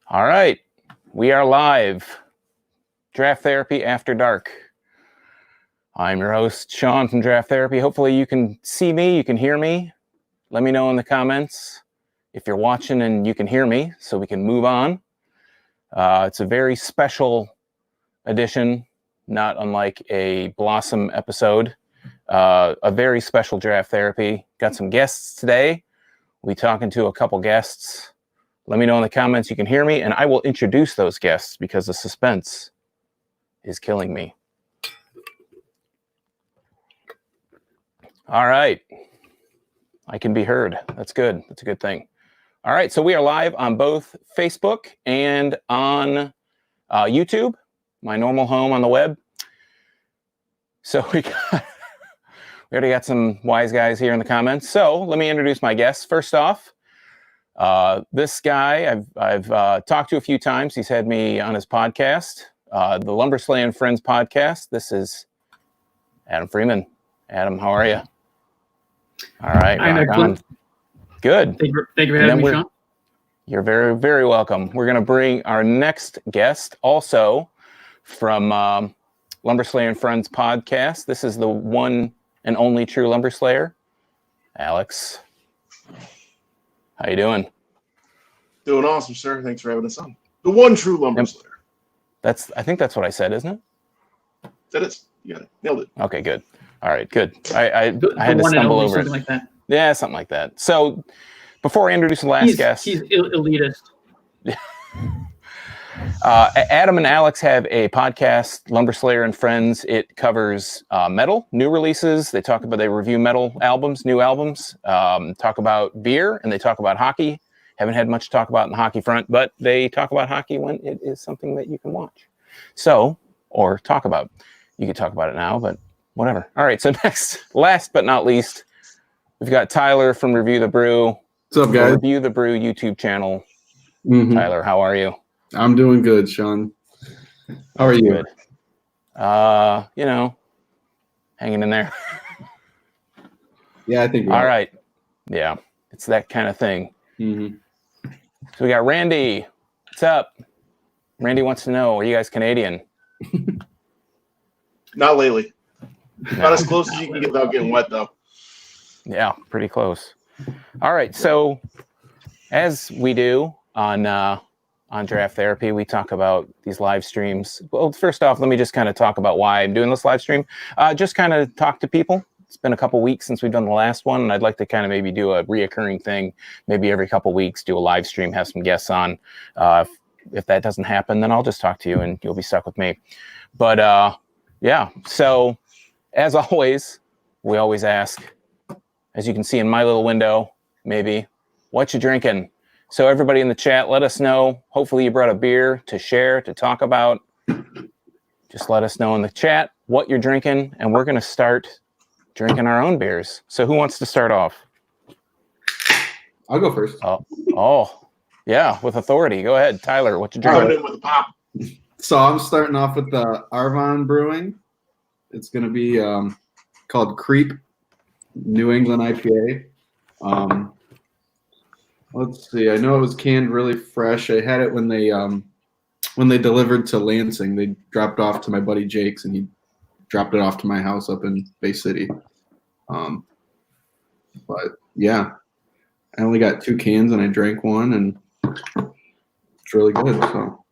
All right, we are live. Draft Therapy After Dark. I'm your host, Sean from Draft Therapy. Hopefully you can see me, you can hear me. Let me know in the comments if you're watching and you can hear me so we can move on. It's a very special edition, not unlike a Blossom episode. A very special Draft Therapy. Got some guests today. We'll be talking to a couple guests. Let me know in the comments you can hear me, and I will introduce those guests because the suspense is killing me. All right. I can be heard. That's good. That's a good thing. All right. So we are live on both Facebook and on YouTube, my normal home on the web. So we already got some wise guys here in the comments. So let me introduce my guests. First off, this guy I've talked to a few times. He's had me on his podcast, the Lumber Slaying Friends podcast. This is Adam Freeman. Adam, how are you? All right. I'm excellent. Good. Thank you for having me, Sean. You're very, very welcome. We're going to bring our next guest also from Lumber Slaying Friends podcast. This is the one and only true Lumber Slayer, Alex. How you doing? Doing awesome, sir. Thanks for having us on. The one true Lumber Slayer. I think that's what I said, isn't it? That is. You got it. Nailed it. Okay, good. All right, good. I had to stumble over something it. like that. Yeah, something like that. So before I introduce the last guest. He's elitist. Adam and Alex have a podcast, Lumber Slayer and Friends. It covers metal, new releases. They review metal albums, new albums, talk about beer, and they talk about hockey. Haven't had much to talk about in the hockey front, but they talk about hockey when it is something that you can watch. Or talk about. You could talk about it now, but whatever. All right, so last but not least, we've got Tyler from Review the Brew. What's up, guys? Review the Brew YouTube channel. Mm-hmm. Tyler, how are you? I'm doing good, Sean. How are you? Good. Hanging in there. Yeah, I think. All right. Yeah, it's that kind of thing. Mm-hmm. So we got Randy. What's up? Randy wants to know, are you guys Canadian? Not lately. Not as close as you can get without getting wet, though. Yeah, pretty close. All right. So as we do on Draft Therapy, we talk about these live streams. Well, first off, let me just kind of talk about why I'm doing this live stream. Just kind of talk to people. It's been a couple weeks since we've done the last one, and I'd like to kind of maybe do a reoccurring thing, maybe every couple weeks, do a live stream, have some guests on. If that doesn't happen, then I'll just talk to you and you'll be stuck with me. But yeah, so as always, we always ask, as you can see in my little window, maybe, what you drinking? So everybody in the chat, let us know. Hopefully you brought a beer to share, to talk about. Just let us know in the chat what you're drinking, and we're going to start drinking our own beers. So who wants to start off? I'll go first. Oh, yeah, with authority. Go ahead, Tyler. What you drinking? With a pop. So I'm starting off with the Arvon Brewing. It's going to be called Creep New England IPA. Let's see. I know it was canned really fresh. I had it when they delivered to Lansing. They dropped off to my buddy Jake's, and he dropped it off to my house up in Bay City. But yeah, I only got 2 cans, and I drank one, and it's really good. So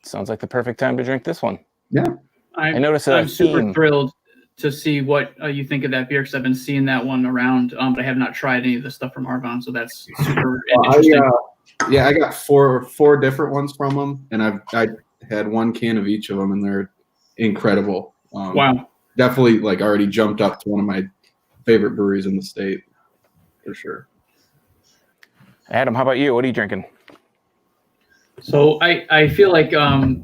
sounds like the perfect time to drink this one. Yeah, I noticed I'm super thrilled to see what you think of that beer, because I've been seeing that one around, but I have not tried any of the stuff from Arvon, so that's super interesting. I got four different ones from them, and I had 1 can of each of them, and they're incredible. Wow. Definitely already jumped up to one of my favorite breweries in the state, for sure. Adam, how about you? What are you drinking? So I feel like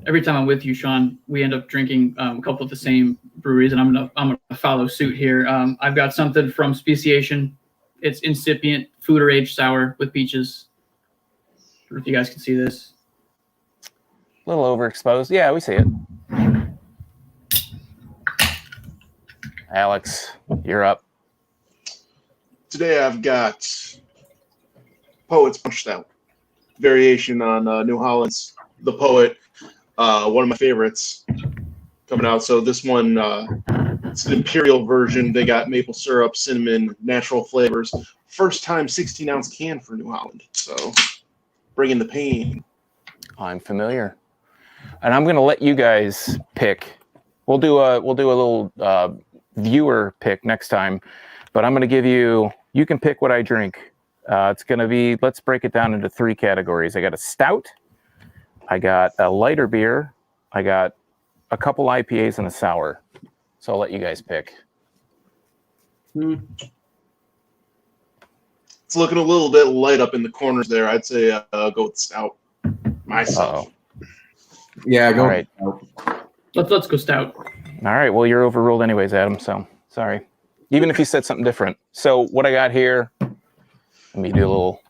every time I'm with you, Sean, we end up drinking a couple of the same breweries, and I'm gonna follow suit here. I've got something from Speciation. It's incipient food or age sour with peaches. I don't know if you guys can see this. A little overexposed. Yeah, we see it. Alex, you're up. Today I've got Poet's Punch Stout. variation on New Holland's The Poet. One of my favorites coming out. So this one, it's an imperial version. They got maple syrup, cinnamon, natural flavors. First time 16-ounce can for New Holland. So bringing the pain. I'm familiar, and I'm going to let you guys pick. We'll do a little viewer pick next time, but I'm going to give you. You can pick what I drink. It's going to be. Let's break it down into 3 categories. I got a stout. I got a lighter beer. I got a couple IPAs and a sour. So I'll let you guys pick. It's looking a little bit light up in the corners there. I'd say go with stout. Myself. Uh-oh. Yeah, go. All right. Let's go stout. All right. Well, you're overruled anyways, Adam. So sorry. Even if you said something different. So what I got here, let me do a little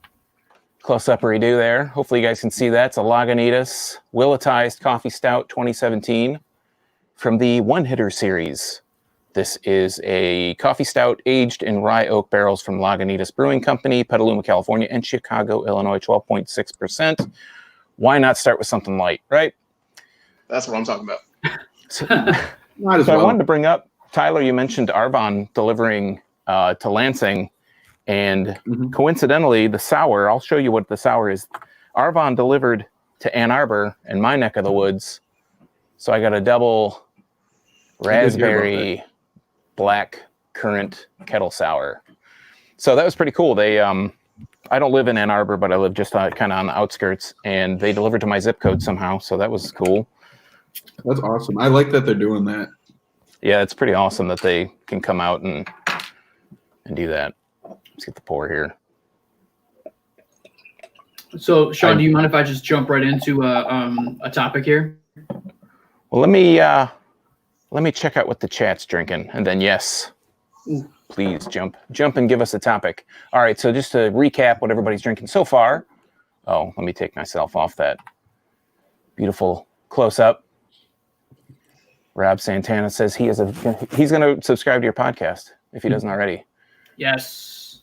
close-up redo there. Hopefully you guys can see that. It's a Lagunitas Willetized Coffee Stout 2017 from the One Hitter series. This is a coffee stout aged in rye oak barrels from Lagunitas Brewing Company, Petaluma, California, and Chicago, Illinois, 12.6%. Why not start with something light, right? That's what I'm talking about. So, Might as so I well. wanted to bring up, Tyler, you mentioned Arvon delivering to Lansing, and coincidentally, the sour, I'll show you what the sour is. Arvon delivered to Ann Arbor in my neck of the woods. So I got a double raspberry black currant kettle sour. So that was pretty cool. They I don't live in Ann Arbor, but I live just kind of on the outskirts, and they delivered to my zip code somehow. So that was cool. That's awesome. I like that they're doing that. Yeah, it's pretty awesome that they can come out and do that. Let's get the pour here. So, Sean, do you mind if I just jump right into a topic here? Well, let me check out what the chat's drinking, and then yes, please jump and give us a topic. All right, so just to recap what everybody's drinking so far. Oh, let me take myself off that beautiful close up. Rob Santana says he's going to subscribe to your podcast if he doesn't already. Yes.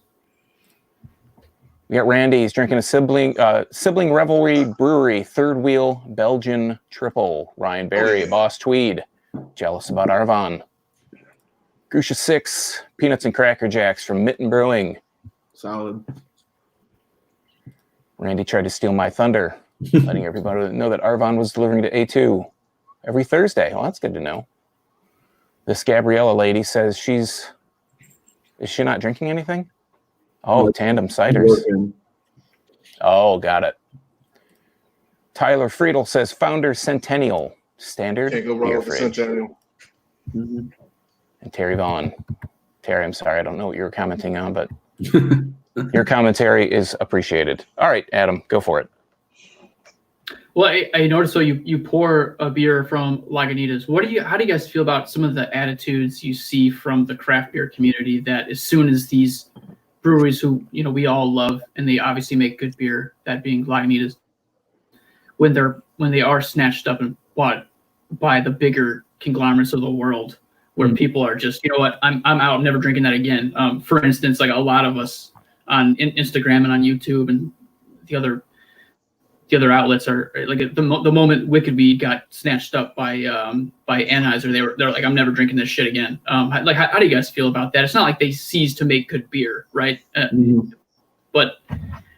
We got Randy. He's drinking a sibling Revelry Brewery Third Wheel Belgian Triple. Ryan Berry, Boss Tweed. Jealous about Arvon. Grusha 6 Peanuts and Cracker Jacks from Mitten Brewing. Solid. Randy tried to steal my thunder, letting everybody know that Arvon was delivering to A2 every Thursday. Well, that's good to know. This Gabriella lady says is she not drinking anything? Oh, Tandem Ciders. Oh, got it. Tyler Friedel says Founder Centennial Standard Can't go wrong Beer with the Fridge. Centennial. And Terry Vaughn. Terry, I'm sorry, I don't know what you were commenting on, but your commentary is appreciated. All right, Adam, go for it. Well, I noticed. So you pour a beer from Lagunitas. How do you guys feel about some of the attitudes you see from the craft beer community? That as soon as these breweries, who we all love, and they obviously make good beer, that being Lagunitas, when they are snatched up and bought by the bigger conglomerates of the world, where people are just, you know what, I'm out, I'm never drinking that again. For instance, like a lot of us on Instagram and on YouTube and the other outlets are like the moment Wicked Weed got snatched up by Anheuser, they're like, I'm never drinking this shit again. Like how do you guys feel about that? It's not like they ceased to make good beer, right? But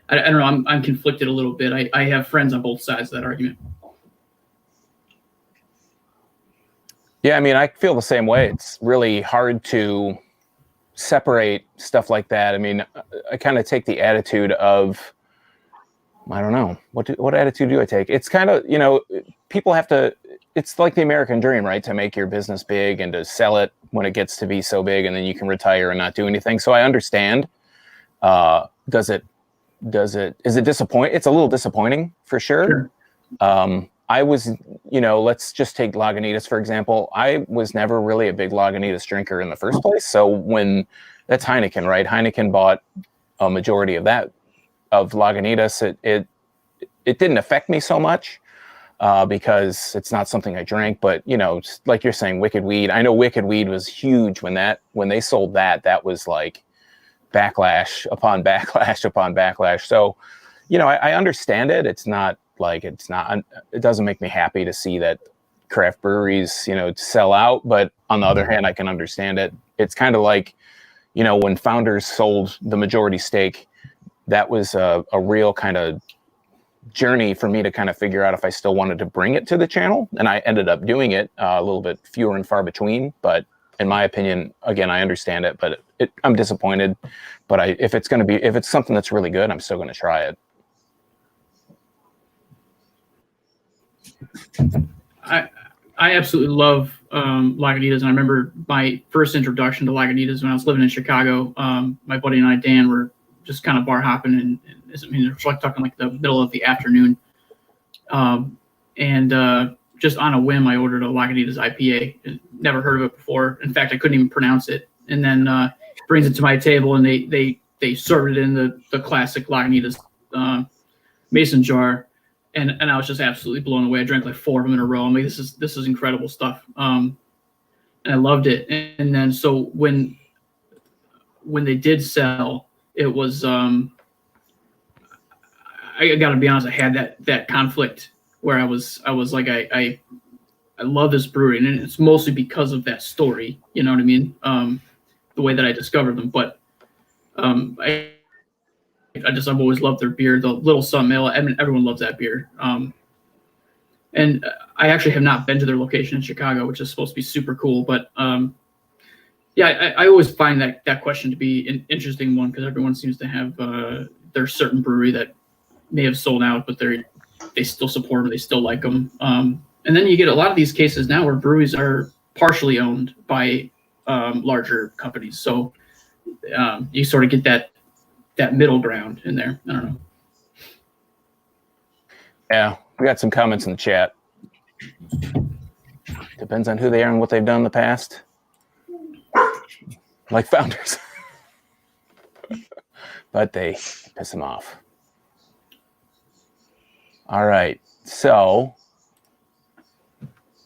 I don't know. I'm conflicted a little bit. I have friends on both sides of that argument. Yeah, I mean, I feel the same way. It's really hard to separate stuff like that. I mean, I kind of take the attitude of, I don't know, what attitude do I take? It's kind of, people have to, it's like the American dream, right? To make your business big and to sell it when it gets to be so big, and then you can retire and not do anything. So I understand. Is it disappointing? It's a little disappointing for sure. I was, let's just take Lagunitas, for example. I was never really a big Lagunitas drinker in the first place. So when that's Heineken, right? Heineken bought a majority of Lagunitas. It didn't affect me so much because it's not something I drank. But, like you're saying, Wicked Weed. I know Wicked Weed was huge when they sold that was like backlash upon backlash upon backlash. So, I understand it. It's not. It doesn't make me happy to see that craft breweries, sell out. But on the other hand, I can understand it. It's kind of like, when Founders sold the majority stake, that was a real kind of journey for me to kind of figure out if I still wanted to bring it to the channel. And I ended up doing it a little bit fewer and far between. But in my opinion, again, I understand it, but I'm disappointed. But if it's something that's really good, I'm still going to try it. I absolutely love Lagunitas, and I remember my first introduction to Lagunitas when I was living in Chicago. My buddy and I, Dan, were just kind of bar hopping, and it's like talking like the middle of the afternoon, and just on a whim, I ordered a Lagunitas IPA. Never heard of it before. In fact, I couldn't even pronounce it. And then brings it to my table, and they served it in the classic Lagunitas mason jar. And I was just absolutely blown away. I drank like 4 of them in a row. I'm like, this is incredible stuff. And I loved it. And then so when they did sell, it was I got to be honest, I had that conflict where I was like I love this brewery, and it's mostly because of that story. You know what I mean? The way that I discovered them, but I've always loved their beer, the Little Sun Ale. I mean, everyone loves that beer. And I actually have not been to their location in Chicago, which is supposed to be super cool. But yeah, I always find that question to be an interesting one, because everyone seems to have their certain brewery that may have sold out, but they still support them, they still like them. And then you get a lot of these cases now where breweries are partially owned by larger companies. So you sort of get that middle ground in there. I don't know. Yeah, we got some comments in the chat. Depends on who they are and what they've done in the past. Like Founders. But they piss them off. All right. So,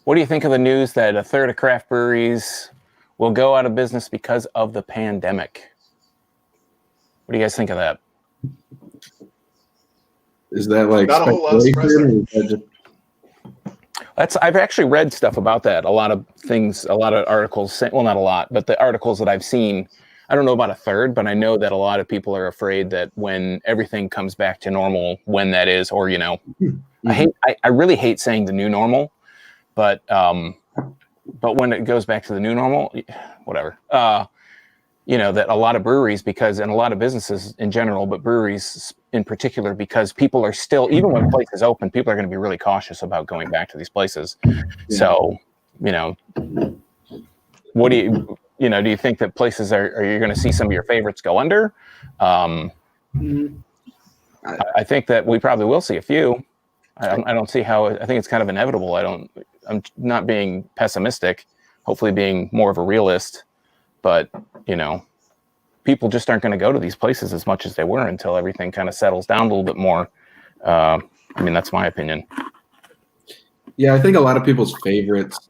what do you think of the news that a third of craft breweries will go out of business because of the pandemic? What do you guys think of that? Is that like Not a whole lot surprising. I've actually read stuff about that. A lot of articles say, well, not a lot, but the articles that I've seen, I don't know about a third, but I know that a lot of people are afraid that when everything comes back to normal, when that is, or, I really hate saying the new normal, but when it goes back to the new normal, whatever. That a lot of breweries, and a lot of businesses in general, but breweries in particular, because people are still, even when places open, people are going to be really cautious about going back to these places. Yeah. So, what do you think that places are you going to see some of your favorites go under? I think that we probably will see a few. I don't see how. I think it's kind of inevitable. I'm not being pessimistic, hopefully being more of a realist. But, people just aren't going to go to these places as much as they were until everything kind of settles down a little bit more. That's my opinion. Yeah, I think a lot of people's favorites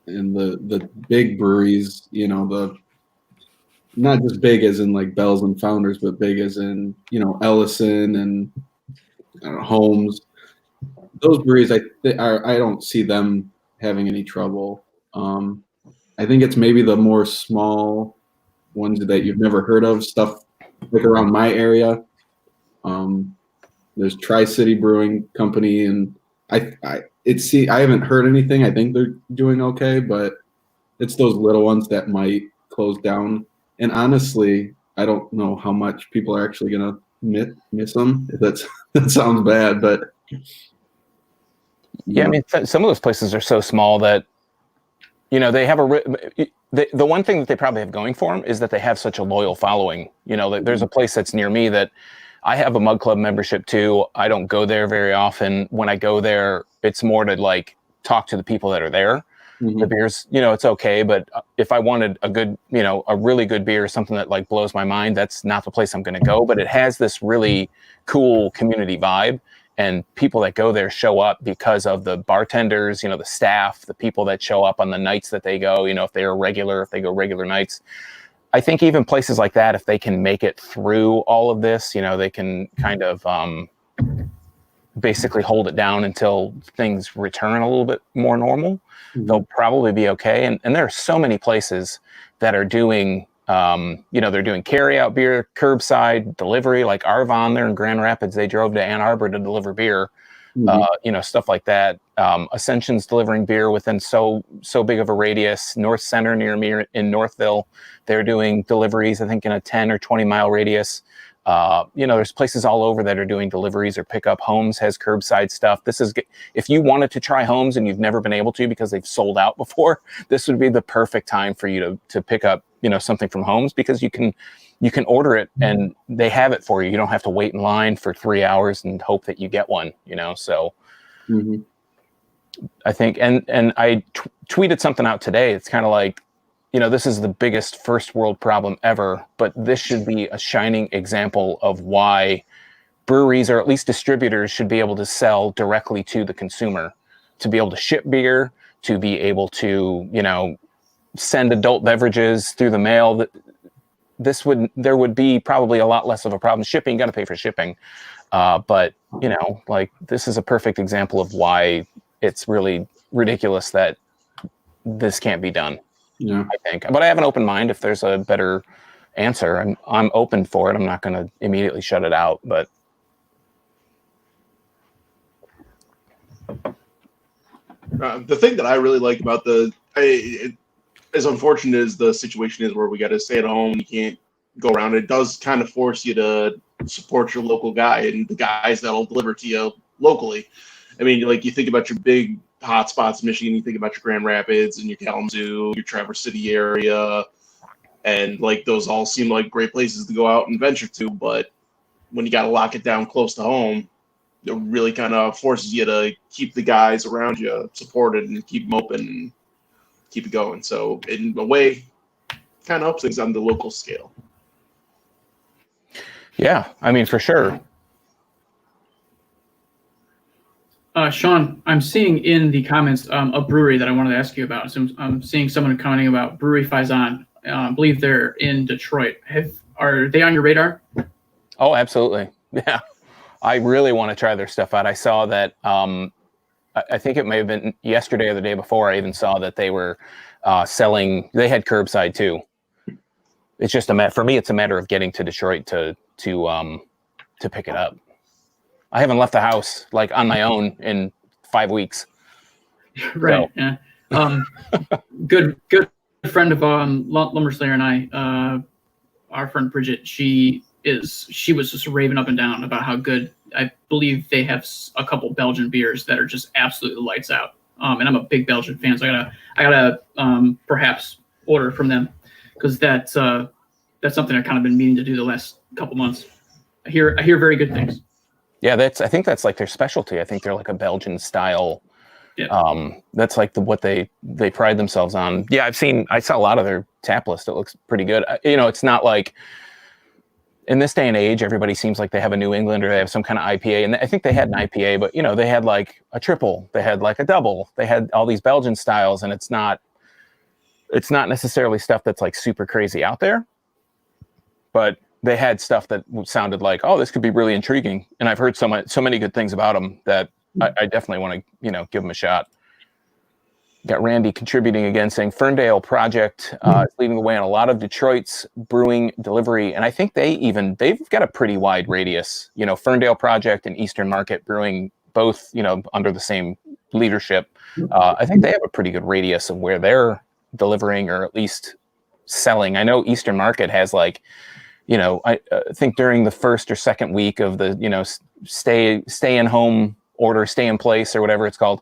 in the big breweries, the not just big as in like Bell's and Founders, but big as in, Ellison and Holmes. Those breweries, I don't see them having any trouble. I think it's maybe the more small ones that you've never heard of, stuff like around my area. There's Tri-City Brewing Company, and I haven't heard anything. I think they're doing okay, but it's those little ones that might close down. And honestly, I don't know how much people are actually gonna miss them. If that sounds bad, but yeah, some of those places are so small that. They have the one thing that they probably have going for them is that they have such a loyal following. There's a place that's near me that I have a Mug Club membership too. I don't go there very often. When I go there, it's more to like talk to the people that are there. Mm-hmm. The beers, it's okay. But if I wanted a good, a really good beer, something that like blows my mind, that's not the place I'm going to go. But it has this really cool community vibe. And people that go there show up because of the bartenders, the staff, the people that show up on the nights that they go, if they go regular nights. I think even places like that, if they can make it through all of this, they can kind of basically hold it down until things return a little bit more normal. They'll probably be okay. And there are so many places that are doing, they're doing carry out beer, curbside delivery, like Arvon there in Grand Rapids. They drove to Ann Arbor to deliver beer, stuff like that. Ascension's delivering beer within so big of a radius. North Center near me in Northville, they're doing deliveries, I think in a 10 or 20 mile radius. There's places all over that are doing deliveries or pickup. Homes has curbside stuff. If you wanted to try Homes and you've never been able to because they've sold out before, this would be the perfect time for you to pick up, something from Homes, because you can order it and they have it for you. You don't have to wait in line for 3 hours and hope that you get one, so I think, and I tweeted something out today. It's kind of like, this is the biggest first world problem ever, but this should be a shining example of why breweries, or at least distributors, should be able to sell directly to the consumer, to be able to ship beer, to be able to, send adult beverages through the mail. There would be probably a lot less of a problem. Shipping, you got to pay for shipping. But this is a perfect example of why it's really ridiculous that this can't be done. Yeah, I think, but I have an open mind. If there's a better answer, I'm open for it. I'm not going to immediately shut it out, but the thing that I really like about as unfortunate as the situation is, where we got to stay at home, you can't go around. It does kind of force you to support your local guy and the guys that'll deliver to you locally. I mean, you think about your big hotspots in Michigan, you think about your Grand Rapids and your Kalamazoo, your Traverse City area, and those all seem like great places to go out and venture to. But when you got to lock it down close to home, it really kind of forces you to keep the guys around you supported and keep them open and keep it going. So in a way, kind of helps things on the local scale. yeah, I mean, for sure. Sean, I'm seeing in the comments a brewery that I wanted to ask you about. So I'm seeing someone commenting about Brewery Faison. I believe they're in Detroit. Are they on your radar? Oh, absolutely. Yeah. I really want to try their stuff out. I saw that, I think it may have been yesterday or the day before, I even saw that they were selling, they had curbside too. It's just for me, it's a matter of getting to Detroit to pick it up. I haven't left the house on my own in 5 weeks. Right. So. Yeah. Good friend of Lumber Slayer and I, our friend Bridget, she was just raving up and down about how good. I believe they have a couple Belgian beers that are just absolutely lights out. And I'm a big Belgian fan, so I gotta perhaps order from them, because that's something I've kind of been meaning to do the last couple months. I hear very good things. Yeah, I think that's their specialty. I think they're a Belgian style. Yeah. That's what they pride themselves on. Yeah, I saw a lot of their tap list. It looks pretty good. It's not like in this day and age, everybody seems like they have a New England or they have some kind of IPA. And I think they had an IPA, but they had a triple, they had a double, they had all these Belgian styles, and it's not necessarily stuff that's super crazy out there, but they had stuff that sounded like, oh, this could be really intriguing. And I've heard so many good things about them that I definitely want to, give them a shot. Got Randy contributing again, saying Ferndale Project is leading the way on a lot of Detroit's brewing delivery. And I think they've got a pretty wide radius, Ferndale Project and Eastern Market Brewing, both, under the same leadership. I think they have a pretty good radius of where they're delivering, or at least selling. I know Eastern Market has I think during the first or second week of the, stay in home order, stay in place, or whatever it's called,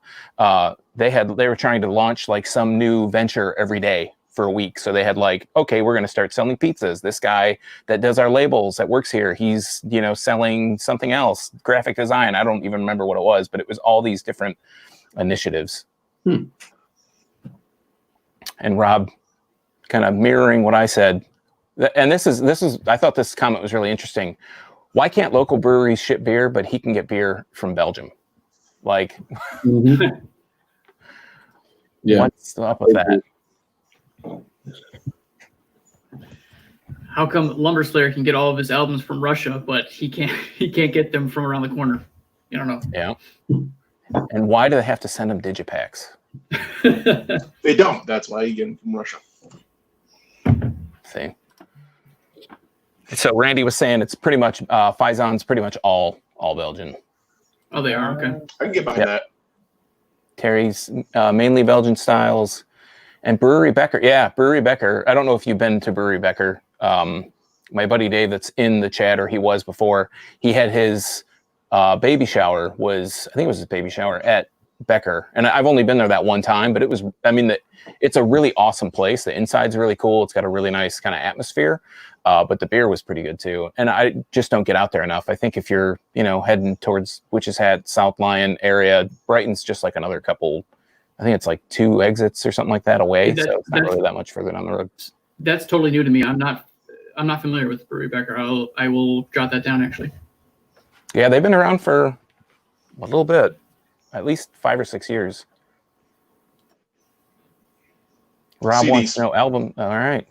they were trying to launch some new venture every day for a week. So they had okay, we're going to start selling pizzas. This guy that does our labels that works here, he's, selling something else, graphic design. I don't even remember what it was, but it was all these different initiatives. And Rob kind of mirroring what I said. And this is, I thought this comment was really interesting. Why can't local breweries ship beer, but he can get beer from Belgium? Yeah. What's up with that? how come Lumber Slayer can get all of his albums from Russia, but he can't get them from around the corner? I don't know. Yeah. And why do they have to send them digipacks? They don't. That's why you get them from Russia. See. So Randy was saying it's pretty much Faison's pretty much all Belgian. Oh, they are, okay. I can get behind Yep. that. Terry's mainly Belgian styles. And Brewery Becker. Yeah, Brewery Becker. I don't know if you've been to Brewery Becker. My buddy Dave that's in the chat, or he was before, he had his baby shower I think it was his baby shower at Becker. And I've only been there that one time, but it's a really awesome place. The inside's really cool. It's got a really nice kind of atmosphere. But the beer was pretty good too. And I just don't get out there enough. I think if you're, heading towards Witch's Hat, South Lyon area, Brighton's just like another couple, I think it's like 2 exits or something like that away. So it's not really that much further down the road. That's totally new to me. I'm not familiar with Brewery Becker. I will jot that down actually. Yeah, they've been around for a little bit, at least 5 or 6 years. Rob wants to know album. All right.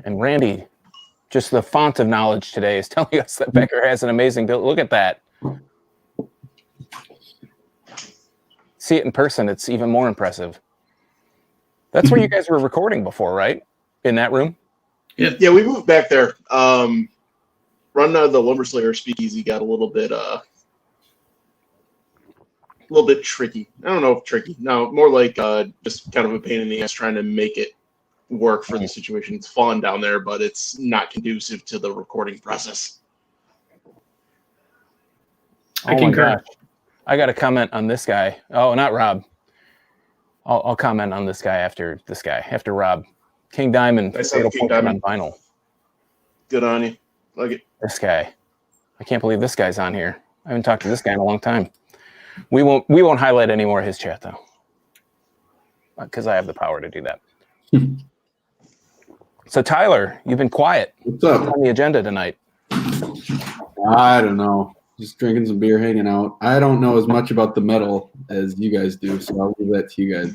And Randy, just the font of knowledge today is telling us that Becker has an amazing build. Look at that. See it in person, it's even more impressive. That's where you guys were recording before, right? In that room? Yeah, we moved back there. Running out of the Lumber Slayer speakeasy got a little bit tricky. I don't know if tricky. No, more like just kind of a pain in the ass trying to make it work for the situation. It's fun down there, but it's not conducive to the recording process. I concur. Gosh. I got to comment on this guy. Oh, not Rob. I'll comment on this guy after Rob. King Diamond, Fatal King Portrait Diamond on vinyl. Good on you. Like it. This guy. I can't believe this guy's on here. I haven't talked to this guy in a long time. We won't highlight any more of his chat though, because I have the power to do that. So Tyler, you've been quiet. What's up? What's on the agenda tonight? I don't know. Just drinking some beer, hanging out. I don't know as much about the metal as you guys do, so I'll leave that to you guys.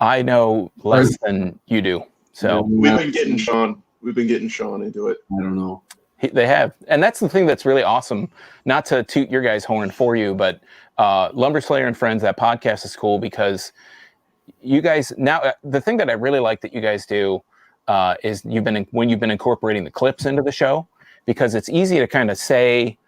I know less than you do. So We've been getting Sean into it. I don't know. they have. And that's the thing that's really awesome. Not to toot your guys' horn for you, but Lumber Slayer and Friends, that podcast is cool because you guys now, the thing that I really like that you guys do is when you've been incorporating the clips into the show, because it's easy to kind of say,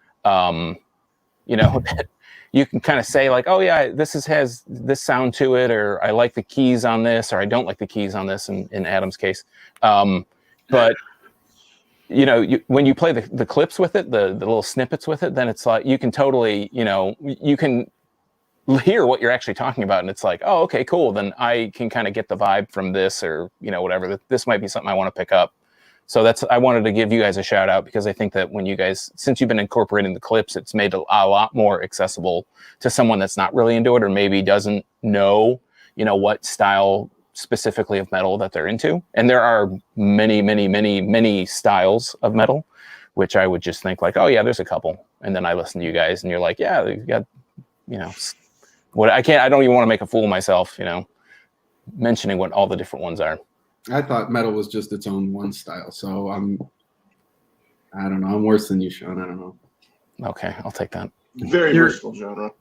you can kind of say like, oh yeah, this has this sound to it, or I like the keys on this, or I don't like the keys on this in Adam's case. But when you play the clips with it, the little snippets with it, then it's like you can totally, you can hear what you're actually talking about, and it's like, oh, okay, cool. Then I can kind of get the vibe from this, or whatever. This might be something I want to pick up. So I wanted to give you guys a shout out, because I think that when you guys, since you've been incorporating the clips, it's made a lot more accessible to someone that's not really into it, or maybe doesn't know, what style specifically of metal that they're into. And there are many styles of metal, which I would just think like, oh yeah, there's a couple. And then I listen to you guys and you're like, yeah, you got, I don't even want to make a fool of myself, mentioning what all the different ones are. I thought metal was just its own one style, so I don't know. I'm worse than you, Sean. I don't know. Okay, I'll take that. Very versatile genre.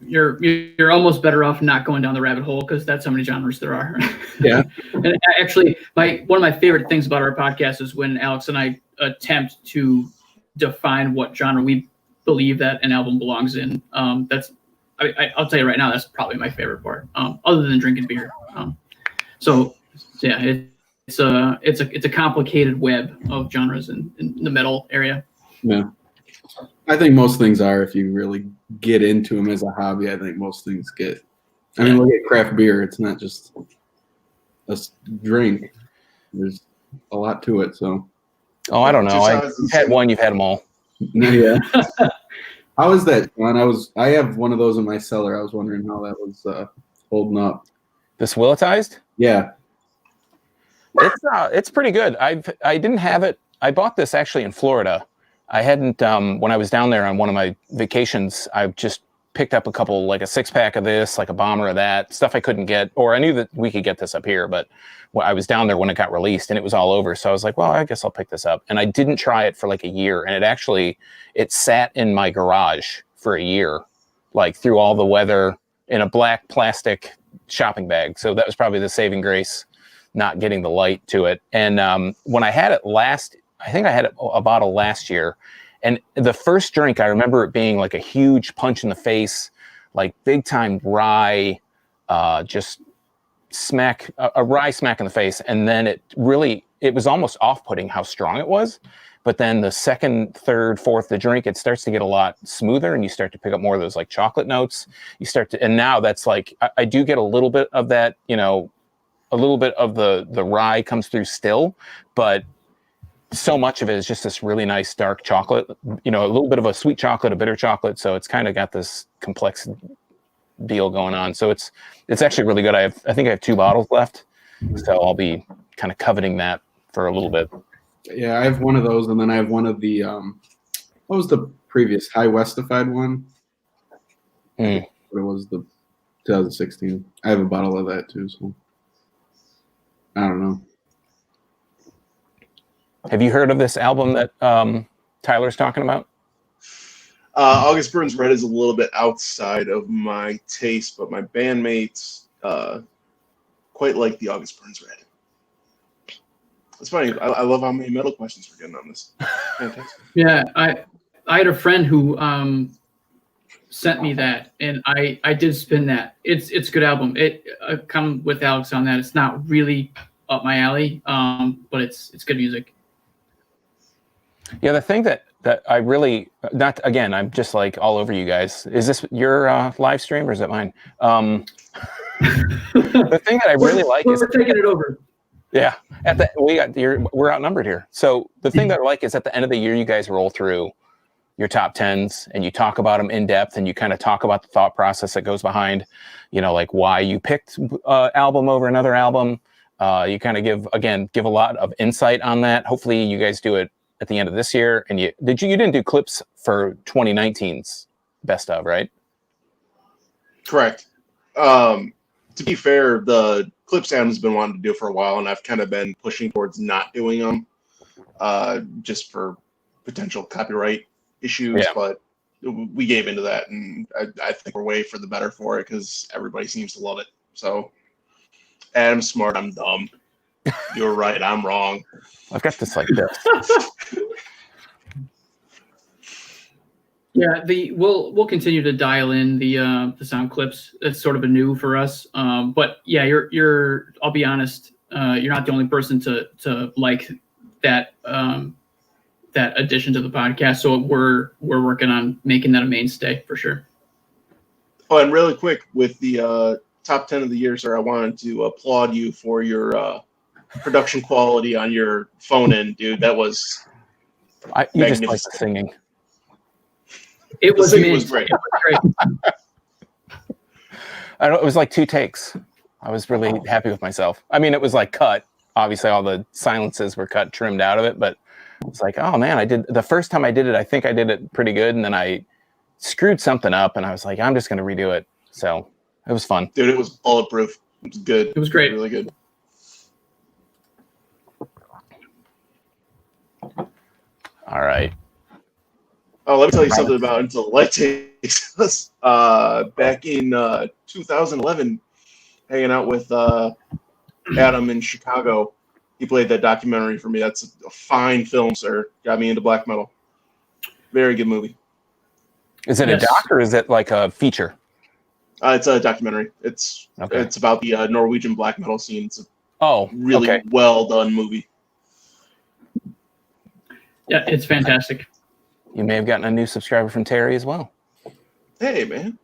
You're almost better off not going down the rabbit hole, because that's how many genres there are. Yeah. And actually, one of my favorite things about our podcast is when Alex and I attempt to define what genre we believe that an album belongs in. I'll tell you right now, that's probably my favorite part, other than drinking beer. So yeah, it's a complicated web of genres in the metal area. Yeah. I think most things are, if you really get into them as a hobby. I think most things get. I mean, look at craft beer. It's not just a drink. There's a lot to it. So. Oh, I don't know. You've had one. You've had them all. Yeah. How is that, John? I have one of those in my cellar. I was wondering how that was holding up. This Willitized? Yeah. It's pretty good. I didn't have it. I bought this actually in Florida. I hadn't when I was down there on one of my vacations. I just picked up a couple, like a 6-pack of this, like a bomber of that stuff I couldn't get, or I knew that we could get this up here, but I was down there when it got released and it was all over. So I was like, well, I guess I'll pick this up. And I didn't try it for like a year. And it sat in my garage for a year, like through all the weather in a black plastic shopping bag. So that was probably the saving grace, not getting the light to it. And when I had it last, I think I had a bottle last year. And the first drink, I remember it being like a huge punch in the face, like big time rye, just a rye smack in the face. And then it was almost off-putting how strong it was. But then the second, third, fourth, the drink, it starts to get a lot smoother and you start to pick up more of those like chocolate notes. And now that's like, I do get a little bit of that, a little bit of the rye comes through still, but so much of it is just this really nice dark chocolate, a little bit of a sweet chocolate, a bitter chocolate. So it's kind of got this complex deal going on. So it's actually really good. I think I have 2 bottles left. So I'll be kind of coveting that for a little bit. Yeah, I have one of those, and then I have one of the what was the previous High Westified one? It was the 2016. I have a bottle of that too, so I don't know. Have you heard of this album that Tyler's talking about? August Burns Red is a little bit outside of my taste, but my bandmates quite like the August Burns Red. It's funny. I love how many metal questions we're getting on this. Fantastic. Yeah, I had a friend who sent me that, and I did spin that. It's a good album. It come with Alex on that. It's not really up my alley, but it's good music. Yeah, the thing that I really I'm just like all over you guys. Is this your live stream or is it mine? The thing that I really like is we're taking it over. Yeah, we're outnumbered here. So the thing that I like is at the end of the year, you guys roll through your top 10s and you talk about them in depth and you kind of talk about the thought process that goes behind, like why you picked album over another album. You kind of give a lot of insight on that. Hopefully you guys do it at the end of this year. And you didn't do clips for 2019's best of, right? Correct. To be fair, the clips Adam's been wanting to do for a while, and I've kind of been pushing towards not doing them, just for potential copyright issues. Yeah. But we gave into that, and I think we're way for the better for it because everybody seems to love it. So Adam's smart, I'm dumb. You're right, I'm wrong. I've got this like this. Yeah, we'll continue to dial in the sound clips. It's sort of a new for us. But yeah, you're I'll be honest, you're not the only person to like that that addition to the podcast. So we're working on making that a mainstay for sure. Oh, and really quick with the top 10 of the year, sir, I wanted to applaud you for your production quality on your phone in, dude. That was You just like the singing. It was great. It was great. It was like 2 takes. I was really happy with myself. I mean, it was like cut. Obviously, all the silences were cut, trimmed out of it. But it's like, oh man, the first time I did it, I think I did it pretty good. And then I screwed something up and I was like, I'm just going to redo it. So it was fun. Dude, it was bulletproof. It was good. It was great. Really good. All right. Oh, let me tell you something about Until the Light Takes Us. Back in 2011, hanging out with Adam in Chicago, he played that documentary for me. That's a fine film, sir. Got me into black metal. Very good movie. Is it a doc or is it like a feature? It's a documentary. It's about the Norwegian black metal scene. It's a really well done movie. Yeah, it's fantastic. You may have gotten a new subscriber from Terry as well. Hey, man.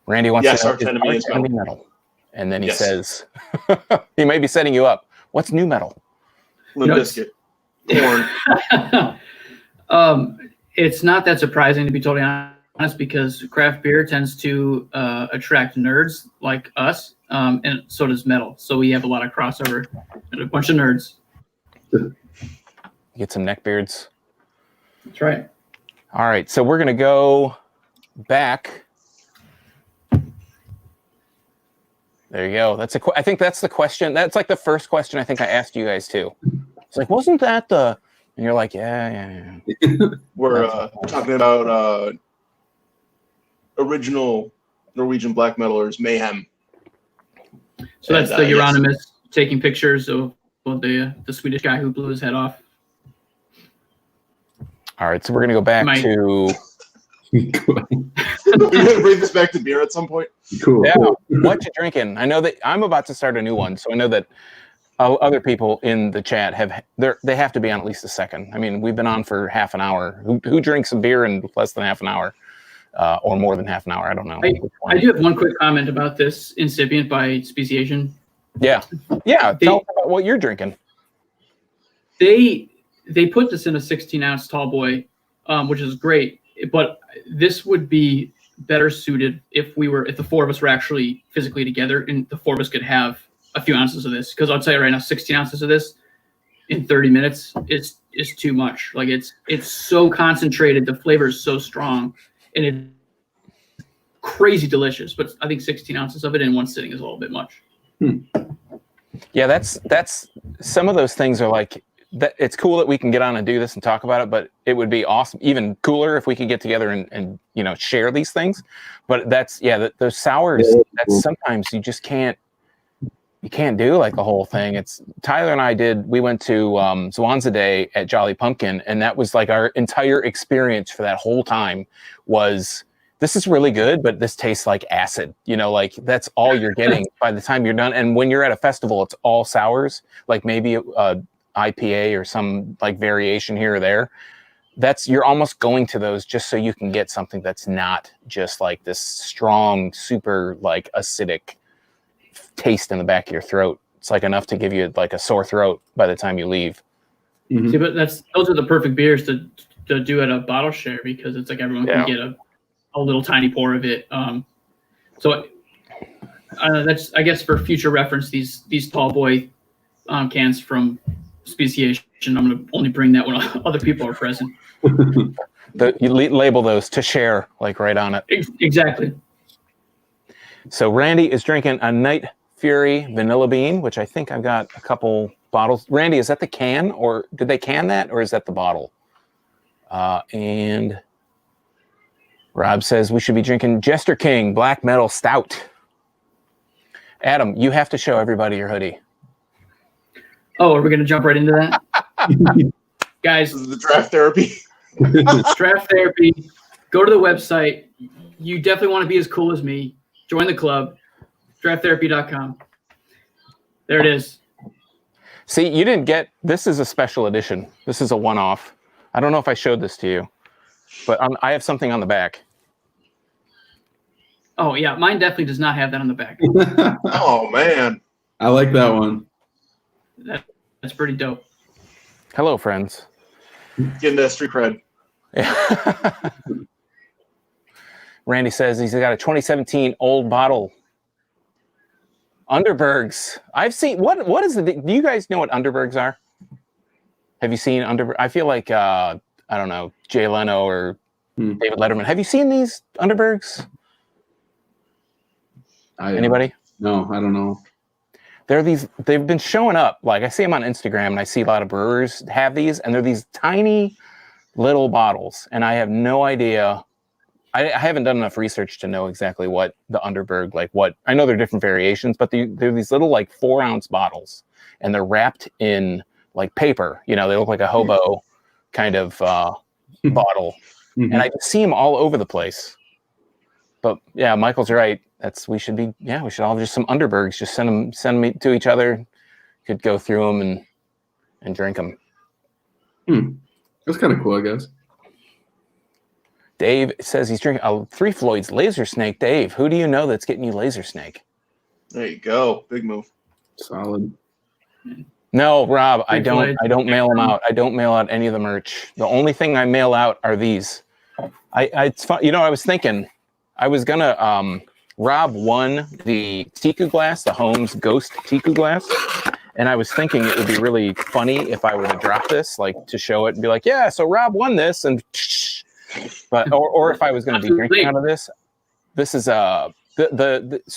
Randy wants to know Arch Enemy is metal. And then he says, he may be setting you up. What's new metal? Limp Bizkit. Korn. It's not that surprising, to be totally honest, because craft beer tends to attract nerds like us, and so does metal. So we have a lot of crossover and a bunch of nerds. Get some neckbeards. That's right. All right, so we're going to go back. There you go. I think that's the question. That's like the first question I think I asked you guys too. It's like, wasn't that the? And you're like, yeah. We're talking about original Norwegian black metalers, Mayhem. So that's And, the yes. Euronymous taking pictures of the Swedish guy who blew his head off. All right, so we're gonna go back to. We're gonna bring this back to beer at some point. Cool. Yeah, what you drinking? I know that I'm about to start a new one, so I know that other people in the chat they have to be on at least a second. I mean, we've been on for half an hour. Who drinks a beer in less than half an hour, or more than half an hour? I don't know. I do have one quick comment about this incipient by Speciation. Yeah. Tell us about what you're drinking. They put this in a 16-ounce tall boy, which is great. But this would be better suited if the four of us were actually physically together, and the four of us could have a few ounces of this. Because I'll tell you right now, 16 ounces of this in 30 minutes is too much. Like it's so concentrated, the flavor is so strong, and it's crazy delicious. But I think 16 ounces of it in one sitting is a little bit much. Yeah, that's some of those things are like that. It's cool that we can get on and do this and talk about it, but it would be awesome, even cooler if we could get together and share these things. But that's those sours. That's sometimes you just can't do like the whole thing. It's Tyler and I we went to Zwanza Day at Jolly Pumpkin, and that was like our entire experience for that whole time was. This is really good, but this tastes like acid. Like that's all you're getting by the time you're done. And when you're at a festival, it's all sours, like maybe a IPA or some like variation here or there. You're almost going to those just so you can get something that's not just like this strong, super like acidic taste in the back of your throat. It's like enough to give you like a sore throat by the time you leave. Mhm. See, but those are the perfect beers to do at a bottle share, because it's like everyone can get a little tiny pour of it. So that's, I guess, for future reference, these tall boy cans from Speciation. I'm going to only bring that when other people are present. You label those to share, like right on it. Exactly. So Randy is drinking a Night Fury Vanilla Bean, which I think I've got a couple bottles. Randy, is that the can, or did they can that, or is that the bottle? And Rob says we should be drinking Jester King Black Metal Stout. Adam, you have to show everybody your hoodie. Oh, are we going to jump right into that? Guys, This is the draft therapy. Draft Therapy. Go to the website. You definitely want to be as cool as me. Join the club. DraftTherapy.com. There it is. See, you didn't get, this is a special edition. This is a one-off. I don't know if I showed this to you, but I have something on the back. Oh, yeah. Mine definitely does not have that on the back. Oh man. I like that one. That's pretty dope. Hello, friends. Getting that street cred. Randy says he's got a 2017 old bottle. Underbergs. I've seen, what is it? Do you guys know what Underbergs are? Have you seen Underberg? I feel like, I don't know, Jay Leno or David Letterman. Have you seen these Underbergs? Anybody? No, I don't know. They've been showing up. Like I see them on Instagram and I see a lot of brewers have these, and they're these tiny little bottles. And I have no idea. I haven't done enough research to know exactly what the Underberg, I know they're different variations, but they're these little like 4-ounce bottles, and they're wrapped in like paper. They look like a hobo kind of bottle. Mm-hmm. And I just see them all over the place. But yeah, Michael's right. We should all just some Underbergs. Just send them to each other. Could go through them and drink them. That's kind of cool, I guess. Dave says he's drinking Three Floyd's Laser Snake. Dave, who do you know that's getting you Laser Snake? There you go. Big move. Solid. No, Rob, I Floyd. don't mail them out. I don't mail out any of the merch. The only thing I mail out are these. It's fun. I was thinking I was gonna. Rob won the Tiku glass, the Holmes Ghost Tiku glass, and I was thinking it would be really funny if I were to drop this, like to show it and be like, yeah, so Rob won this, and But or if I was going to be Absolutely. drinking out of this is so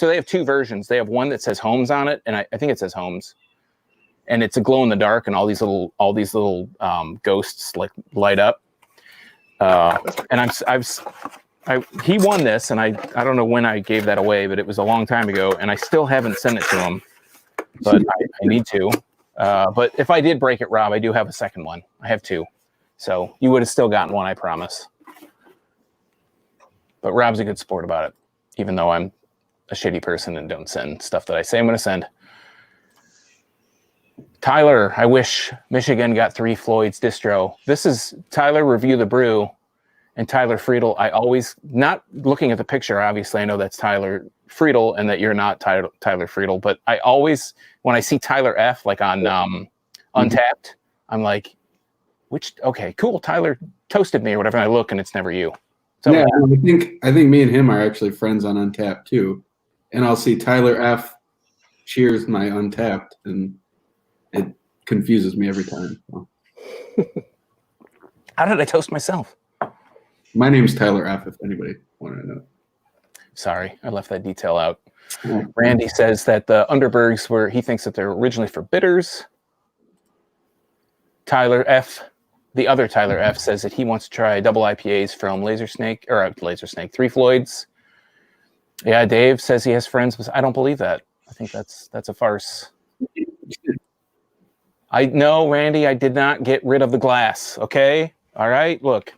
they have two versions. They have one that says Holmes on it, and I think it says Holmes, and it's a glow in the dark, and all these little ghosts like light up. And he won this, and I don't know when I gave that away, but it was a long time ago, and I still haven't sent it to him, but I need to. But if I did break it, Rob, I do have a second one. I have two, so you would have still gotten one, I promise. But Rob's a good sport about it, even though I'm a shitty person and don't send stuff that I say I'm going to send. Tyler, I wish Michigan got 3 Floyd's distro. This is Tyler Review the Brew and Tyler Friedel. I always, not looking at the picture, obviously I know that's Tyler Friedel and that you're not Tyler Friedel, but I always, when I see Tyler F like on Untapped, I'm like, okay, cool, Tyler toasted me or whatever, and I look and it's never you. So yeah, I think me and him are actually friends on Untapped too, and I'll see Tyler F cheers my Untapped, and it confuses me every time. So. How did I toast myself? My name's Tyler F. If anybody wanted to know. Sorry, I left that detail out. Yeah. Randy says that the Underbergs he thinks that they're originally for bitters. Tyler F. The other Tyler F says that he wants to try double IPAs from Lasersnake, 3 Floyds. Yeah, Dave says he has friends. I don't believe that. I think that's a farce. I know, Randy, I did not get rid of the glass. Okay. All right. Look,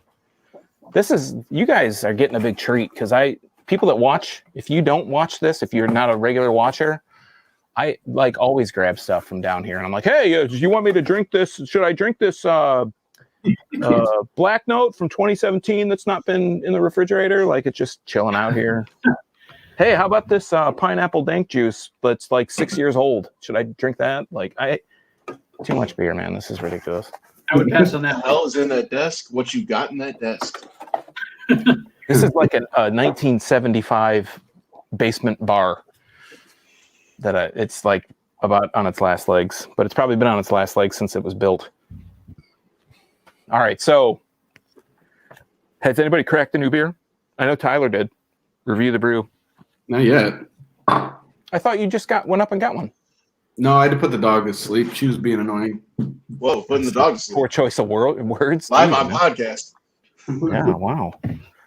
you guys are getting a big treat because people that watch, if you don't watch this, if you're not a regular watcher, I like always grab stuff from down here and I'm like, hey, do you want me to drink this? Should I drink this Black Note from 2017 that's not been in the refrigerator? Like it's just chilling out here. Hey, how about this pineapple dank juice that's like 6 years old? Should I drink that? Like too much beer, man. This is ridiculous. I would pass on What the that. hell is in that desk? What you got in that desk? This is like a 1975 basement bar that it's like about on its last legs, but it's probably been on its last legs since it was built. All right, so has anybody cracked the new beer? I know Tyler did. Review the Brew. Not yet. I thought you just went up and got one. No, I had to put the dog to sleep. She was being annoying. Whoa, putting the dog to sleep. Poor choice of words. Live on podcast. Yeah, wow.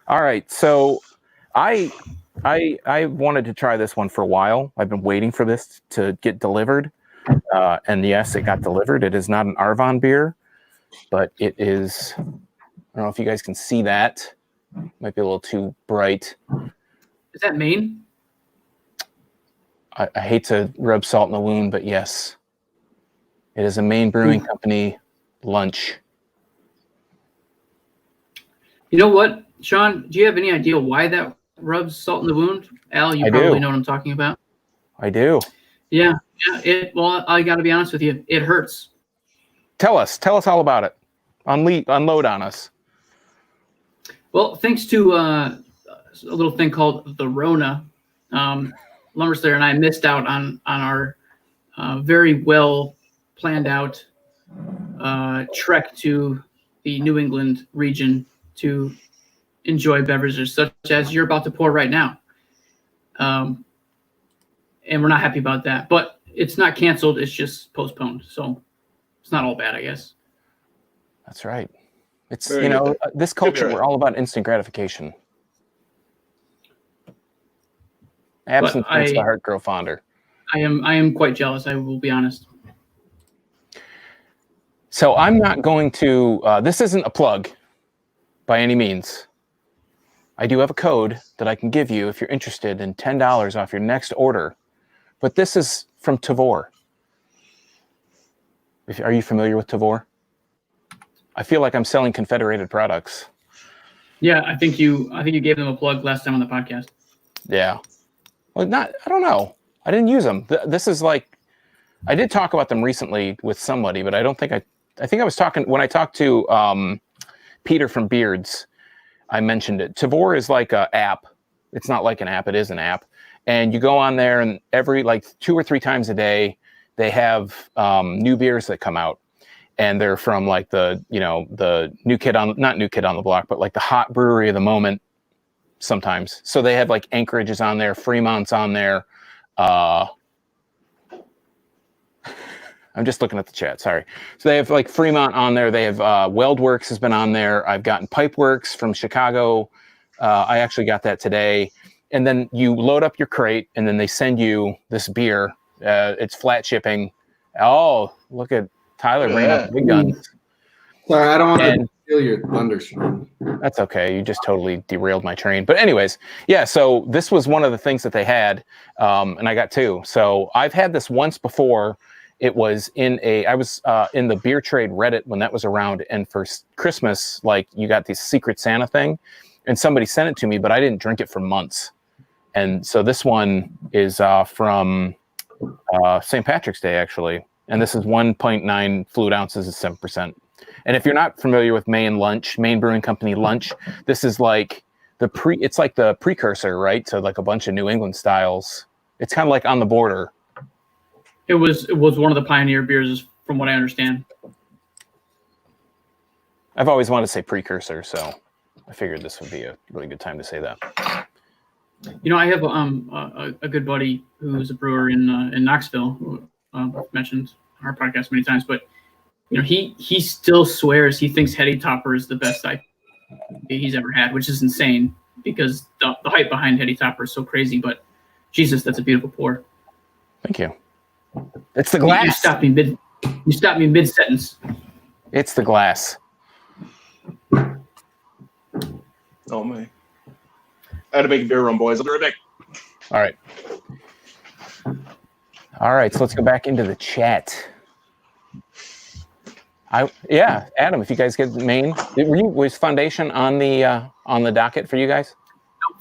All right, so I wanted to try this one for a while. I've been waiting for this to get delivered, and yes, it got delivered. It is not an Arvon beer, but it is. I don't know if you guys can see that. Might be a little too bright. Is that Maine? I hate to rub salt in the wound, but yes, it is a Maine Brewing Company lunch. You know what, Sean? Do you have any idea why that rubs salt in the wound? Al, you I probably do. know what I'm talking about. I do. Yeah. Well, I got to be honest with you. It hurts. Tell us all about it. Unload on us. Well, thanks to a little thing called the Rona, Lumberslayer and I missed out on our very well planned out trek to the New England region to enjoy beverages such as you're about to pour right now. And we're not happy about that, but it's not canceled. It's just postponed. So it's not all bad, I guess. That's right. It's, Very good. this culture, right. we're all about instant gratification. Absence makes the heart grow fonder. I am quite jealous. I will be honest. So I'm not going to, this isn't a plug by any means. I do have a code that I can give you if you're interested in $10 off your next order. But this is from Tavour. Are you familiar with Tavour? I feel like I'm selling Confederated products. Yeah, I think you gave them a plug last time on the podcast. Yeah. Well, I don't know. I didn't use them. This is like, I did talk about them recently with somebody, but I don't think I think I was talking, when I talked to Peter from Beards, I mentioned it. Tavour is like an app. It's not like an app. It is an app. And you go on there and every 2 or 3 times a day, they have new beers that come out. and they're from like the not new kid on the block, but like the hot brewery of the moment sometimes. So they have like Anchorage is on there, Fremont's on there. I'm just looking at the chat. Sorry. So they have like Fremont on there. They have Weldworks has been on there. I've gotten Pipeworks from Chicago. I actually got that today. And then you load up your crate, and then they send you this beer. It's flat shipping. Oh, look at Tyler bringing up the big guns. Sorry, I don't want to steal your thunder, Sean. That's okay. You just totally derailed my train. But anyways, yeah, so this was one of the things that they had, and I got two. So I've had this once before. It was I was in the beer trade Reddit when that was around, and for Christmas, like you got this Secret Santa thing, and somebody sent it to me, but I didn't drink it for months. And so this one is from St. Patrick's Day, actually. And this is 1.9 fluid ounces is 7%. And if you're not familiar with Maine Brewing Company Lunch, this is like it's like the precursor, right? To like a bunch of New England styles. It's kind of like on the border. It was one of the pioneer beers, from what I understand. I've always wanted to say precursor, so I figured this would be a really good time to say that. You know, I have a good buddy who's a brewer in Knoxville, who I've mentioned on our podcast many times, but you know, he still swears he thinks Heady Topper is the best IPA he's ever had, which is insane because the hype behind Heady Topper is so crazy. But Jesus, that's a beautiful pour. Thank you. It's the glass. You stopped me mid sentence. It's the glass. Oh my! I had to make a beer run, boys. I'll be right back. All right. So let's go back into the chat. Adam, if you guys get Maine, was Foundation on the docket for you guys?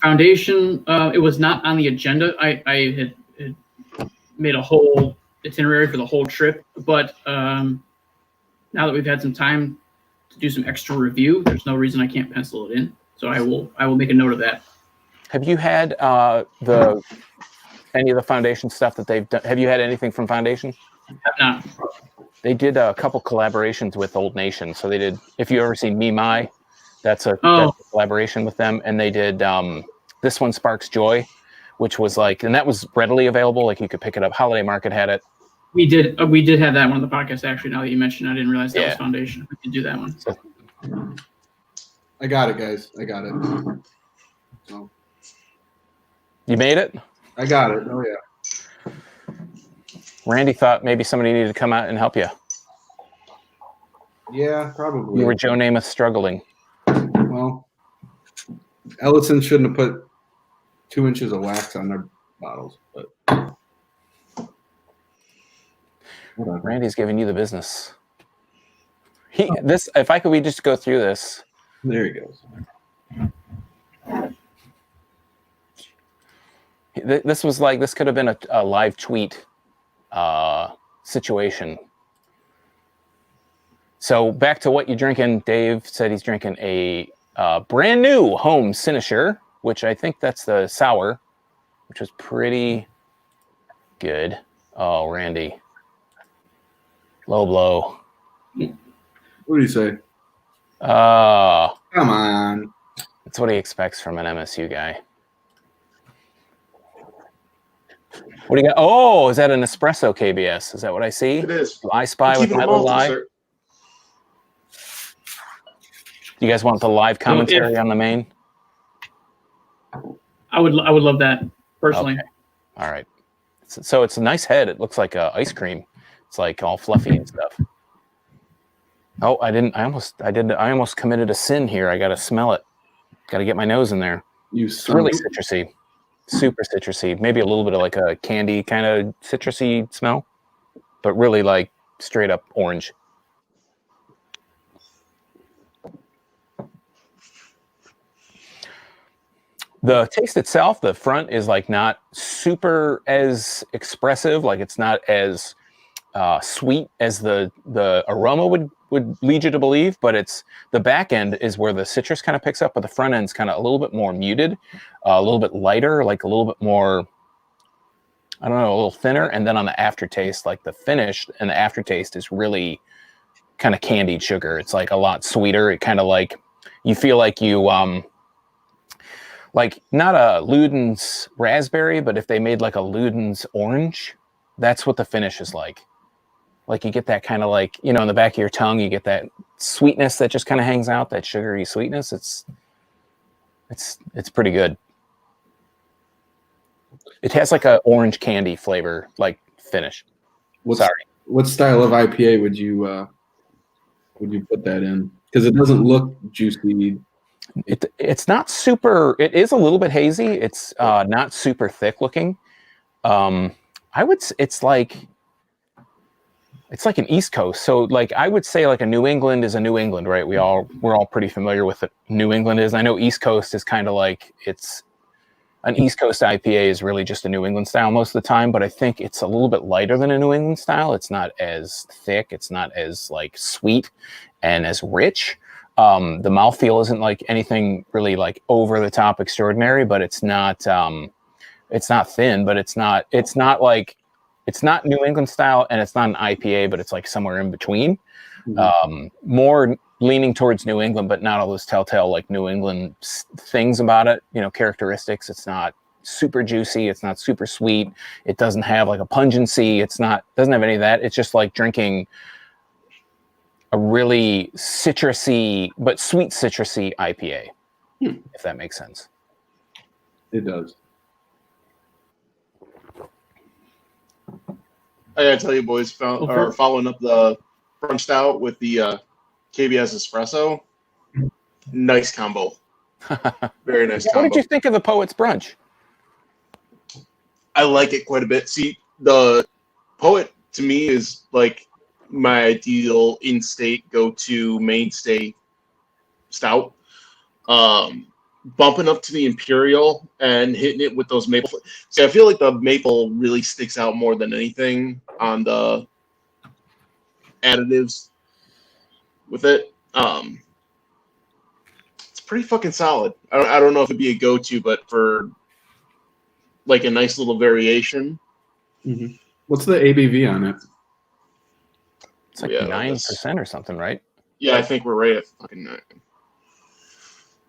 Foundation, it was not on the agenda. I had made a whole itinerary for the whole trip, but now that we've had some time to do some extra review, there's no reason I can't pencil it in. So I will make a note of that. Have you had any of the Foundation stuff that they've done? Have you had anything from Foundation? Have not. They did a couple collaborations with Old Nation. So they did, if you ever seen Me My, that's a collaboration with them. And they did this one, Sparks Joy, which was like, and that was readily available. Like you could pick it up. Holiday Market had it. We did have that one on the podcast, actually. Now that you mentioned it, I didn't realize that was Foundation. We could do that one. So, I got it, guys. I got it. So, you made it? I got it. Oh, yeah. Randy thought maybe somebody needed to come out and help you. Yeah, probably. You were Joe Namath struggling. Well, Ellison shouldn't have put 2 inches of wax on their bottles, but whatever. Randy's giving you the business. If we just go through this. There he goes. This could have been a live tweet situation. So back to what you're drinking. Dave said he's drinking a brand new home Cynosure, which I think that's the sour, which was pretty good. Oh, Randy. Low blow. What do you say? Come on. That's what he expects from an MSU guy. What do you got? Oh, is that an espresso KBS? Is that what I see? It is. Do I spy with my little eye? Do you guys want the live commentary on the main? I would love that personally. Okay. All right. So it's a nice head. It looks like ice cream. It's like all fluffy and stuff. Oh, I almost committed a sin here. I got to smell it. Got to get my nose in there. It's really citrusy. Super citrusy. Maybe a little bit of like a candy kind of citrusy smell, but really like straight up orange. The taste itself, the front is like not super as expressive. Like it's not as sweet as the aroma would lead you to believe, but it's the back end is where the citrus kind of picks up, but the front end's kind of a little bit more muted, a little bit lighter, like a little bit more, I don't know, a little thinner. And then on the aftertaste, like the finish and the aftertaste is really kind of candied sugar. It's like a lot sweeter. It kind of like you feel like you like not a Luden's raspberry, but if they made like a Luden's orange, that's what the finish is like. Like you get that kind of like, you know, in the back of your tongue, you get that sweetness that just kind of hangs out, that sugary sweetness. It's pretty good. It has like a orange candy flavor, like finish. What style of IPA would you put that in? Because it doesn't look juicy. It's not super. It is a little bit hazy. It's not super thick looking. I would. It's like an East Coast. So like I would say like a New England is a New England, right? We're all pretty familiar with what New England is. I know East Coast is kind of like an East Coast IPA is really just a New England style most of the time, but I think it's a little bit lighter than a New England style. It's not as thick. It's not as like sweet and as rich. The mouthfeel isn't like anything really like over the top extraordinary, but it's not thin, but it's not New England style, and it's not an IPA, but it's like somewhere in between. More leaning towards New England, but not all those telltale like New England things about it, you know, characteristics. It's not super juicy. It's not super sweet. It doesn't have like a pungency. Doesn't have any of that. It's just like drinking a really citrusy, but sweet citrusy IPA, if that makes sense. It does. I gotta tell you, boys, following up the brunch stout with the KBS espresso, nice combo. Very nice combo. What did you think of the Poet's Brunch? I like it quite a bit. See, the Poet to me is like my ideal in-state go-to mainstay stout. Bumping up to the Imperial and hitting it with those maple. See, I feel like the maple really sticks out more than anything on the additives with it. It's pretty fucking solid. I don't know if it'd be a go-to, but for like a nice little variation. Mm-hmm. What's the ABV on it? It's like 9% or something, right? Yeah, I think we're right at fucking 9.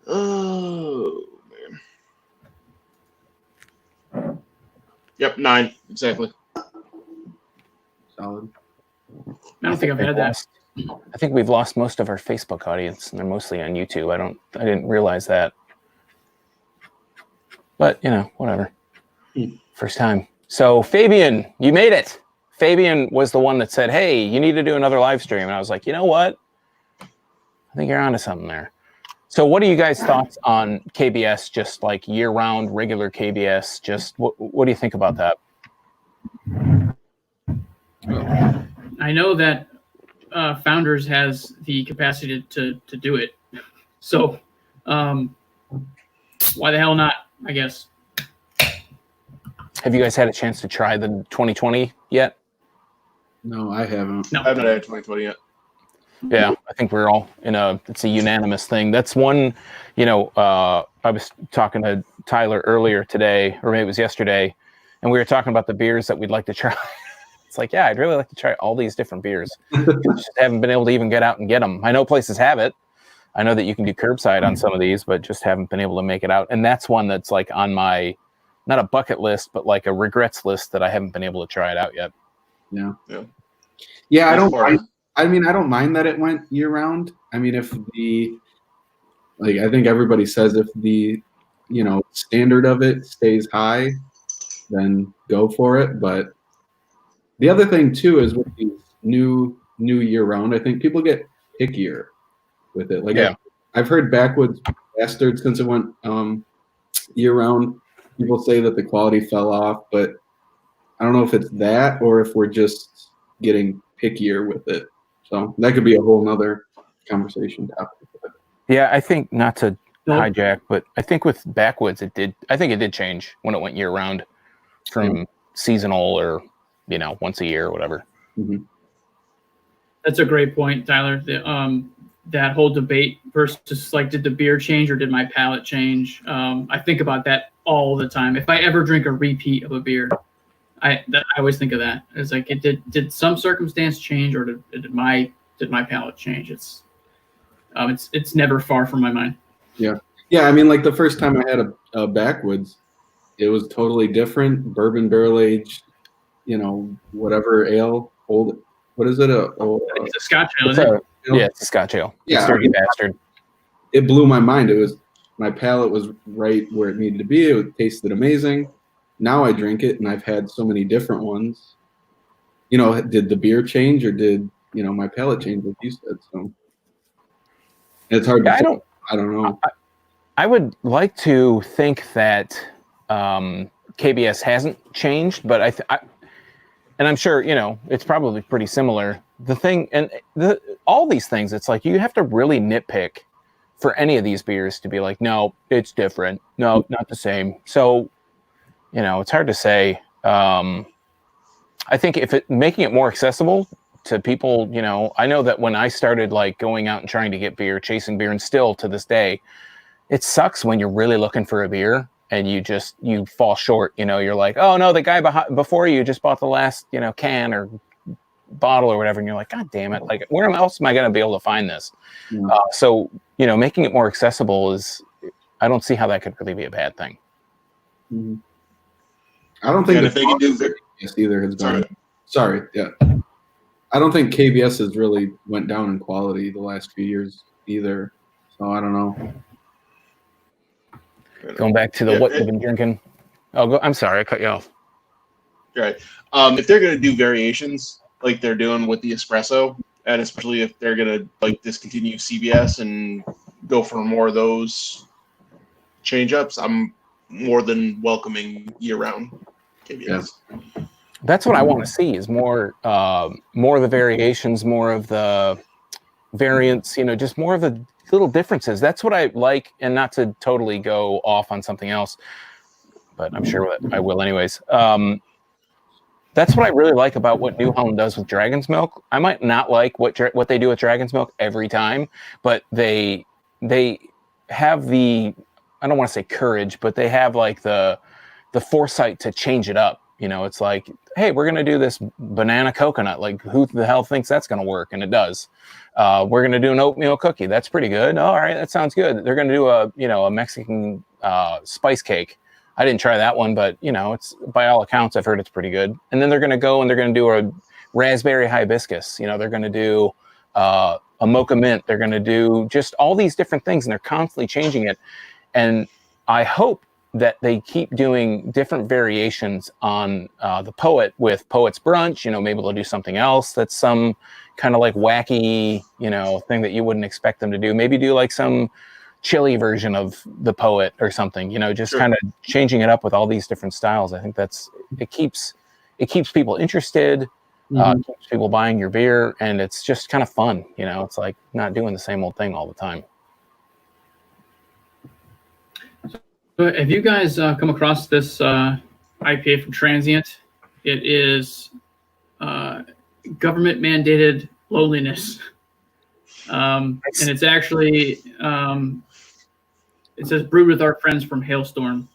Oh man. Yep, 9 exactly. Solid. I don't think I've had that. I think we've lost most of our Facebook audience, and they're mostly on YouTube. I didn't realize that. But you know, whatever. First time. So Fabian, you made it. Fabian was the one that said, "Hey, you need to do another live stream," and I was like, you know what? I think you're onto something there. So what are you guys' thoughts on KBS, just like year-round, regular KBS? Just what do you think about that? I know that Founders has the capacity to do it. So why the hell not, I guess. Have you guys had a chance to try the 2020 yet? No, I haven't. No. I haven't had 2020 yet. Yeah, I think we're all it's a unanimous thing. That's one, I was talking to Tyler earlier today, or maybe it was yesterday, and we were talking about the beers that we'd like to try. It's like, yeah, I'd really like to try all these different beers. Just haven't been able to even get out and get them. I know places have it. I know that you can do curbside on some of these, but just haven't been able to make it out. And that's one that's like on my, not a bucket list, but like a regrets list that I haven't been able to try it out yet. Yeah. I don't mind that it went year round. I mean, if I think everybody says if the, standard of it stays high, then go for it. But the other thing too is with these new year round, I think people get pickier with it. Like, yeah. I've heard Backwoods Bastard since it went year round. People say that the quality fell off, but I don't know if it's that or if we're just getting pickier with it. So that could be a whole nother conversation topic. Yeah, I think not to hijack, but I think with Backwoods it did change when it went year round from seasonal or once a year or whatever. Mm-hmm. That's a great point, Tyler. That whole debate versus like, did the beer change or did my palate change? I think about that all the time. If I ever drink a repeat of a beer, I always think of that. It's like, did some circumstance change or did my did my palate change. It's never far from my mind. Yeah, I mean, like the first time I had a backwoods, it was totally different. Bourbon barrel aged, whatever ale. Old, what is it? It's a Scotch ale, It's isn't it? it's a Scotch ale. Yeah. It's Dirty Bastard. It blew my mind. My palate was right where it needed to be. It tasted amazing. Now I drink it, and I've had so many different ones. Did the beer change, or did my palate change, like you said? So it's hard to Yeah, say. I don't know. I would like to think that KBS hasn't changed, but and I'm sure it's probably pretty similar. The thing, and all these things, it's like you have to really nitpick for any of these beers to be like, no, it's different. No, not the same. So, it's hard to say. I think making it more accessible to people, I know that when I started like going out and trying to get beer, chasing beer, and still to this day, it sucks when you're really looking for a beer and you fall short. You're like, oh no, the guy before you just bought the last, can or bottle or whatever, and you're like, God damn it, like where else am I going to be able to find this? Yeah. So making it more accessible I don't see how that could really be a bad thing. Mhm. I don't think And if they can do KBS either has gone. Sorry, yeah. I don't think KBS has really went down in quality the last few years either. So I don't know. Going back to what you've been drinking. I'm sorry, I cut you off. Right. If they're going to do variations like they're doing with the espresso, and especially if they're going to like discontinue CBS and go for more of those change ups, I'm more than welcoming year round KBS. Yeah. That's what I want to see is more of the variations, more of the variants, just more of the little differences. That's what I like, and not to totally go off on something else, but I'm sure that I will anyways. That's what I really like about what New Holland does with Dragon's Milk. I might not like what they do with Dragon's Milk every time, but they have the, I don't want to say courage, but they have like the foresight to change it up. It's like, hey, we're going to do this banana coconut. Like, who the hell thinks that's going to work? And it does. We're going to do an oatmeal cookie. That's pretty good. All right, that sounds good. They're going to do a Mexican spice cake. I didn't try that one, but it's by all accounts, I've heard it's pretty good. And then they're going to go and they're going to do a raspberry hibiscus. They're going to do a mocha mint. They're going to do just all these different things, and they're constantly changing it. And I hope that they keep doing different variations on the Poet with Poet's Brunch. Maybe they'll do something else that's some kind of like wacky, thing that you wouldn't expect them to do. Maybe do like some chili version of the Poet or something, just Sure. kind of changing it up with all these different styles. I think it keeps people interested, keeps people buying your beer, and it's just kind of fun. It's like not doing the same old thing all the time. So have you guys come across this IPA from Transient? It is government mandated loneliness. And it's actually, it says brewed with our friends from Hailstorm.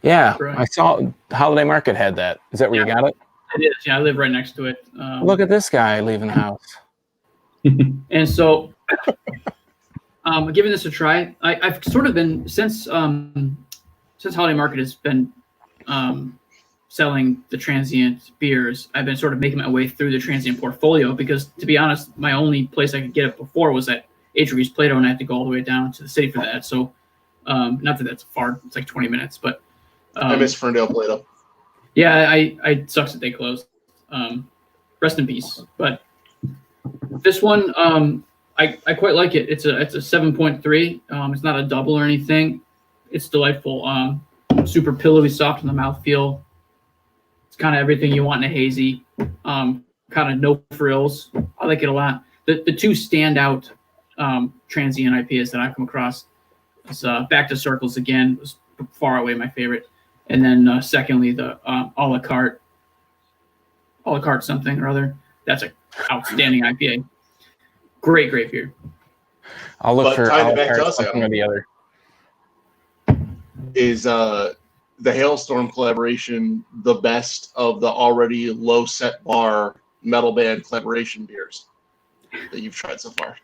Yeah, Right. I saw Holiday Market had that. Is that where you got it? It is. Yeah, I live right next to it. Look at this guy leaving the house. And so, giving this a try, I've sort of been since Holiday Market has been selling the Transient beers. I've been sort of making my way through the Transient portfolio because, to be honest, my only place I could get it before was at Atreus Plato, and I had to go all the way down to the city for that. So, not that that's far; it's like 20 minutes. But I miss Ferndale Plato. yeah, I sucks that they closed. Rest in peace. But this one, I quite like it. It's a 7.3. It's not a double or anything. It's delightful. Super pillowy, soft in the mouthfeel. It's kind of everything you want in a hazy. Kind of no frills. I like it a lot. The two standout Transient IPAs that I've come across is Back to Circles again. Was far away my favorite. And then secondly, the a la carte something or other. That's an outstanding IPA. Great beer. I'll look But for tying it I'll back to start us, something or the other. Is the Hailstorm collaboration the best of the already low set bar metal band collaboration beers? that you've tried so far?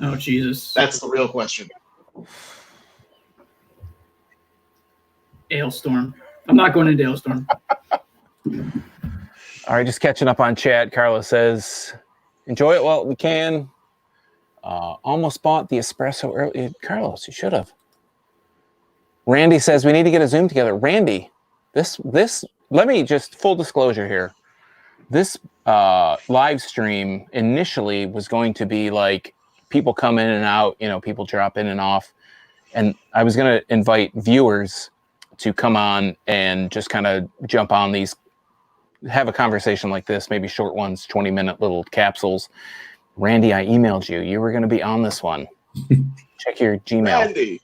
Oh Jesus! That's the real question. Ailstorm. I'm not going into Ailstorm. All right, just catching up on chat. Carlos says, enjoy it while we can. Almost bought the espresso early. Carlos, you should have. Randy says, we need to get a Zoom together. Randy, this, let me just full disclosure here. This live stream initially was going to be like people come in and out, people drop in and off. And I was going to invite viewers to come on and just kind of jump on these, have a conversation like this, maybe short ones, 20-minute little capsules. Randy, I emailed you. You were going to be on this one. Check your Gmail. Randy.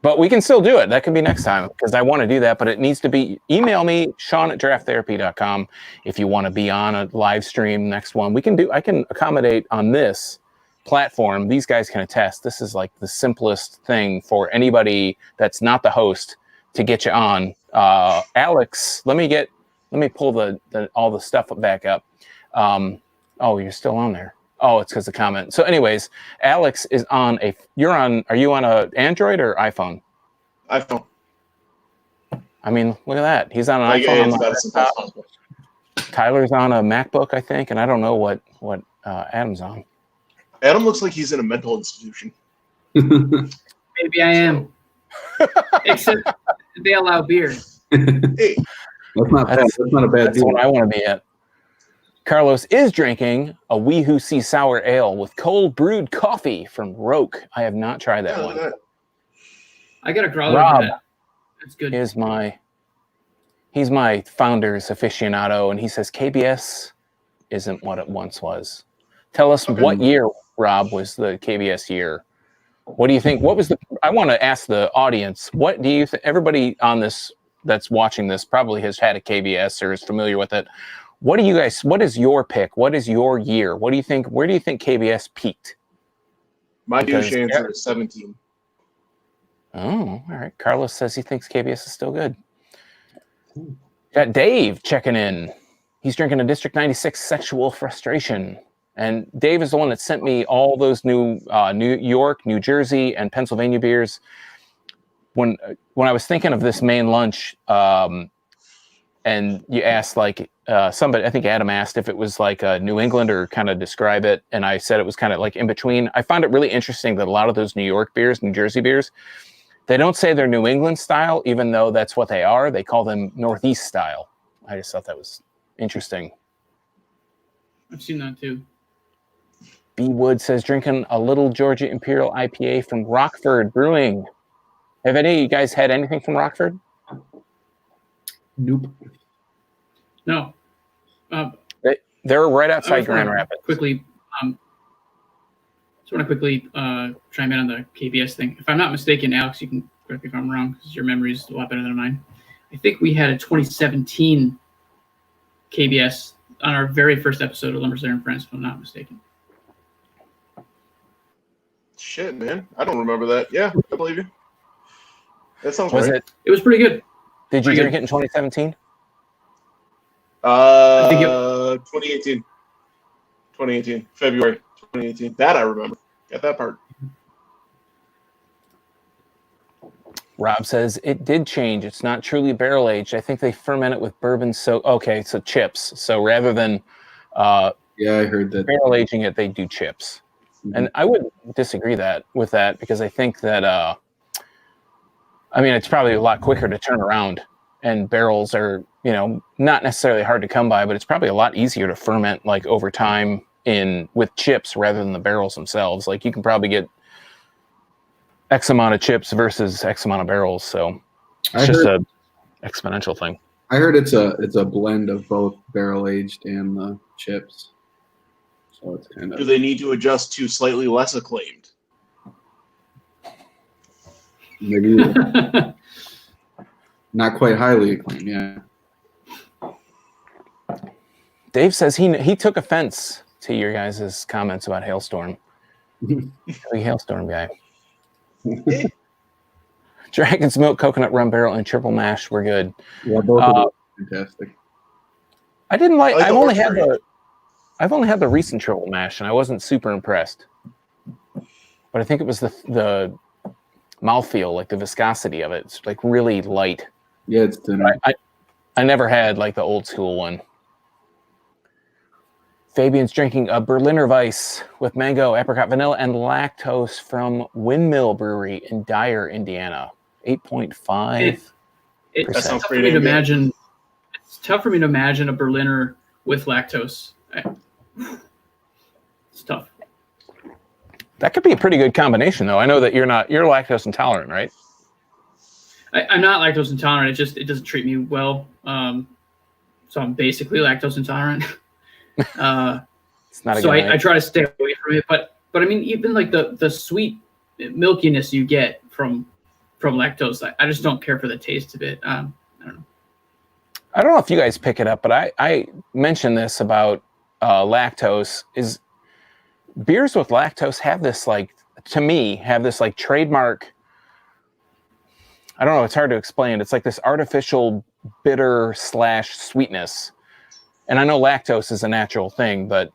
But we can still do it. That can be next time because I want to do that. But it needs to be, email me, Sean@drafttherapy.com if you want to be on a live stream next one. I can accommodate on this platform. These guys can attest. This is like the simplest thing for anybody that's not the host to get you on. Alex, let me pull all the stuff back up. Oh, you're still on there. Oh, it's because of the comment. So anyways, Alex is on are you on a Android or iPhone? iPhone. I mean, look at that. He's on an Like, iPhone. it's about as simple as possible. Tyler's on a MacBook, I think, and I don't know what Adam's on. Adam looks like he's in a mental institution. Maybe I am. Except they allow beer. Hey, That's not bad. That's not a bad That's deal. what I want to be at. Carlos is drinking a Weehoo Sea Sour Ale with cold brewed coffee from Roke. I have not tried that yeah, one. look at that. I got a growler Rob for that. That's good. He's my founder's aficionado, and he says KBS isn't what it once was. Tell us what year, Rob, was the KBS year? What do you think? I want to ask the audience, what do you think? Everybody on this that's watching this probably has had a KBS or is familiar with it. What is your pick? What is your year? What do you think? Where do you think KBS peaked? My Because- douche answer is 17. Oh, all right. Carlos says he thinks KBS is still good. Got Dave checking in. He's drinking a District 96 Sexual Frustration. And Dave is the one that sent me all those new New York, New Jersey, and Pennsylvania beers. When I was thinking of this main lunch, and you asked somebody, I think Adam asked if it was like New England or kind of describe it. And I said it was kind of like in between. I found it really interesting that a lot of those New York beers, New Jersey beers, they don't say they're New England style, even though that's what they are. They call them Northeast style. I just thought that was interesting. I've seen that too. B. Wood says drinking a Little Georgia Imperial IPA from Rockford Brewing. Have any of you guys had anything from Rockford? Nope. No. They're right outside I just Grand wanna Rapids. Quickly, chime in on the KBS thing. If I'm not mistaken, Alex, you can correct me if I'm wrong because your memory is a lot better than mine. I think we had a 2017 KBS on our very first episode of Lumber's Lair and Friends, if I'm not mistaken. Shit, man. I don't remember that. Yeah, I believe you. That sounds Was right. it? It was pretty good. Did you Pretty drink good. it in 2017? think 2018. 2018. February 2018. That I remember. Got that part. Rob says it did change. It's not truly barrel aged. I think they ferment it with bourbon. So chips. So rather than Yeah, I heard that. barrel aging it, they do chips. And I would disagree with that because I think that it's probably a lot quicker to turn around, and barrels are not necessarily hard to come by, but it's probably a lot easier to ferment like over time with chips rather than the barrels themselves. Like you can probably get X amount of chips versus X amount of barrels. So it's just a exponential thing. I heard it's a blend of both barrel aged and the chips. So it's kind Do of they need to adjust to slightly less acclaimed? maybe not quite highly acclaimed. Yeah. Dave says he took offense to your guys' comments about Hailstorm. Big Hailstorm guy. Dragon's Milk, Coconut Rum Barrel, and Triple Mash were good. Yeah, both of them are fantastic. I didn't like. I like I've the only horse had variant. I've only had the recent triple mash, and I wasn't super impressed. But I think it was the mouthfeel, like the viscosity of it. It's like really light. Yeah, it's thinner. I never had like the old school one. Fabian's drinking a Berliner Weiss with mango, apricot, vanilla, and lactose from Windmill Brewery in Dyer, Indiana. 8.5. It's That sounds tough for pretty me to good. imagine. It's tough for me to imagine a Berliner with lactose. It's tough. That could be a pretty good combination, though. I know that you're lactose intolerant, right? I'm not lactose intolerant. It doesn't treat me well. So I'm basically lactose intolerant. It's not a So good I try to stay away from it. But I mean, even like the sweet milkiness you get from lactose, I just don't care for the taste of it. I don't know. I don't know if you guys pick it up, but I mentioned this about lactose. Is beers with lactose have this like, to me, have this like trademark. I don't know. It's hard to explain. It's like this artificial bitter / sweetness. And I know lactose is a natural thing, but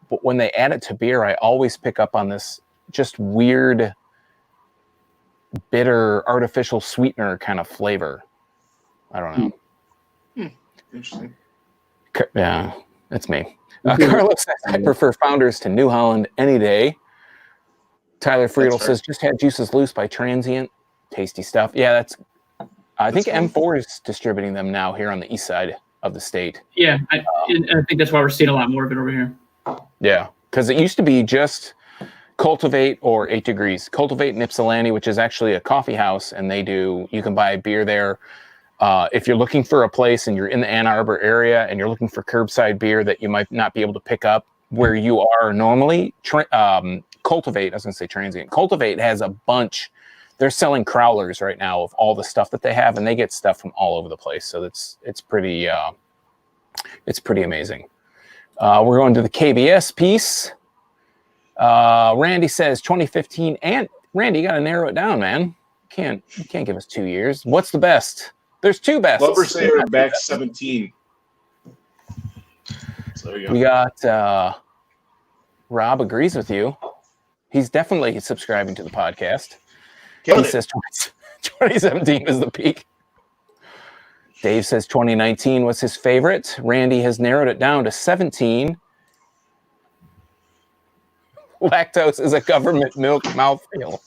when they add it to beer, I always pick up on this just weird, bitter, artificial sweetener kind of flavor. I don't know. Interesting. Yeah, that's me. Carlos says, I prefer Founders to New Holland any day. Tyler Friedel That's fair. says, just had Juices Loose by Transient. Tasty stuff. Yeah, I think That's cool. M4 is distributing them now here on the east side of the state. Yeah, I think that's why we're seeing a lot more of it over here. Yeah, because it used to be just Cultivate or 8 Degrees. Cultivate in Ypsilanti, which is actually a coffee house, and you can buy beer there. If you're looking for a place and you're in the Ann Arbor area and you're looking for curbside beer that you might not be able to pick up where you are normally, Cultivate, I was going to say Transient. Cultivate has a bunch. They're selling crowlers right now of all the stuff that they have, and they get stuff from all over the place. So it's pretty amazing. We're going to the KBS piece. Randy says 2015, and Randy, you got to narrow it down, man. You can't give us 2 years. What's the best? There's two bests. Lover Sayer back 17. So there you go. We got Rob agrees with you. He's definitely subscribing to the podcast. Killing He it. says 2017 is the peak. Dave says 2019 was his favorite. Randy has narrowed it down to 17. Lactose is a government milk mouthfeel.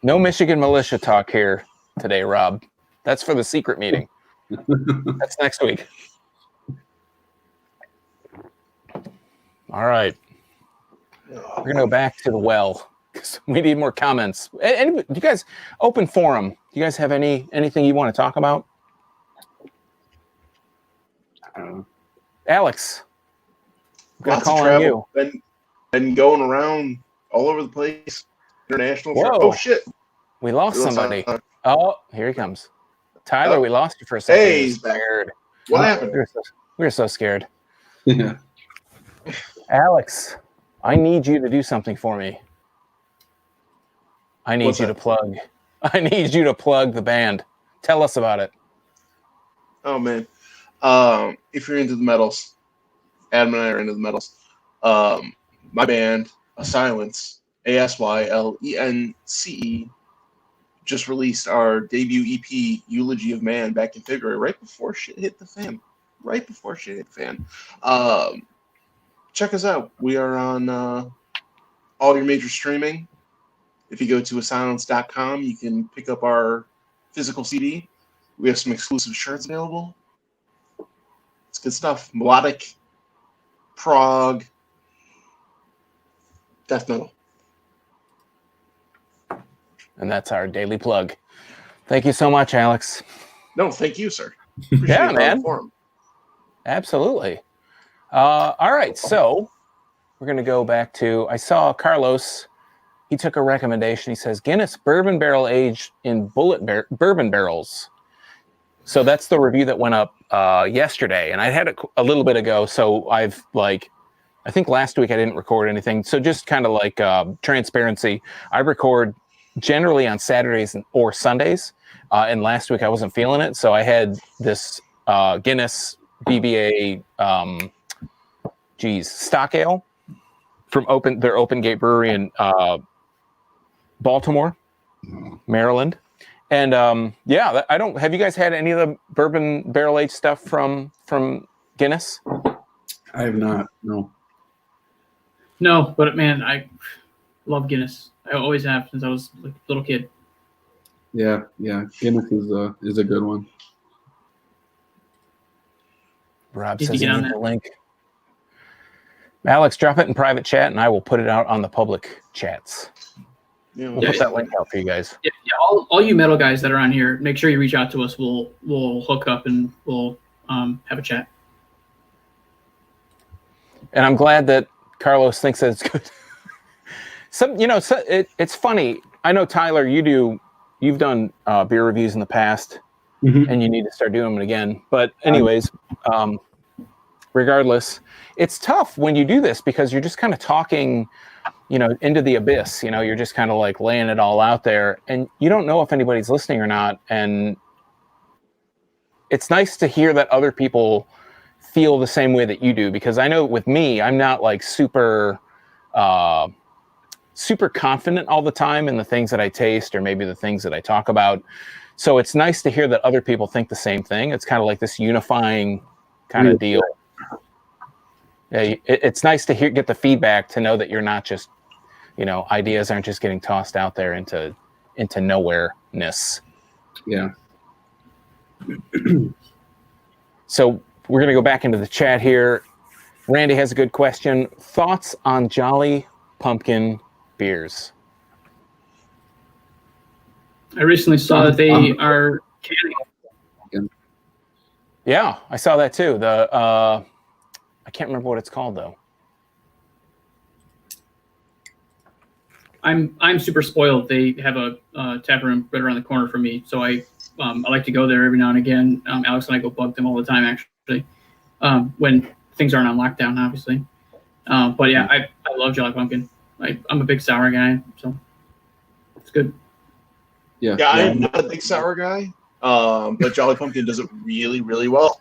No Michigan militia talk here today, Rob. That's for the secret meeting. That's next week. All right. We're going to go back to the well because we need more comments. And you guys, open forum. Do you guys have anything you want to talk about? Alex, I'm going to Lots of call on you. travel. Been going around all over the place. International. Whoa. Oh, shit. We lost We lost, somebody. uh, Oh, here he comes. Tyler, we lost you for a second. Hey, We were he's back. scared. What happened? We were so scared. Yeah. Alex, I need you to do something for me. I need What's you that? to plug. I need you to plug the band. Tell us about it. Oh, man. If you're into the metals, Adam and I are into the metals. My band, Silence, ASYLENCE, just released our debut EP, Eulogy of Man, back in February, right before shit hit the fan. Check us out. We are on all your major streaming. If you go to asilence.com, you can pick up our physical CD. We have some exclusive shirts available. It's good stuff. Melodic, prog, death metal. And that's our daily plug. Thank you so much, Alex. No, thank you, sir. Appreciate Yeah, it, man. Forum. Absolutely. All right, so we're going to go back to, I saw Carlos, he took a recommendation. He says, Guinness bourbon barrel aged in bourbon barrels. So that's the review that went up yesterday, and I had it a little bit ago, so I think last week I didn't record anything. So just kind of like transparency, I record generally on Saturdays or Sundays, and last week I wasn't feeling it, so I had this Guinness BBA, stock ale from their Open Gate Brewery in Baltimore, Maryland. And I don't. Have you guys had any of the bourbon barrel aged stuff from Guinness? I have not. No. No, but man, I love Guinness. I always have since I was like a little kid. Yeah. Guinness is a good one. Rob Need to says he get on needs that. the link. Alex, drop it in private chat, and I will put it out on the public chats. Yeah, We'll put that link out for you guys. Yeah, all you metal guys that are on here, make sure you reach out to us. We'll hook up and we'll have a chat. And I'm glad that Carlos thinks that it's good. It's funny. I know, Tyler, you've done beer reviews in the past, and you need to start doing them again. But anyways, regardless, it's tough when you do this because you're just kind of talking, into the abyss. You're just kind of like laying it all out there, and you don't know if anybody's listening or not. And it's nice to hear that other people feel the same way that you do, because I know with me, I'm not like super confident all the time in the things that I taste or maybe the things that I talk about. So it's nice to hear that other people think the same thing. It's kind of like this unifying kind of deal. Yeah, it's nice to get the feedback, to know that you're not just, ideas aren't just getting tossed out there into nowhere-ness. Yeah. So we're going to go back into the chat here. Randy has a good question. Thoughts on Jolly Pumpkin beers? I recently saw that they are canning. Yeah, I saw that too. I can't remember what it's called though. I'm super spoiled. They have a tap room right around the corner from me, so I like to go there every now and again. Alex and I go bug them all the time, actually, when things aren't on lockdown, obviously. But yeah, I love Jolly Pumpkin. I'm a big sour guy, so it's good. Yeah. I'm not a big sour guy, but Jolly Pumpkin does it really, really well.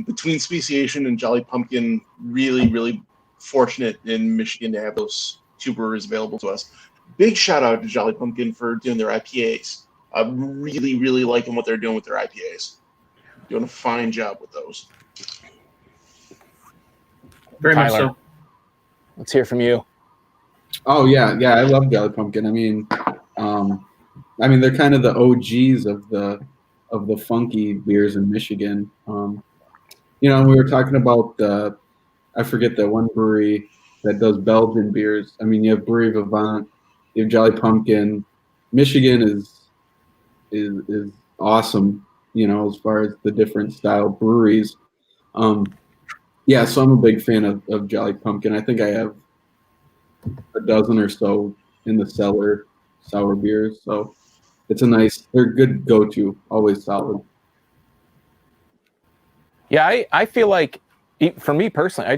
Between Speciation and Jolly Pumpkin, really, really fortunate in Michigan to have those two breweries available to us. Big shout out to Jolly Pumpkin for doing their IPAs. I'm really, really liking what they're doing with their IPAs. Doing a fine job with those. Very much Tyler. so. Let's hear from you. Oh yeah, I love Jolly Pumpkin. I mean, they're kind of the OGs of the funky beers in Michigan. We were talking about I forget that one brewery that does Belgian beers. I mean, you have Brewery Vivant, you have Jolly Pumpkin. Michigan is awesome, as far as the different style breweries. Yeah, so I'm a big fan of Jolly Pumpkin. I think I have a dozen or so in the cellar, sour beers. So they're good go-to, always solid. Yeah, I feel like, for me personally, I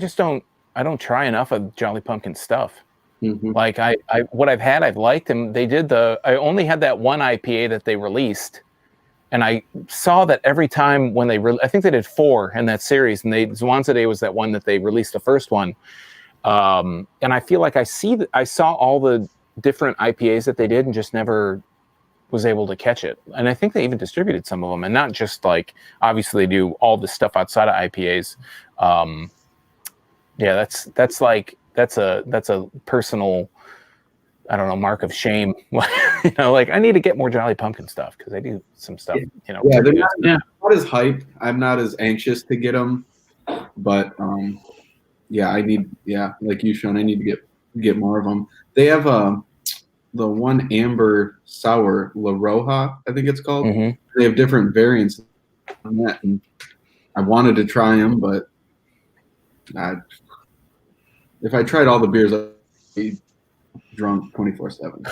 don't try enough of Jolly Pumpkin stuff. Mm-hmm. Like what I've had, I've liked, and they did I only had that one IPA that they released, and I saw that every time when I think they did 4 in that series, and Zwanzade was that one that they released, the first one. And I feel like I saw all the different IPAs that they did and just never was able to catch it. And I think they even distributed some of them, and not just like, obviously they do all this stuff outside of IPAs. Yeah, that's a personal, I don't know, mark of shame. Like I need to get more Jolly Pumpkin stuff, because they do some stuff, Yeah, they're not as hype. I'm not as anxious to get them, but like you, Sean, I need to get more of them. They have the one amber sour, La Roja, I think it's called. Mm-hmm. They have different variants on that, and I wanted to try them, but if I tried all the beers, I'd be drunk 24/7.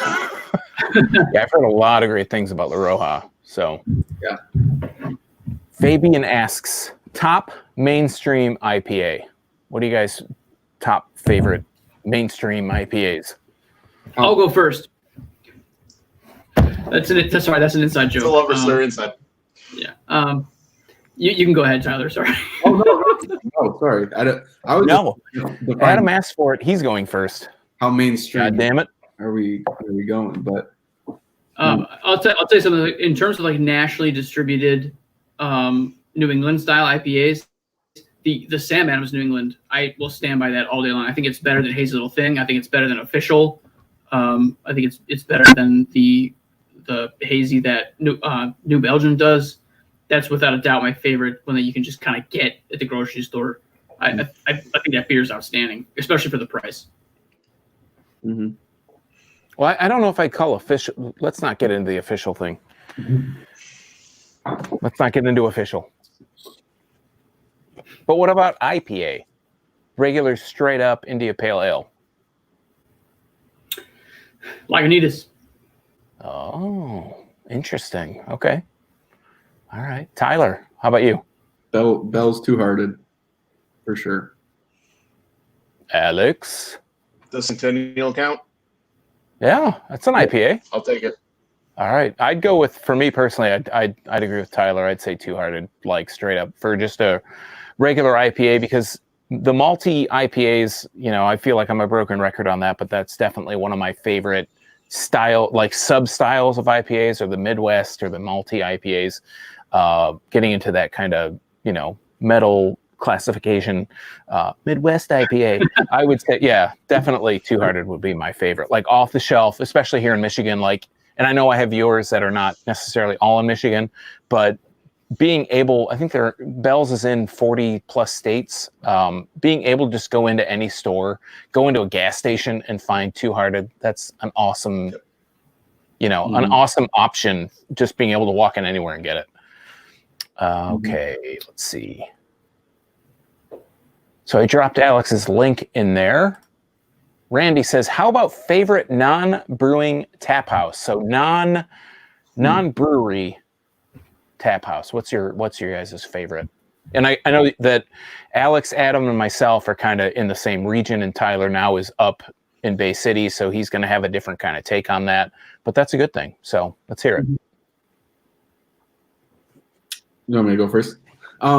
Yeah, I've heard a lot of great things about La Roja. So yeah. Fabian asks, top mainstream IPA. What are you guys' top favorite mainstream IPAs? I'll go first. That's an inside joke. It's a lover's their inside. Yeah. You can go ahead, Tyler. Sorry. Oh no, sorry. I was No, just defining Adam asked for it. He's going first. how mainstream God damn it. are we going? But I'll tell you something. In terms of like nationally distributed New England style IPAs, the Sam Adams New England, I will stand by that all day long. I think it's better than Hazy Little Thing. I think it's better than Official. I think it's better than the hazy that New Belgium does. That's without a doubt my favorite one that you can just kind of get at the grocery store. I think that beer is outstanding, especially for the price. mm-hmm. Well, I don't know if I'd call official. Let's not get into the official thing. Let's not get into official. But what about IPA? Regular straight up India Pale Ale. Lagunitas. Oh, interesting. Okay. All right. Tyler, how about you? Bell's Two Hearted, for sure. Alex? Does Centennial count? Yeah, that's an IPA. I'll take it. All right. I'd go with, for me personally, I'd agree with Tyler. I'd say Two Hearted, like straight up for just a regular IPA, because the malty IPAs, I feel like I'm a broken record on that, but that's definitely one of my favorite style, like sub styles of IPAs, or the Midwest or the malty IPAs. Getting into that kind of, metal classification, Midwest IPA, I would say, yeah, definitely Two Hearted would be my favorite. Like off the shelf, especially here in Michigan. Like, and I know I have viewers that are not necessarily all in Michigan, but being able, I think Bell's is in 40 plus states. Being able to just go into any store, go into a gas station and find Two Hearted, that's an awesome, an awesome option. Just being able to walk in anywhere and get it. Okay, let's see. So I dropped Alex's link in there. Randy says, how about favorite non-brewing tap house? So non-brewery tap house. What's your guys' favorite? And I know that Alex, Adam, and myself are kind of in the same region, and Tyler now is up in Bay City, so he's going to have a different kind of take on that. But that's a good thing. So let's hear it. You want me to go first?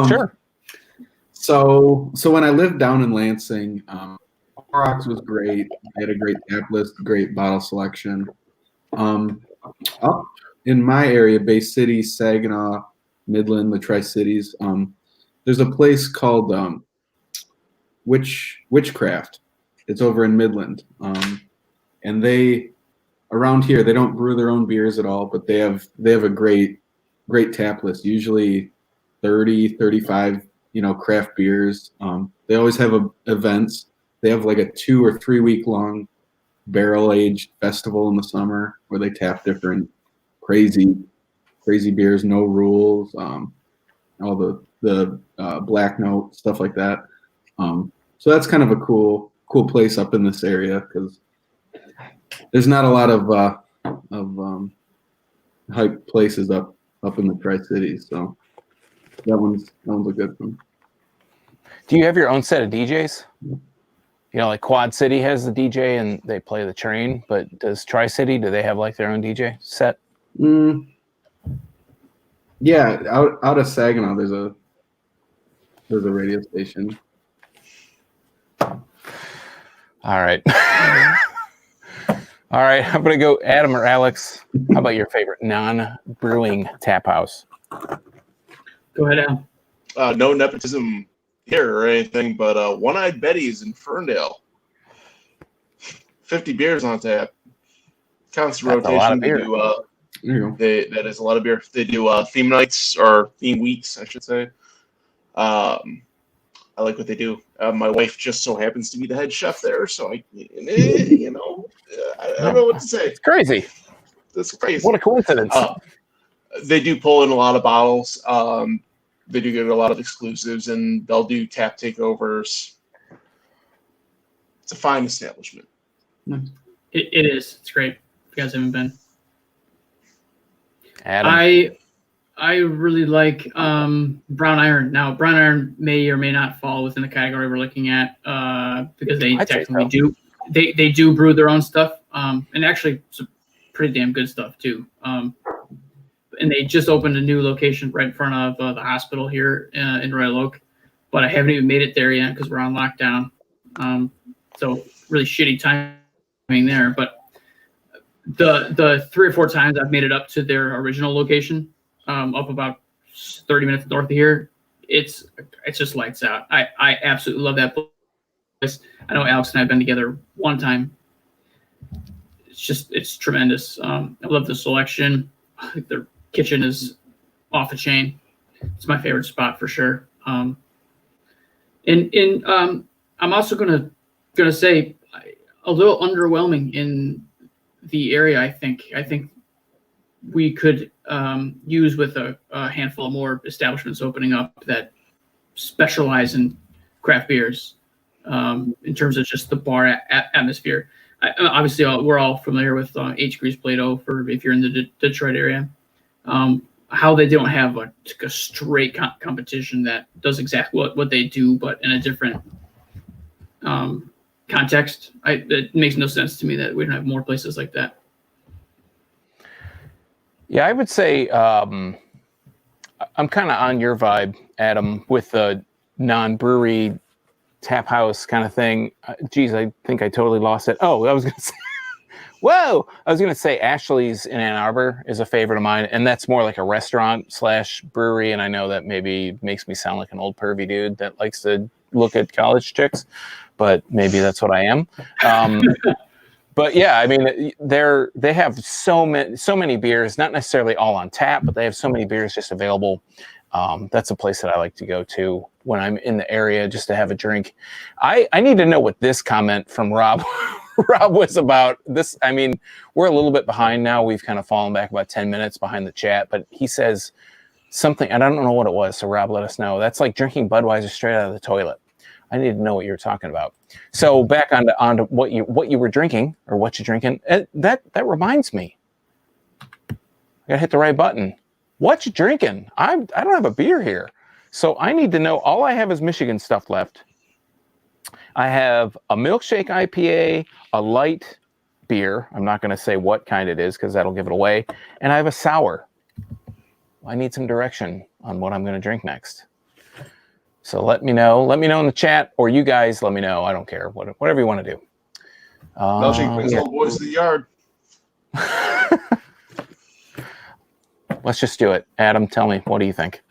Sure. So when I lived down in Lansing, Clorox was great. They had a great tap list, great bottle selection. Up in my area, Bay City, Saginaw, Midland, the Tri-Cities, there's a place called Witchcraft. It's over in Midland. And they, around here, they don't brew their own beers at all, but they have a great tap list, usually 30, 35, craft beers. They always have events. They have like a 2 or 3 week long barrel aged festival in the summer where they tap different crazy beers, no rules, all the Black Note, stuff like that. So that's kind of a cool place up in this area, because there's not a lot of hype places up in the Tri-Cities. So that one's a good one. Do you have your own set of DJs? Like Quad City has the DJ and they play the train, but does Tri-City, do they have like their own DJ set? Yeah, out of Saginaw, there's a radio station. All right. All right, I'm going to go Adam or Alex. How about your favorite non-brewing tap house? Go ahead, Al. No nepotism here or anything, but One-Eyed Betty's in Ferndale. 50 beers on tap. Constant That's a lot of rotation. beer. There you go. That is a lot of beer. They do theme nights, or theme weeks, I should say. I like what they do. My wife just so happens to be the head chef there, so I don't know what to say. It's crazy. That's crazy. What a coincidence. They do pull in a lot of bottles. They do get a lot of exclusives, and they'll do tap takeovers. It's a fine establishment. It is. It's great. If you guys haven't been. Adam. I really like Brown Iron. Now, Brown Iron may or may not fall within the category we're looking at, because they I'd say technically so. do. They do brew their own stuff, and actually some pretty damn good stuff too. and they just opened a new location right in front of the hospital here in Royal Oak, but I haven't even made it there yet because we're on lockdown. So really shitty timing there. But the 3 or 4 times I've made it up to their original location, up about 30 minutes north of here, it's just lights out. I absolutely love that place. I know Alex and I have been together one time. It's tremendous. I love the selection. Their kitchen is off the chain. It's my favorite spot for sure. I'm also gonna say a little underwhelming in the area. I think we could use with a handful of more establishments opening up that specialize in craft beers in terms of just the bar atmosphere. Obviously, we're all familiar with 8 Degrees Plato for if you're in the Detroit area. How they don't have a straight competition that does exactly what they do, but in a different context. It makes no sense to me that we don't have more places like that. Yeah, I would say I'm kind of on your vibe, Adam, with the non-brewery tap house kind of thing. Geez, I think I totally lost it. Oh, I was going to say, whoa! I was going to say Ashley's in Ann Arbor is a favorite of mine, and that's more like a restaurant / brewery. And I know that maybe makes me sound like an old pervy dude that likes to look at college chicks, but maybe that's what I am. But yeah, I mean, they have so many beers, not necessarily all on tap, but they have so many beers just available. That's a place that I like to go to when I'm in the area just to have a drink. I need to know what this comment from Rob was about. This, I mean, we're a little bit behind now. We've kind of fallen back about 10 minutes behind the chat, but he says something, and I don't know what it was. So Rob, let us know. That's like drinking Budweiser straight out of the toilet. I need to know what you're talking about. So back onto what you were drinking or what you're drinking. That reminds me. I gotta hit the right button. What you drinking? I don't have a beer here, so I need to know. All I have is Michigan stuff left. I have a milkshake IPA, a light beer. I'm not going to say what kind it is because that'll give it away. And I have a sour. I need some direction on what I'm going to drink next. So let me know. Let me know in the chat, or you guys let me know. I don't care. Whatever you want to do. Milkshake brings all the boys to the yard. Let's just do it. Adam, tell me, what do you think?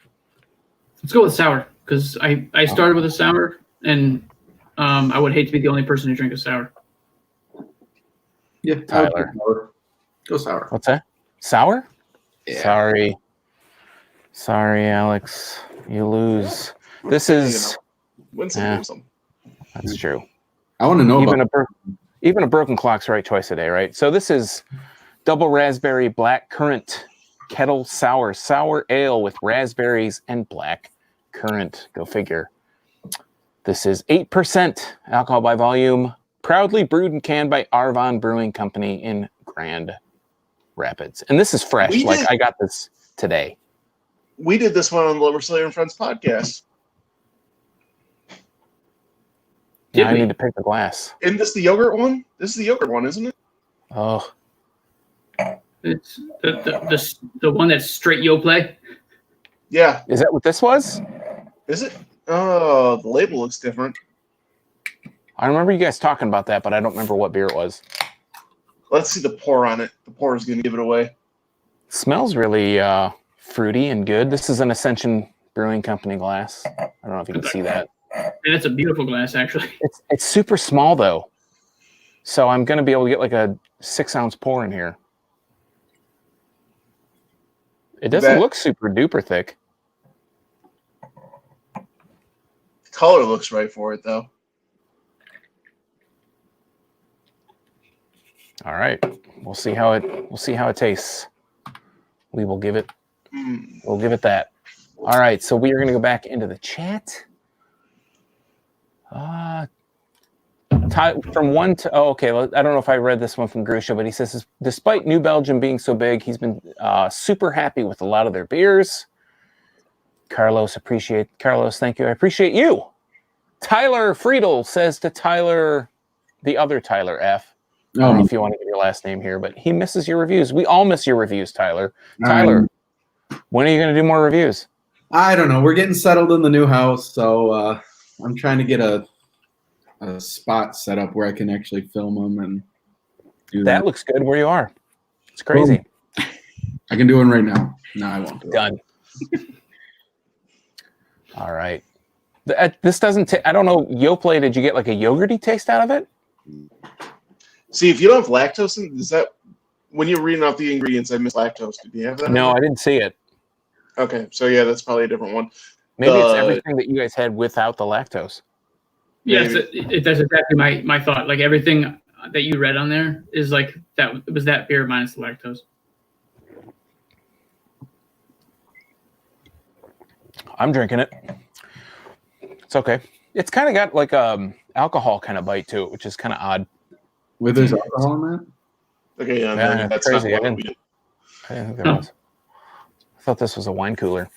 Let's go with sour because I started with a sour, and I would hate to be the only person to drink a sour. Yeah, Tyler. Go sour. What's that? Sour? Yeah. Sorry, Alex. You lose. This is. Win some, lose some. That's true. I want to know even a broken clock's right twice a day, right? So this is double raspberry black currant kettle sour ale with raspberries and black currant. Go figure. This is 8% alcohol by volume, proudly brewed and canned by Arvon Brewing Company in Grand Rapids. And this is fresh. I got this today. We did this one on the Lover Slayer and Friends podcast. Yeah, I need to pick the glass. Isn't this the yogurt one? This is the yogurt one, isn't it? Oh. It's the one that's straight Yoplait. Yeah. Is that what this was? Is it? Oh, the label looks different. I remember you guys talking about that, but I don't remember what beer it was. Let's see the pour on it. The pour is going to give it away. Smells really fruity and good. This is an Ascension Brewing Company glass. I don't know if you can see that. And it's a beautiful glass, actually. It's super small, though. So I'm going to be able to get like a 6-ounce pour in here. It doesn't look super duper thick. The color looks right for it, though. All right. We'll see how it tastes. We will give it. We'll give it that. All right. So we are going to go back into the chat. From 1 to okay. I don't know if I read this one from Grusha, but he says, despite New Belgium being so big, he's been super happy with a lot of their beers. Carlos, thank you. I appreciate you. Tyler Friedel says to Tyler, the other Tyler F. I don't know if you want to get your last name here, but he misses your reviews. We all miss your reviews, Tyler. Tyler, When are you going to do more reviews? I don't know. We're getting settled in the new house, so I'm trying to get a spot set up where I can actually film them and do that. That looks good where you are. It's crazy. I can do one right now. No, I won't do it. Done. All right. This doesn't. I don't know. Yoplait. Did you get like a yogurty taste out of it? See, if you don't have lactose in, is that when you're reading off the ingredients? I missed lactose. Did you have that? No, I didn't see it. Okay, so yeah, that's probably a different one. Maybe it's everything that you guys had without the lactose. Yes, that's exactly my thought. Like everything that you read on there is like that. It was that beer minus the lactose. I'm drinking it. It's okay. It's kind of got like alcohol kind of bite to it, which is kind of odd. With there's alcohol in that? Okay, yeah, Yeah, that's crazy. not I what didn't we did. think there was. I thought this was a wine cooler.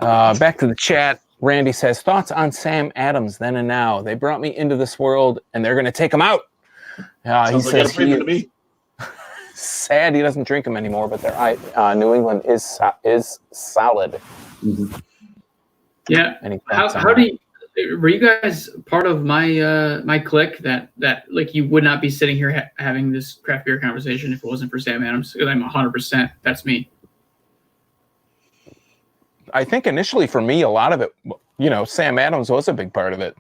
Back to the chat. Randy says, thoughts on Sam Adams then and now? They brought me into this world, and they're going to take him out. He Sounds like says a premium to me. sad he doesn't drink them anymore, but their New England is solid. Mm-hmm. Yeah. Any How thoughts on do you, were you guys part of my my clique that like you would not be sitting here having this craft beer conversation if it wasn't for Sam Adams? Because I'm 100%. That's me. I think initially for me, a lot of it, Sam Adams was a big part of it.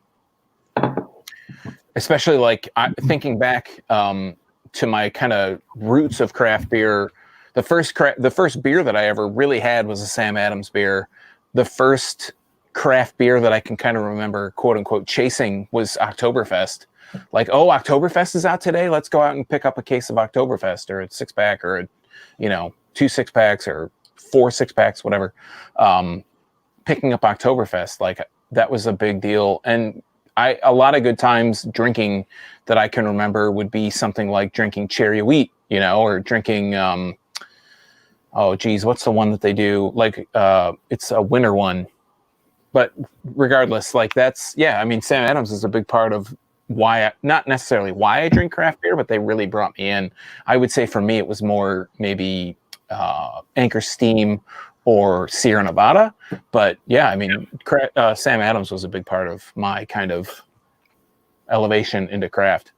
Especially like thinking back to my kind of roots of craft beer. The first beer that I ever really had was a Sam Adams beer. The first craft beer that I can kind of remember, quote unquote, chasing was Oktoberfest. Like, oh, Oktoberfest is out today. Let's go out and pick up a case of Oktoberfest or a 6-pack or 2 6-packs or 4 6-packs, whatever. Picking up Oktoberfest, like that was a big deal. And a lot of good times drinking that I can remember would be something like drinking Cherry Wheat, or drinking, what's the one that they do? Like, it's a winter one. But regardless, like Sam Adams is a big part of not necessarily why I drink craft beer, but they really brought me in. I would say for me, it was more maybe Anchor Steam or Sierra Nevada. But yeah, Sam Adams was a big part of my kind of elevation into craft.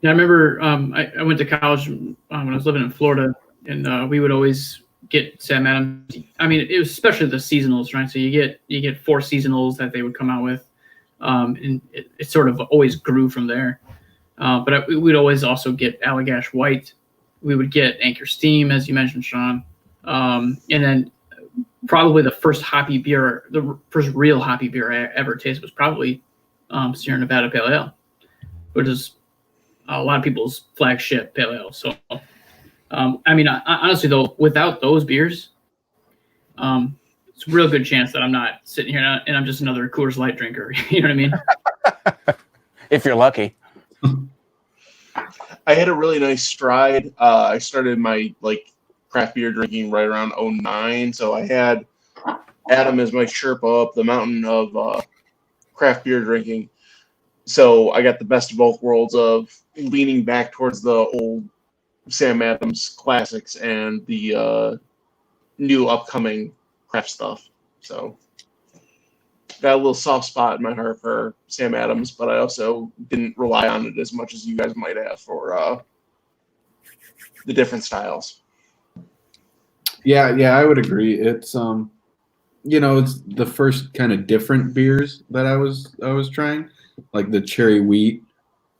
Yeah, I remember I went to college when I was living in Florida, and we would always get Sam Adams. It was especially the seasonals, right? So you get 4 seasonals that they would come out with, and it sort of always grew from there. But we'd always also get Allagash White. We would get Anchor Steam, as you mentioned, Sean, and then probably the first real hoppy beer I ever tasted was probably Sierra Nevada Pale Ale, which is a lot of people's flagship pale ale. So. Honestly, though, without those beers, it's a real good chance that I'm not sitting here and I'm just another Coors Light drinker. You know what I mean? If you're lucky. I had a really nice stride. I started my craft beer drinking right around 2009. So I had Adam as my Sherpa up the mountain of craft beer drinking. So I got the best of both worlds of leaning back towards the old Sam Adams classics and the new upcoming craft stuff. So got a little soft spot in my heart for Sam Adams, but I also didn't rely on it as much as you guys might have for the different styles. Yeah, I would agree. It's it's the first kind of different beers that I was trying, like the Cherry Wheat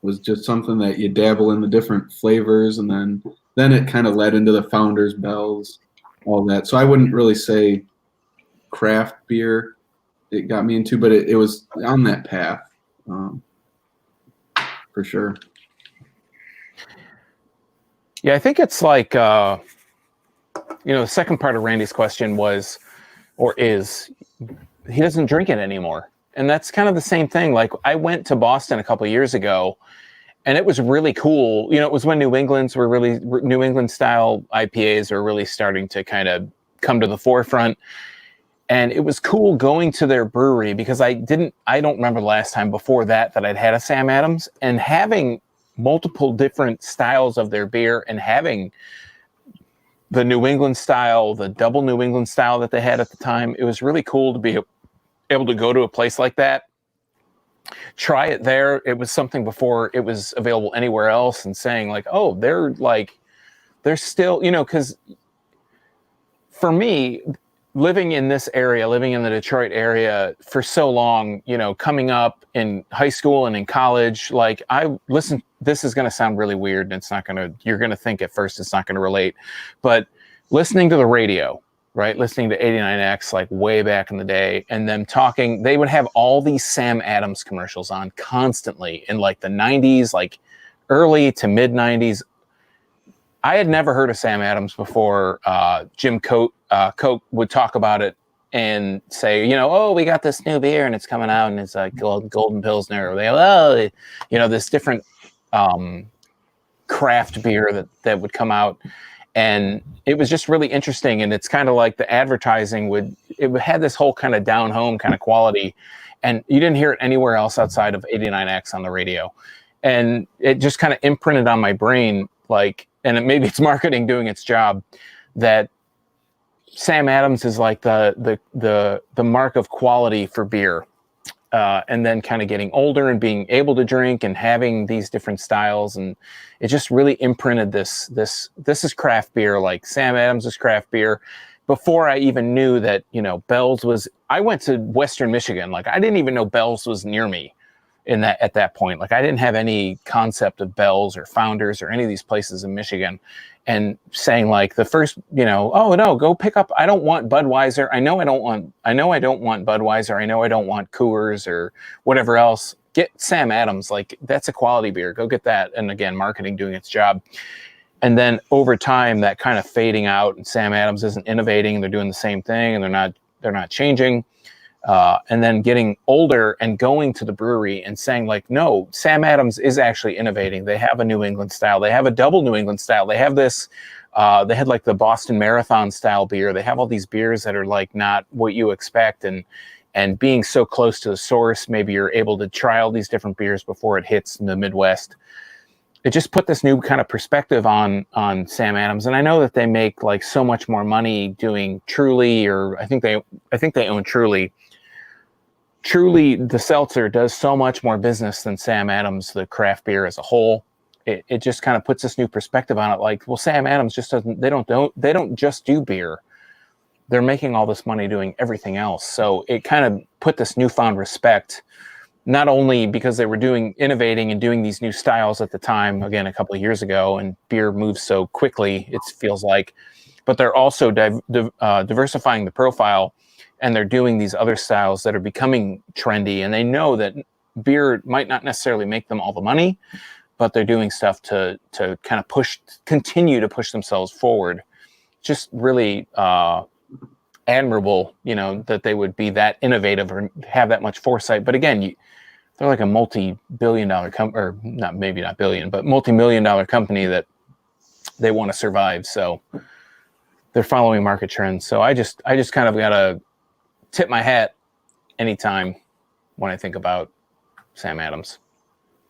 was just something that you dabble in the different flavors, and then it kind of led into the Founders Bells, all that. So I wouldn't really say craft beer it got me into, but it was on that path for sure. Yeah, I think it's like, the second part of Randy's question was, or is, he doesn't drink it anymore. And that's kind of the same thing. Like I went to Boston a couple of years ago, and it was really cool. It was when New England style IPAs are really starting to kind of come to the forefront. And it was cool going to their brewery because I don't remember the last time before that I'd had a Sam Adams, and having multiple different styles of their beer and having the New England style, the double New England style that they had at the time. It was really cool to be able to go to a place like that, try it there. It was something before it was available anywhere else, and saying like, oh, they're still, because for me, living in this area, living in the Detroit area for so long, coming up in high school and in college, like this is going to sound really weird, and you're going to think at first it's not going to relate, but listening to the radio, right? Listening to 89X, like way back in the day, and them talking, they would have all these Sam Adams commercials on constantly in like the 90s, like early to mid 90s. I had never heard of Sam Adams before. Jim Coke would talk about it and say, oh, we got this new beer and it's coming out and it's like Golden Pilsner. Or this different craft beer that would come out. And it was just really interesting. And it's kind of like the advertising it had this whole kind of down home kind of quality. And you didn't hear it anywhere else outside of 89X on the radio. And it just kind of imprinted on my brain, and maybe it's marketing doing its job, that Sam Adams is like the mark of quality for beer. And then kind of getting older and being able to drink and having these different styles. And it just really imprinted this is craft beer, like Sam Adams is craft beer. Before I even knew that, Bell's I went to Western Michigan. Like I didn't even know Bell's was near me at that point. Like I didn't have any concept of Bell's or Founders or any of these places in Michigan, and saying like the first, oh no, go pick up. I don't want Budweiser. I know I don't want Budweiser. I know I don't want Coors or whatever else. Get Sam Adams. Like that's a quality beer. Go get that. And again, marketing doing its job. And then over time, that kind of fading out, and Sam Adams isn't innovating. They're doing the same thing, and they're not changing. And then getting older and going to the brewery and saying like, no, Sam Adams is actually innovating. They have a New England style. They have a double New England style. They have this, they had like the Boston Marathon style beer. They have all these beers that are like not what you expect. And being so close to the source, maybe you're able to try all these different beers before it hits in the Midwest. It just put this new kind of perspective on Sam Adams. And I know that they make like so much more money doing Truly, or I think they own Truly. Truly, the seltzer does so much more business than Sam Adams, the craft beer as a whole. It just kind of puts this new perspective on it. Like, well, Sam Adams just doesn't. They don't just do beer. They're making all this money doing everything else. So it kind of put this newfound respect, not only because they were innovating and doing these new styles at the time, again, a couple of years ago, and beer moves so quickly, it feels like, but they're also diversifying the profile. And they're doing these other styles that are becoming trendy, and they know that beer might not necessarily make them all the money, but they're doing stuff to kind of continue to push themselves forward. Just really admirable, that they would be that innovative or have that much foresight. But again, they're like a multi-billion-dollar company, or maybe not billion, but multi-million-dollar company that they want to survive. So they're following market trends. So I just kind of got to tip my hat anytime when I think about Sam Adams.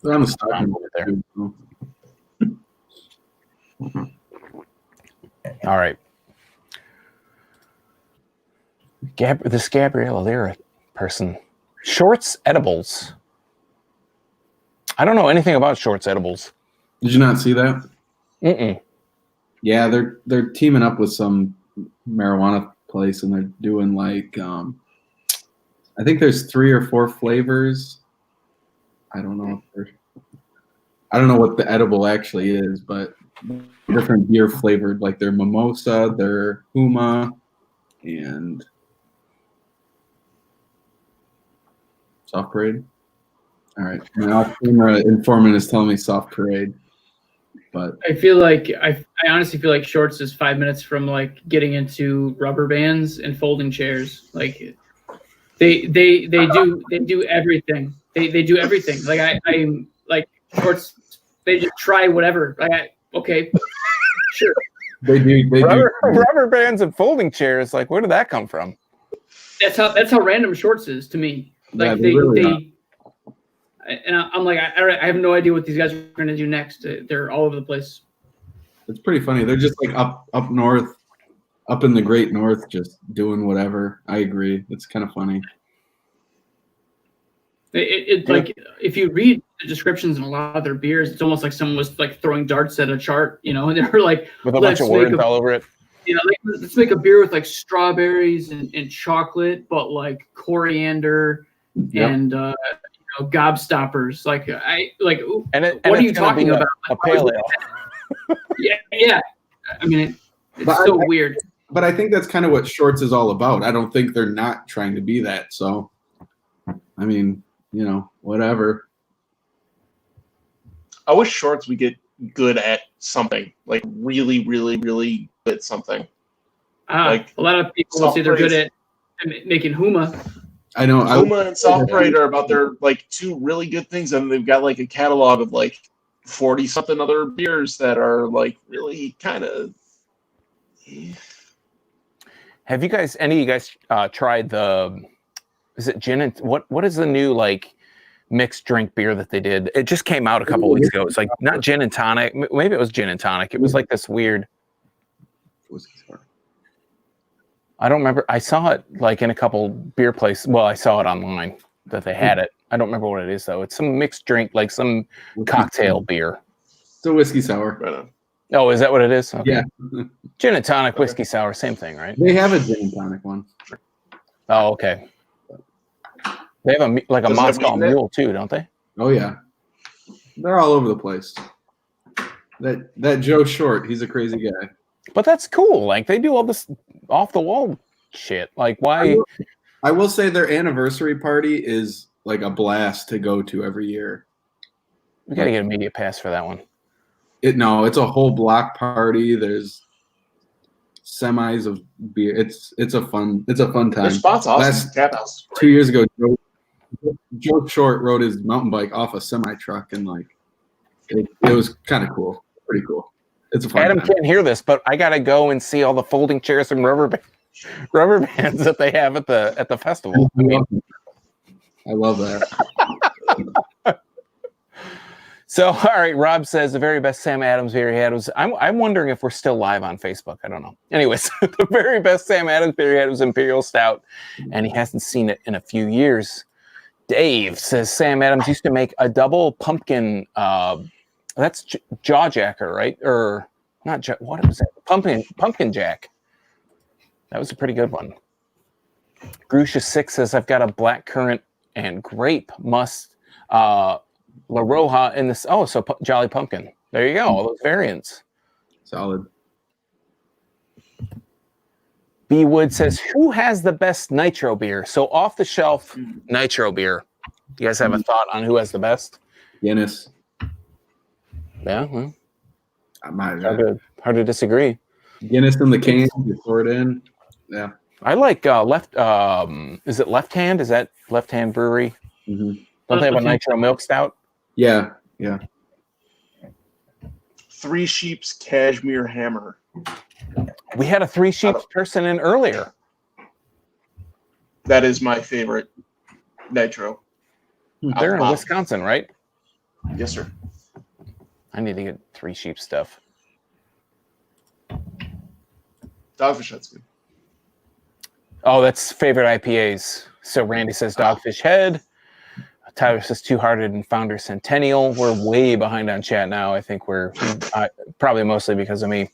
I'm a stock there. All right. This Gabriella Lira person. Shorts Edibles. I don't know anything about Shorts Edibles. Did you not see that? Mm-mm. Yeah, they're teaming up with some marijuana place, and they're doing like I think there's 3 or 4 flavors. I don't know what the edible actually is, but different beer flavored, like their mimosa, their huma, and soft parade. All right, my off-camera informant is telling me soft parade, but I feel like I honestly feel like Shorts is 5 minutes from like getting into rubber bands and folding chairs. Like they do everything. They do everything. Like I'm like Shorts. They just try whatever. Okay, sure. They do rubber bands and folding chairs. Like, where did that come from? That's how random Shorts is to me. Like yeah, and I'm like I have no idea what these guys are going to do next. They're all over the place. It's pretty funny. They're just like up north, up in the Great North, just doing whatever. I agree. It's kind of funny. It like if you read the descriptions in a lot of their beers, it's almost like someone was like throwing darts at a chart, you know, and they were like, with a bunch of words all over it. you know, like, let's make a beer with like strawberries and chocolate, but like coriander Yep. and you know, gobstoppers. Like And what are you talking about? A Like, why pale would- ale. yeah. I mean, it's But so weird. But I think that's kind of what Shorts is all about. I don't think they're not trying to be that. So, I mean, you know, whatever. I wish Shorts would get good at something, like really, really, really good at something. like A lot of people will say they're good soft at making Huma. I know. Puma and Soft Parade are about their like two really good things, and they've got like a catalog of like 40 something other beers that are like really kind of. Have you guys, any of you guys tried the, is it gin and, what is the new like mixed drink beer that they did? It just came out a couple weeks ago. It's like not gin and tonic. Maybe it was gin and tonic. It was like this weird, I don't remember. I saw it like in a couple beer places. Well, I saw it online that they had it. I don't remember what it is though. It's some mixed drink, like some cocktail beer. It's a whiskey sour. Right on. Oh, is that what it is? Okay. Yeah. Gin and tonic, whiskey sour, same thing, right? They have a gin and tonic one. Oh, okay. They have a like a Does it have Moscow meat in it? Mule too, don't they? Oh yeah. They're all over the place. That Joe Short, he's a crazy guy. But that's cool. Like they do all this off the wall shit. Like why? I will say their anniversary party is like a blast to go to every year. We gotta get a media pass for that one. It's a whole block party. There's semis of beer. It's a fun Their time. spot's awesome. Last- Tap House. 2 years ago, Joe Short rode his mountain bike off a semi truck, and like it was kind of cool, pretty cool. It's a fun Adam time. can't hear this, but I gotta go and see all the folding chairs and rubber bands that they have at the festival. I mean, I love that. so all right, Rob says the very best Sam Adams beer he had was. I'm wondering if we're still live on Facebook. I don't know. Anyways, the very best Sam Adams beer he had was Imperial Stout, and he hasn't seen it in a few years. Dave says Sam Adams used to make a double pumpkin. That's Jawjacker, right? Or not? What was that? Pumpkin Jack. That was a pretty good one. Grusha 6 says I've got a black currant and grape must La Roja in this. Oh, so Jolly Pumpkin. There you go. All those variants. Solid. B Wood says who has the best nitro beer? So off the shelf nitro beer. You guys have a thought on who has the best? Guinness. Yeah, well, Hard hard to disagree. Guinness in the can. You pour it in. Yeah. I like left. Is it Left Hand? Is that Left Hand Brewery? hmm Don't they have a nitro milk stout? Yeah. Yeah. Three Sheep's Cashmere Hammer. We had a Three Sheeps person in earlier. That is my favorite nitro. They're in Wow. Wisconsin, right? Yes, sir. I need to get Three Sheep stuff. Dogfish Head's good. Oh, that's favorite IPAs. So Randy says Dogfish Head. Tyler says Two Hearted and Founder Centennial. We're way behind on chat now. I think we're probably mostly because of me.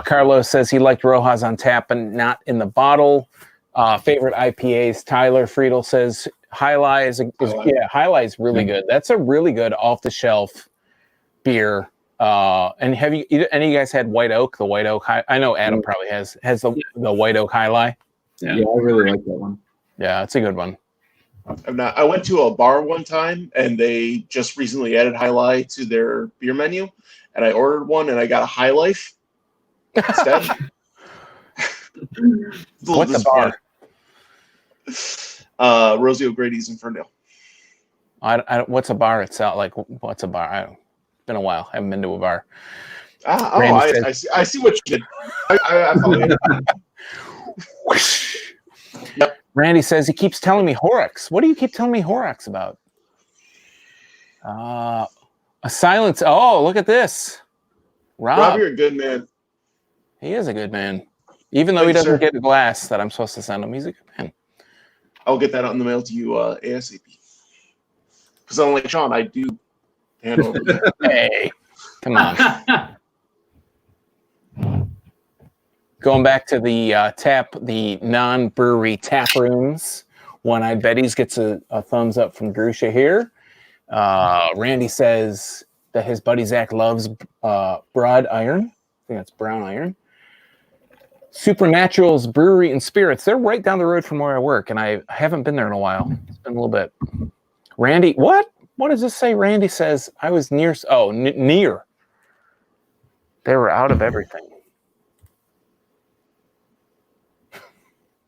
Carlos says he liked Rojas on tap but not in the bottle. Favorite IPAs. Tyler Friedel says High Lie is High Lie is really good. That's a really good off the shelf beer. And have you any of you guys had White Oak? The White Oak High. I know Adam probably has the White Oak High Lie. Yeah. Yeah, I really like that one. Yeah, it's a good one. I'm not. I went to a bar one time, and they just recently added High Lie to their beer menu, and I ordered one, and I got a High Life instead. What's the bar? Rosie O'Grady's Inferno. What's a bar itself? Like, what's a bar? It's been a while. I haven't been to a bar. I see what you did. I follow you. Yep. Randy says he keeps telling me Horax. What do you keep telling me Horax about? A silence. Oh, look at this. Rob, you're a good man. he is a good man. Even though Thank he you, doesn't sir. get a glass that I'm supposed to send him, he's a good man. I'll get that out in the mail to you ASAP. Because unlike Sean, I do hand over the Hey, come on. Going back to the the non-brewery tap rooms. One-Eyed Betty's gets a thumbs up from Grusha here. Randy says that his buddy Zach loves broad iron. I think that's brown iron. Supernatural's Brewery and Spirits. They're right down the road from where I work, and I haven't been there in a while. It's been a little bit. Randy, what? What does this say? Randy says I was near. Oh, near. They were out of everything.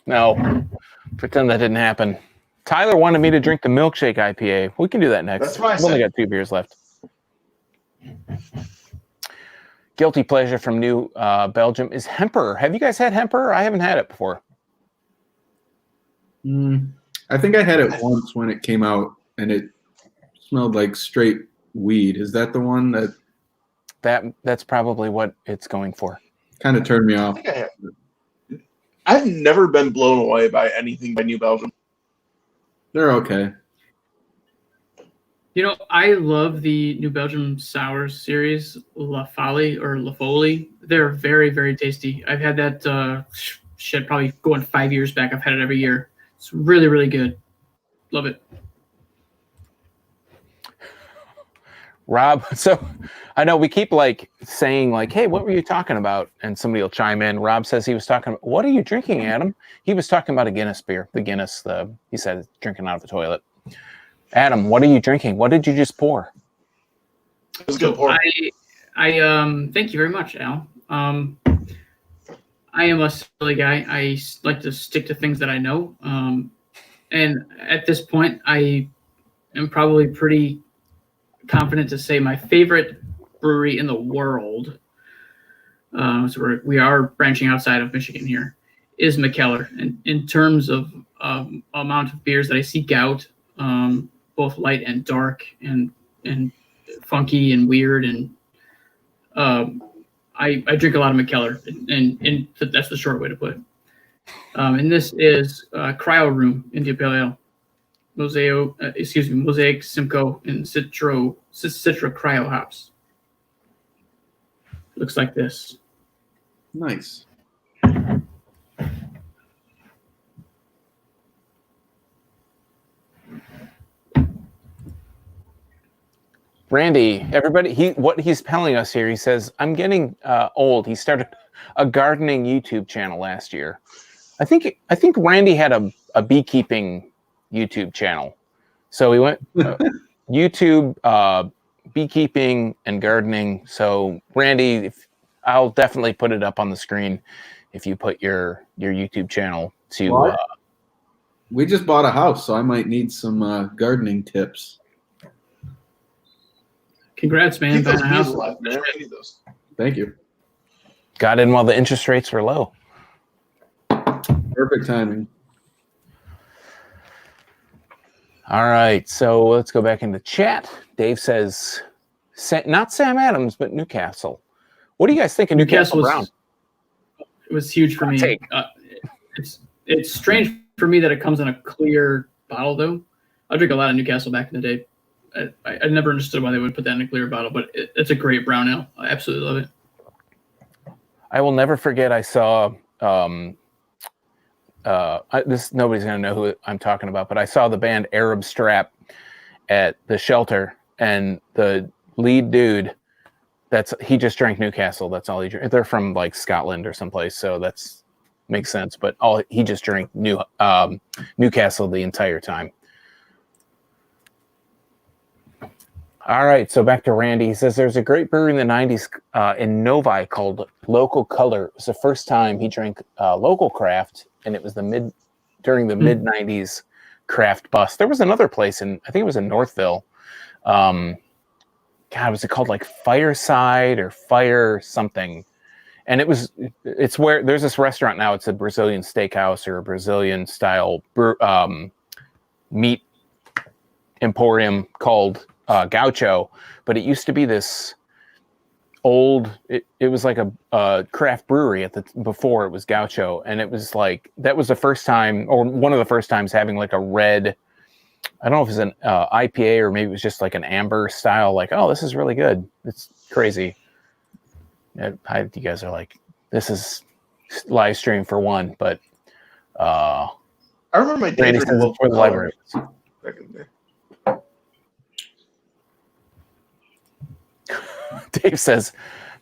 No, pretend that didn't happen. Tyler wanted me to drink the milkshake IPA. We can do that next. That's what I I've only said. got 2 beers left. Guilty pleasure from New Belgium is Hemper. Have you guys had Hemper? I haven't had it before. I think I had it once when it came out, and it smelled like straight weed. Is that the one that That's probably what it's going for. kind of turned me I off? think I have. I've never been blown away by anything by New Belgium. They're okay. You know, I love the New Belgium Sours series, La Folie or La Folie. They're very, very tasty. I've had that probably going 5 years back. I've had it every year. It's really, really good. Love it. Rob, so I know we keep saying hey, what were you talking about? And somebody will chime in. Rob says he was talking about, what are you drinking, Adam? He was talking about a Guinness beer. The Guinness, he said drinking out of the toilet. Adam, what are you drinking? What did you just pour? It was good pour. I thank you very much, Al. I am a silly guy. I like to stick to things that I know. And at this point, I am probably pretty confident to say my favorite brewery in the world, so we are branching outside of Michigan here, is Mikkeller. And in terms of amount of beers that I seek out, both light and dark and funky and weird, and I drink a lot of Mikkeller, and that's the short way to put it. And this is Cryo Room India Pale Ale. Mosaic, Simcoe, and Citra Cryo hops. Looks like this. Nice. Randy, everybody, what he's telling us here, he says, I'm getting old. He started a gardening YouTube channel last year. I think Randy had a beekeeping YouTube channel. So he went YouTube, beekeeping and gardening. So Randy, I'll definitely put it up on the screen if you put your YouTube channel to. We just bought a house, so I might need some gardening tips. Congrats, man. Keep those Buying a house. bees alive, man. I need those. Thank you. Got in while the interest rates were low. Perfect timing. All right, so let's go back into chat. Dave says, not Sam Adams, but Newcastle. What do you guys think of Newcastle Brown? It was huge for me. It's strange for me that it comes in a clear bottle, though. I drink a lot of Newcastle back in the day. I never understood why they would put that in a clear bottle, but it's a great brown ale. I absolutely love it. I will never forget. I saw nobody's gonna know who I'm talking about, but I saw the band Arab Strap at the Shelter, and the lead dude, he just drank Newcastle. That's all he drank. They're from Scotland or someplace, so that's makes sense. But he just drank Newcastle the entire time. All right, so back to Randy. He says there's a great brewery in the 90s in Novi called Local Color. It was the first time he drank local craft, and it was during the mid 90s craft bust. There was another place I think it was in Northville. Was it called Fireside or Fire something? And it's where there's this restaurant now. It's a Brazilian steakhouse or a Brazilian style meat emporium called Gaucho, but it used to be this old. It was like a craft brewery before it was Gaucho, and it was like that was the first time, or one of the first times, having like a red. I don't know if it's an IPA or maybe it was just like an amber style. Like, oh, this is really good. It's crazy. You guys are like, this is live stream for one, but I remember my Randy dad says it's for the library. back in the day. Dave says,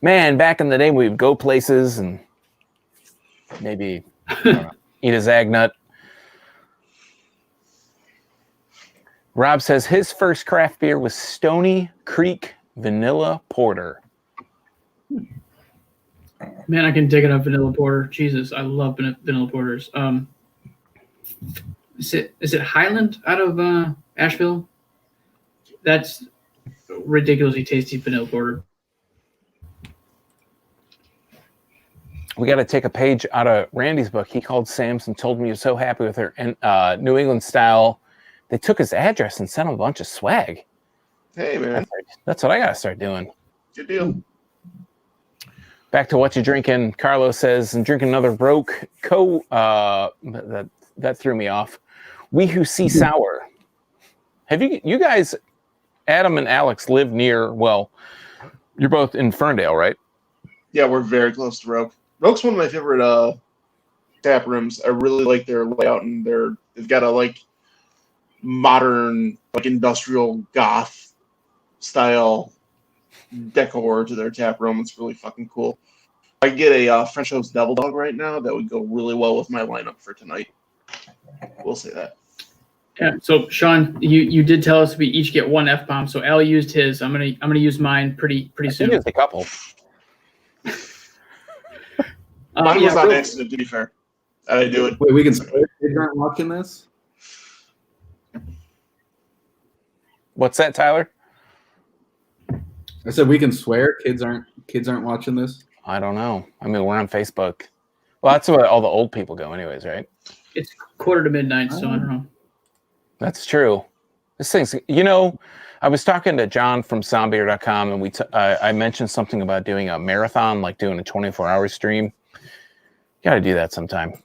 man, back in the day, we'd go places and maybe I don't know, eat a Zagnut. Rob says his first craft beer was Stony Creek Vanilla Porter. Man, I can dig it up vanilla porter. Jesus, I love vanilla porters. Is it Highland out of Asheville? That's ridiculously tasty vanilla porter. We got to take a page out of Randy's book. He called Sam's and told me he was so happy with her New England style. They took his address and sent him a bunch of swag. Hey, man. That's what I got to start doing. Good deal. Back to what you drinking. Carlos says, and drinking another Roke that threw me off. We Who See Sour. Have you guys, Adam and Alex, live near? Well, you're both in Ferndale, right? Yeah, we're very close to Roke. Roke's one of my favorite tap rooms. I really like their layout, and they've got a like modern, like industrial goth style decor to their tap room. It's really fucking cool. I could get a French Toast Devil Dog right now. That would go really well with my lineup for tonight. We'll say that. Yeah. So Sean, you did tell us we each get one F-bomb. So Al used his. I'm gonna use mine pretty soon. Just a couple. Mine was on accident, to be fair. I do it. Wait, we can swear kids aren't watching this? What's that, Tyler? I said we can swear kids aren't watching this. I don't know. I mean, we're on Facebook. Well, that's where all the old people go, anyways, right? It's 1:45, so I don't know. That's true. This thing's, I was talking to John from Soundbeer.com, and I mentioned something about doing a marathon, like doing a 24-hour stream. Got to do that sometime.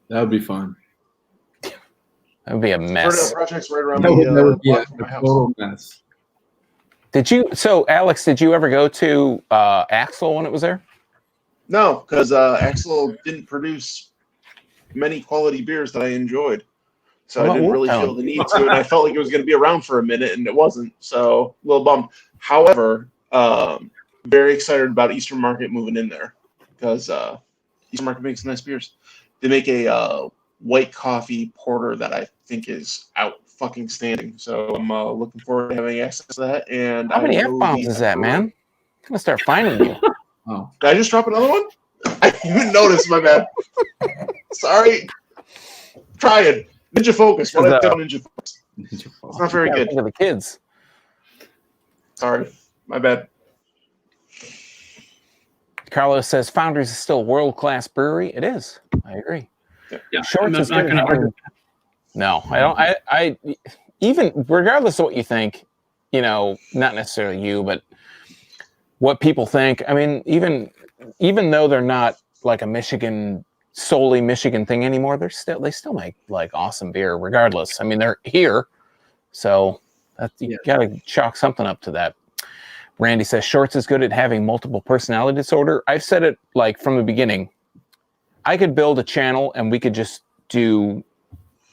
That would be fun. That would be a mess. Ferndale Project's right around That would be block from my a house. total mess. So Alex, did you ever go to Axel when it was there? No, because Axel didn't produce many quality beers that I enjoyed. So I didn't really feel the need to, and I felt like it was going to be around for a minute, and it wasn't. So a little bummed. However, very excited about Eastern Market moving in there because Eastern Market makes nice beers. They make a white coffee porter that I think is out fucking standing. So I'm looking forward to having access to that. And How many F-bombs is that, man? I'm going to start finding you. Oh, Did I just drop another one? I didn't even notice, my bad. Sorry. Try it. Ninja Focus. What I've done Ninja Focus. It's not very Gotta good. think of the kids. Sorry. My bad. Carlos says Founders is still a world-class brewery. It is. I agree. Yeah, Shorts I'm not is good. going to argue. No, I don't. I even regardless of what you think, not necessarily you, but what people think. I mean, even though they're not like a solely Michigan thing anymore, they still make like awesome beer. Regardless, I mean, they're here, so you got to chalk something up to that. Randy says Shorts is good at having multiple personality disorder. I've said it like from the beginning. I could build a channel and we could just do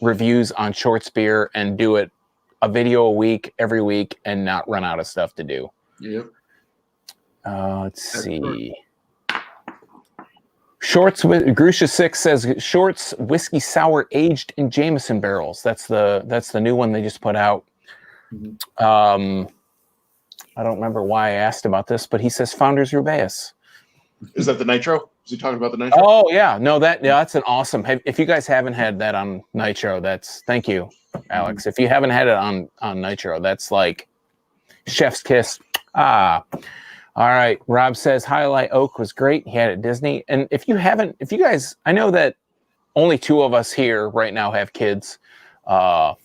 reviews on Shorts beer and do it a video a week every week and not run out of stuff to do. yep. Let's see. Shorts with Grusha 6 says Shorts whiskey sour aged in Jameson barrels. That's the new one they just put out. Mhm. I don't remember why I asked about this, but he says Founders Rubaeus. Is that the Nitro? Is he talking about the Nitro? Oh yeah, no, that's an awesome. If you guys haven't had that on Nitro, thank you, Alex. If you haven't had it on Nitro, that's like chef's kiss. All right. Rob says Highlight Oak was great. He had it at Disney. And if you guys, I know that only 2 of us here right now have kids. Adam,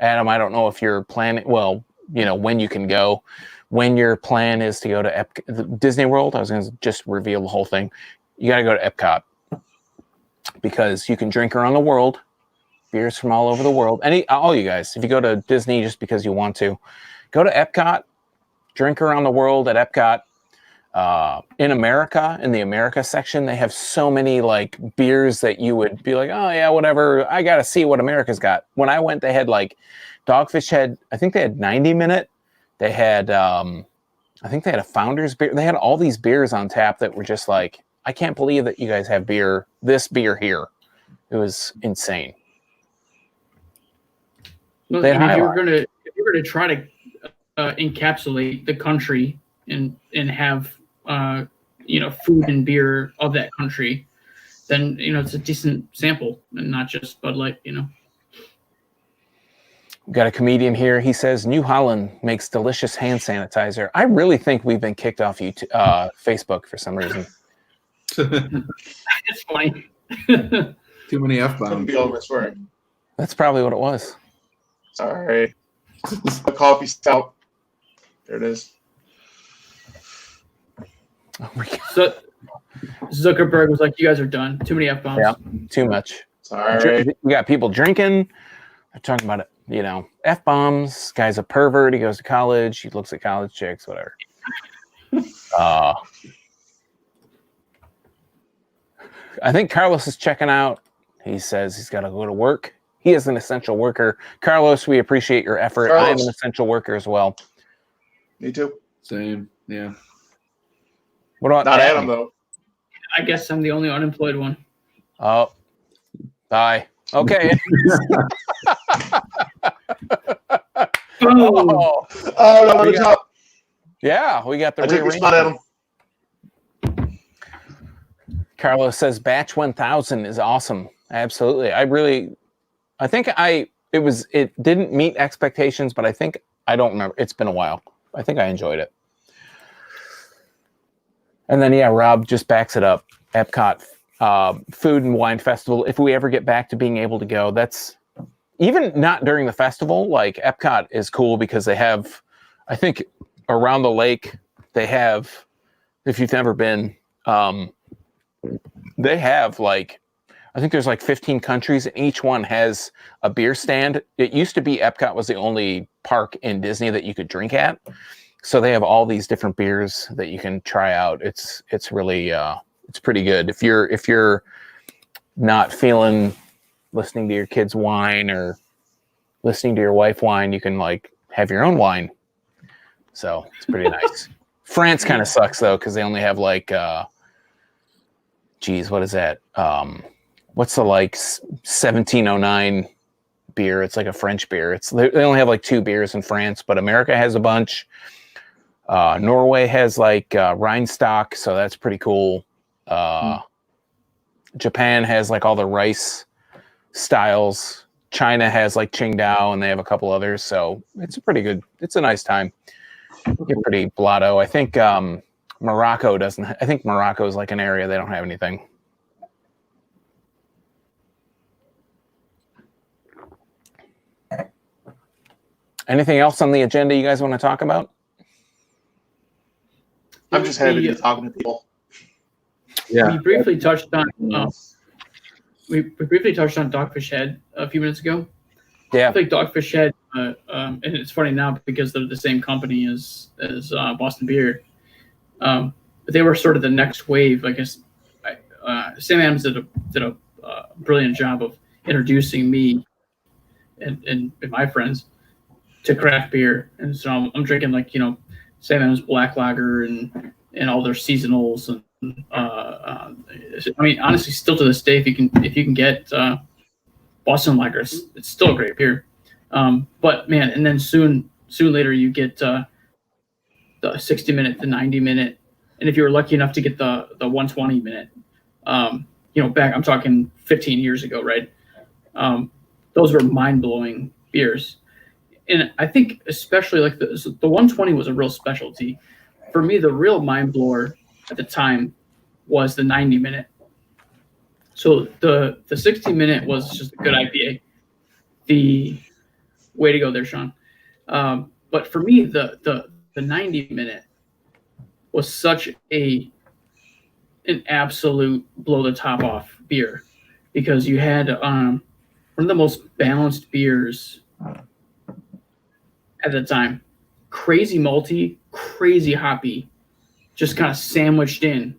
I don't know if you're planning. Well, when you can go. When your plan is to go to Disney World, I was going to just reveal the whole thing. You got to go to Epcot because you can drink around the world, beers from all over the world. All you guys, if you go to Disney just because you want to, go to Epcot, drink around the world at Epcot. In America, in the America section, they have so many like beers that you would be like, oh yeah, whatever. I got to see what America's got. When I went, they had like Dogfish I think they had 90-minute. They had, I think they had a Founder's beer. They had all these beers on tap that were just like, I can't believe that you guys have this beer here. It was insane. Well, if you're gonna try to encapsulate the country and have food and beer of that country, then it's a decent sample and not just Bud Light. We've got a comedian here. He says New Holland makes delicious hand sanitizer. I really think we've been kicked off Facebook for some reason. It's funny. Too many Couldn't F-bombs. be over swearing. That's probably what it was. Sorry. A coffee stout. There it is. Oh my God. So Zuckerberg was like, "You guys are done. Too many F-bombs." Yeah, too much. Sorry. We got people drinking. They're talking about it. F-bombs. Guy's a pervert. He goes to college. He looks at college chicks. Whatever. I think Carlos is checking out. He says he's got to go to work. He is an essential worker. Carlos, we appreciate your effort. I am an essential worker as well. Me too. Same. Yeah. What about Not Adam though. I guess I'm the only unemployed one. Oh, bye. Okay. Boom. Oh, Oh no, the top. yeah, we got the I took your spot, rearrangement. Adam. Carlos says batch 1000 is awesome. Absolutely. I think it didn't meet expectations, but I don't remember. It's been a while. I think I enjoyed it. And then, yeah, Rob just backs it up. Epcot Food and Wine Festival. If we ever get back to being able to go, that's even not during the festival. Like Epcot is cool because they have, I think around the lake, they have, if you've never been, they have like, I think there's like 15 countries and each one has a beer stand. It used to be Epcot was the only park in Disney that you could drink at. So they have all these different beers that you can try out. It's really it's pretty good. If you're not feeling listening to your kids wine or listening to your wife wine, you can like have your own wine. So it's pretty nice. France kind of sucks though because they only have like what is that? What's the like 1709 beer? It's like a French beer. They only have like 2 beers in France, but America has a bunch. Norway has like Rheinstock, so that's pretty cool. Japan has like all the rice styles. China has like Qingdao, and they have a couple others. So it's a nice time. Get pretty blotto. I think Morocco doesn't. I think Morocco is like an area they don't have anything. Anything else on the agenda you guys want to talk about? I'm just happy to be talking to people. Yeah. We briefly touched on Dogfish Head a few minutes ago. Yeah. I think Dogfish Head, and it's funny now because they're the same company as Boston Beer. But they were sort of the next wave, I guess. Sam Adams did a brilliant job of introducing me and my friends to craft beer, and so I'm drinking like Sam Adams Black Lager and all their seasonals, and I mean honestly, still to this day, if you can get Boston Lager, it's still a great beer. But man, and then soon later you get the 60-minute, the 90-minute, and if you were lucky enough to get the 120-minute, back I'm talking 15 years ago, right? Those were mind-blowing beers. And I think especially like the 120 was a real specialty. For me, the real mind blower at the time was the 90-minute. So the 60-minute was just a good IPA. The way to go there, Sean. But for me, the 90-minute was such an absolute blow the top off beer, because you had one of the most balanced beers at the time. Crazy malty, crazy hoppy, just kind of sandwiched in.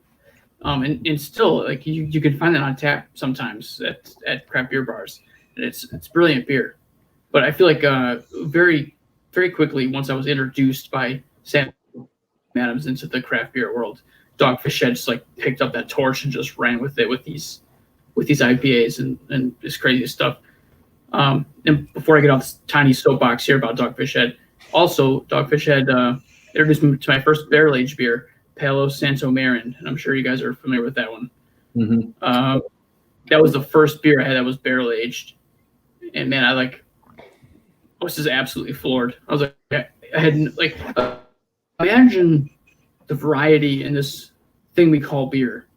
And still, like, you can find that on tap sometimes at craft beer bars. And it's brilliant beer. But I feel like very, very quickly, once I was introduced by Sam Adams into the craft beer world, Dogfish Head just like picked up that torch and just ran with it with these IPAs and this crazy stuff. And before I get off this tiny soapbox here about Dogfish Head, also Dogfish Head introduced me to my first barrel aged beer, Palo Santo Marin, and I'm sure you guys are familiar with that one. Mm-hmm. That was the first beer I had that was barrel aged, and man, I was just absolutely floored. I was like, I had like, imagine the variety in this thing we call beer.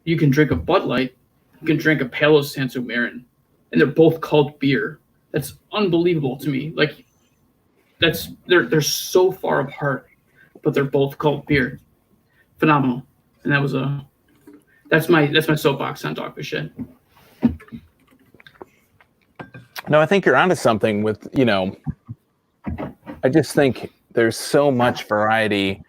You can drink a Bud Light, you can drink a Palo Santo Marin, and they're both called beer. That's unbelievable to me. Like, they're so far apart, but they're both called beer. Phenomenal. And that was that's my soapbox on Dogfish Head. No, I think you're onto something with, I just think there's so much variety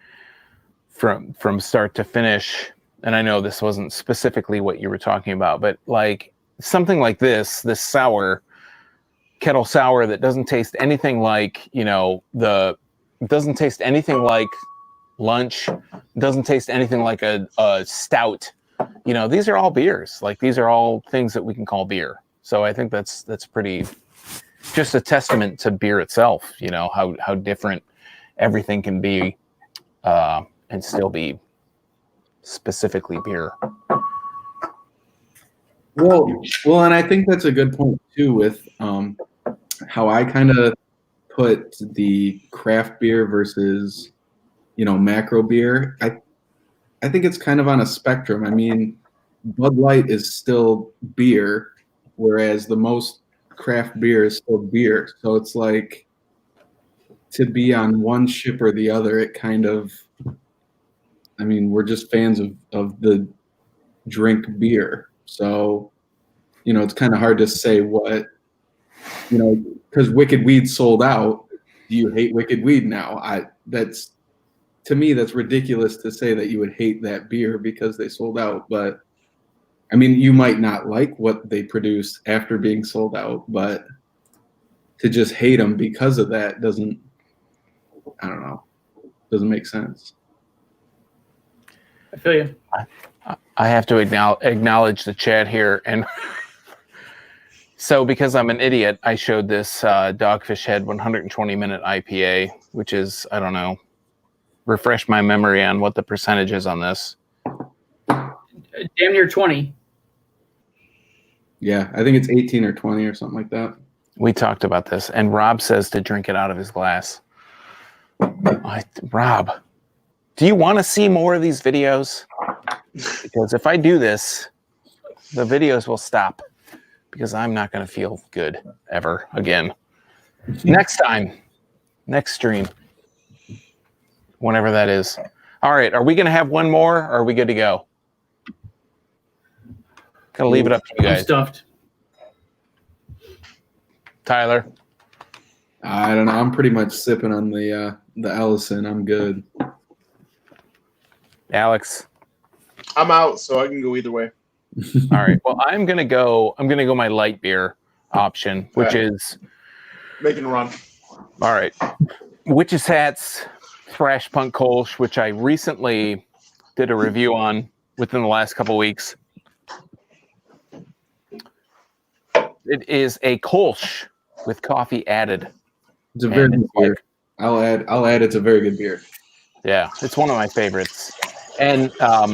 from start to finish. And I know this wasn't specifically what you were talking about, but like something like this sour, kettle sour that doesn't taste anything like, doesn't taste anything like lunch, doesn't taste anything like a stout. These are all beers. Like, these are all things that we can call beer. So I think that's pretty, just a testament to beer itself, how different everything can be and still be specifically beer. Well, and I think that's a good point too with how I kind of put the craft beer versus, macro beer. I think it's kind of on a spectrum. I mean, Bud Light is still beer, whereas the most craft beer is still beer. So it's like, to be on one ship or the other, it kind of, I mean, we're just fans of the drink beer. So, it's kind of hard to say what, because Wicked Weed sold out. Do you hate Wicked Weed now? To me, that's ridiculous to say that you would hate that beer because they sold out. But I mean, you might not like what they produce after being sold out, but to just hate them because of that doesn't make sense. I feel you. I have to acknowledge the chat here. And so, because I'm an idiot, I showed this Dogfish Head 120-minute IPA, which is, I don't know, refresh my memory on what the percentage is on this. Damn near 20. Yeah, I think it's 18 or 20 or something like that. We talked about this, and Rob says to drink it out of his glass. Rob, do you want to see more of these videos? Because if I do this, the videos will stop, because I'm not going to feel good ever again. Next time, next stream, whenever that is. All right, are we going to have one more, or are we good to go? Gonna leave it up to you I'm guys. stuffed. Tyler? I don't know. I'm pretty much sipping on the Ellison. I'm good. Alex? I'm out, so I can go either way. All right. Well, I'm gonna go my light beer option, which is Making a run. all right. Witch's Hat's Thrash Punk Kolsch, which I recently did a review on within the last couple weeks. It is a Kolsch with coffee added. It's a very And good it's beer. I'll add. It's a very good beer. Yeah, it's one of my favorites. And you going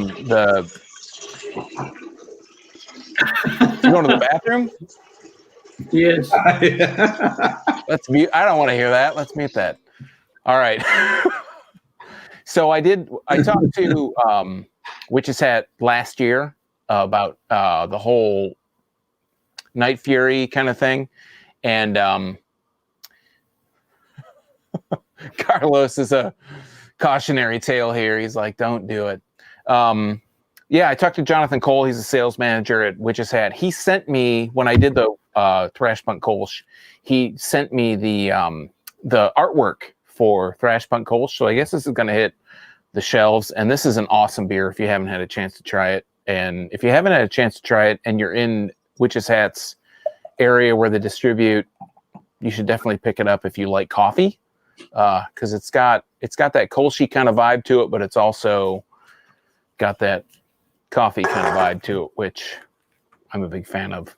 to the bathroom? Yes. Let's mute. I don't want to hear that. Let's mute that. All right. So I talked to Witch's Hat last year about the whole Night Fury kind of thing. And Carlos is a cautionary tale here. He's like, don't do it. Yeah, I talked to Jonathan Cole. He's a sales manager at Witch's Hat. He sent me, when I did the Thrash Punk Kolsch, he sent me the artwork for Thrash Punk Kolsch. So I guess this is going to hit the shelves. And this is an awesome beer if you haven't had a chance to try it. And if you haven't had a chance to try it and you're in Witch's Hat's area where they distribute, you should definitely pick it up if you like coffee. Because it's got that Kolschy kind of vibe to it, but it's also got that coffee kind of vibe to it, which I'm a big fan of.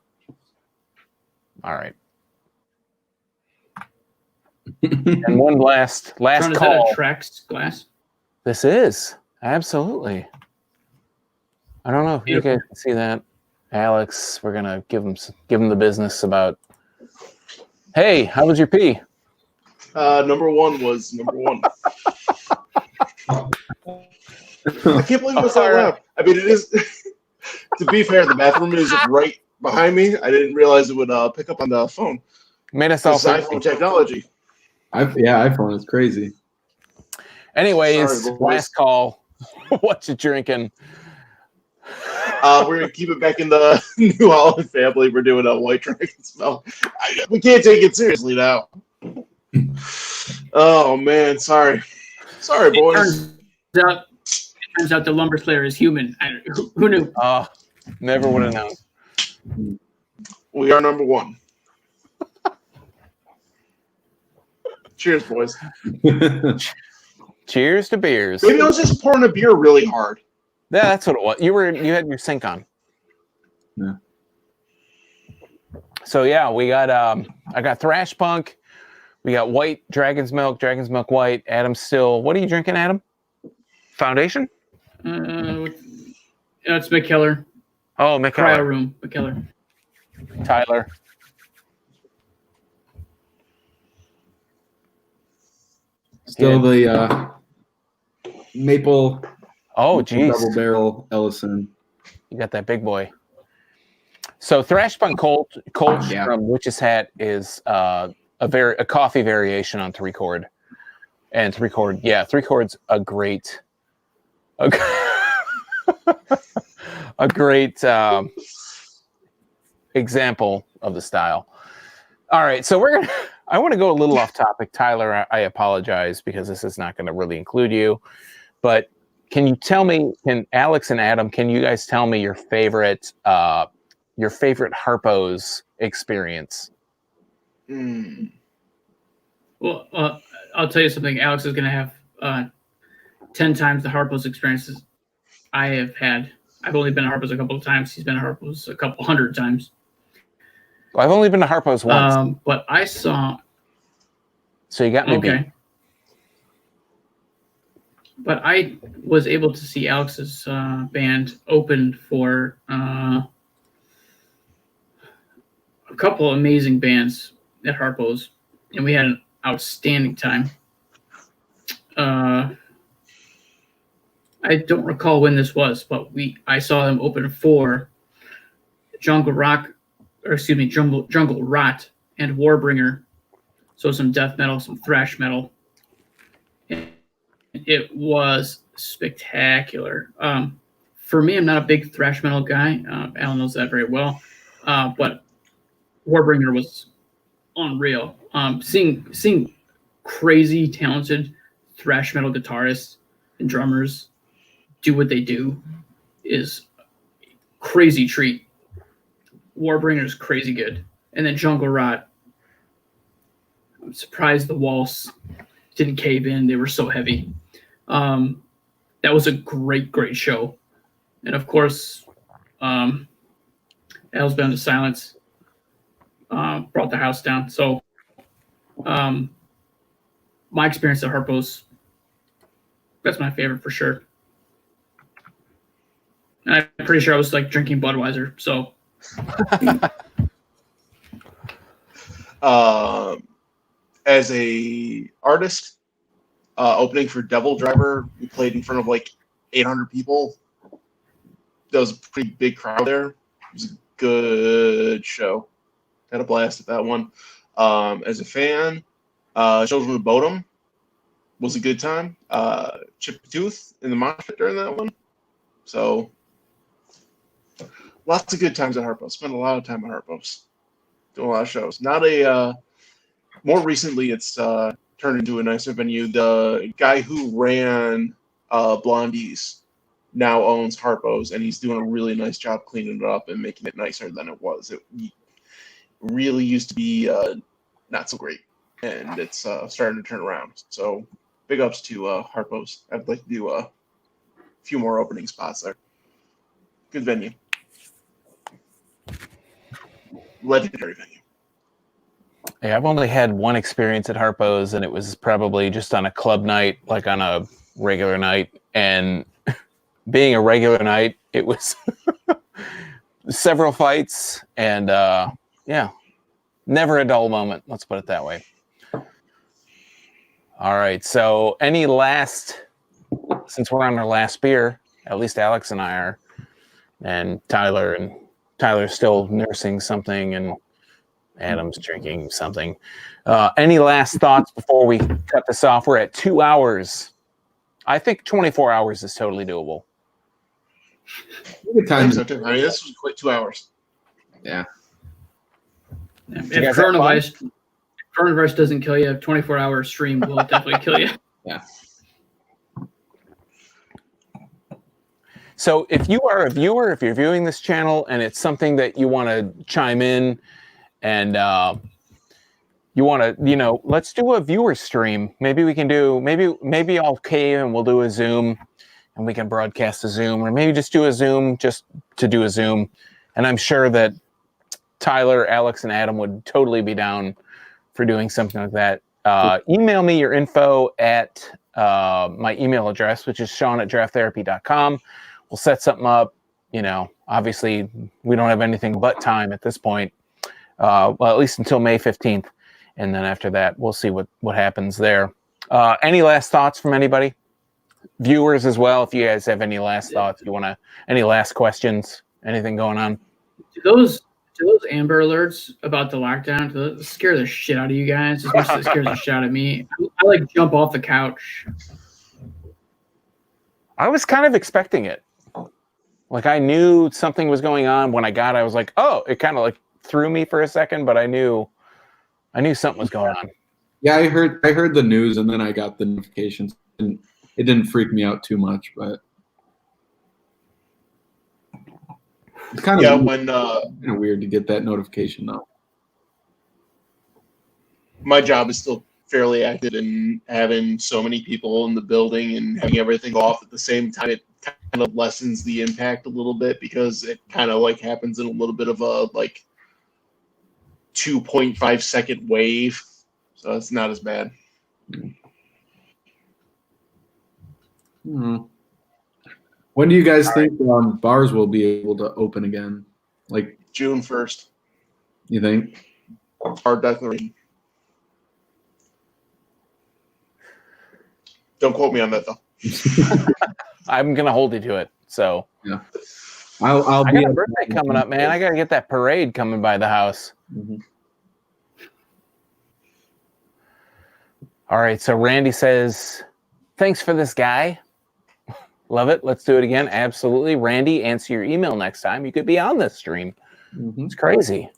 All right. And one last Sean, is call. that a Trax glass? This is absolutely. I don't know if you guys can see that. Alex, we're gonna give him the business about. Hey, how was your pee? Number one was number one. I can't believe it was that loud. I mean, it is. To be fair, the bathroom is right behind me. I didn't realize it would pick up on the phone. Made us all This iPhone technology. iPhone is crazy. Anyways, Sorry, boys. last call. What you drinking? We're gonna keep it back in the New Holland family. We're doing a White Dragon smell. We can't take it seriously now. Oh man, sorry, boys. It turns out the Lumber Slayer is human. Who knew? Oh, never would have known. We are number one. Cheers, boys. Cheers to beers. Maybe I was just pouring a beer really hard. Yeah, that's what it was. You had your sink on. Yeah. So yeah, we got I got Thrash Punk. We got White Dragon's Milk White. Adam's still. What are you drinking, Adam? Foundation? It's McKellar. Oh, Cryo McKellar. Room, McKellar. Tyler. Still the maple. Oh, geez. Double barrel Ellison. You got that big boy. So Thrash Punk Kolsch Yeah. from Witch's Hat is a coffee variation on 3-chord. And 3-chord, yeah, 3-chord's a great example of the style. All right, so I want to go a little off topic. Tyler, I apologize because this is not going to really include you, but can Alex and Adam, can you guys tell me your favorite Harpo's experience? Well, I'll tell you something. Alex is going to have 10 times the Harpo's experiences I have had. I've only been to Harpo's a couple of times. He's been to Harpo's a couple hundred times. Well, I've only been to Harpo's once. But I saw. So you got me beat. Okay. But I was able to see Alex's band open for a couple amazing bands at Harpo's, and we had an outstanding time. I don't recall when this was, but I saw them open for Jungle Rot and Warbringer. So some death metal, some thrash metal. It was spectacular. For me, I'm not a big thrash metal guy. Alan knows that very well. But Warbringer was unreal. Seeing crazy talented thrash metal guitarists and drummers do what they do is a crazy treat. Warbringer's crazy good. And then Jungle Rot. I'm surprised the walls didn't cave in. They were so heavy. That was a great show. And of course, Hell's Bound to Silence brought the house down. So my experience at Harpo's, that's my favorite for sure. And I'm pretty sure I was like drinking Budweiser. So as a artist, opening for Devil Driver, we played in front of like 800 people. That was a pretty big crowd there. It was a good show. Had a blast at that one. As a fan, Children of Bodom was a good time. Chipped a tooth in the mosh pit during that one. So lots of good times at Harpo's. Spent a lot of time at Harpo's. Doing a lot of shows. Not a more recently it's turned into a nicer venue. The guy who ran Blondie's now owns Harpo's, and he's doing a really nice job cleaning it up and making it nicer than it was. It really used to be not so great, and it's starting to turn around. So big ups to Harpo's. I'd like to do a few more opening spots there. Good venue. Legendary venue. Yeah, I've only had one experience at Harpo's, and it was probably just on a club night, like on a regular night. And being a regular night, it was several fights, and yeah, never a dull moment. Let's put it that way. All right. So, since we're on our last beer, at least Alex and I are, and Tyler's still nursing something, and Adam's drinking something. Any last thoughts before we cut this off? We're at 2 hours. I think 24 hours is totally doable. Good time. I mean, this was quite 2 hours. Yeah. If coronavirus doesn't kill you, a 24-hour stream will definitely kill you. Yeah. So if you are a viewer, if you're viewing this channel and it's something that you want to chime in and you want to, let's do a viewer stream. Maybe we can do, maybe I'll cave and we'll do a Zoom and we can broadcast a Zoom, or maybe just do a Zoom just to do a Zoom. And I'm sure that Tyler, Alex, and Adam would totally be down for doing something like that. Email me your info at my email address, which is Sean@drafttherapy.com. We'll set something up. Obviously we don't have anything but time at this point. Well, at least until May 15th. And then after that, we'll see what happens there. Any last thoughts from anybody? Viewers as well, if you guys have any last thoughts, any last questions, anything going on? Do those Amber Alerts about the lockdown, do those scare the shit out of you guys as much as it scares the shit out of me? I like jump off the couch. I was kind of expecting it. Like, I knew something was going on. When I was like, oh, it kind of like threw me for a second, but I knew something was going on. Yeah, I heard the news, and then I got the notifications, and it didn't freak me out too much, but it's kind of when kind of weird to get that notification though. My job is still fairly active, and having so many people in the building and having everything off at the same time, it kind of lessens the impact a little bit, because it kind of like happens in a little bit of a like 2.5 second wave, so it's not as bad. Hmm. When do you guys think bars will be able to open again? Like June 1st. You think? Hard definitely. Don't quote me on that though. I'm gonna hold you to it. So yeah, I'll I be got a birthday coming up, man. I gotta get that parade coming by the house. Mm-hmm. All right. So Randy says, "Thanks for this, guy. Love it. Let's do it again. Absolutely, Randy. Answer your email next time. You could be on this stream. Mm-hmm. It's crazy."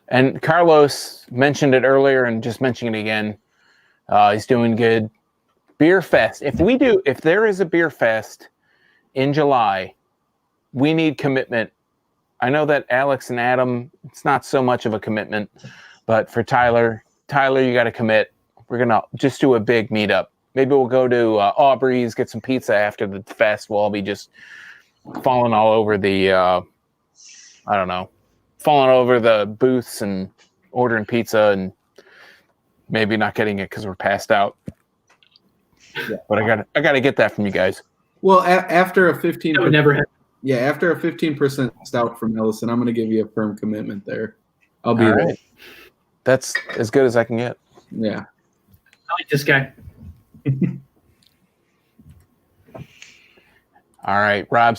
And Carlos mentioned it earlier, and just mentioning it again. He's doing good. Beer Fest. If there is a Beer Fest in July, we need commitment. I know that Alex and Adam, it's not so much of a commitment, but for Tyler, you got to commit. We're going to just do a big meetup. Maybe we'll go to Aubrey's, get some pizza after the fest. We'll all be just falling all over the, falling over the booths and ordering pizza and maybe not getting it because we're passed out. Yeah, but I got to get that from you guys. Well, after a 15, That would never happen. Yeah, after a 15% stout from Ellison, I'm going to give you a firm commitment there. I'll be there. Right. That's as good as I can get. Yeah. I like this guy. All right, Rob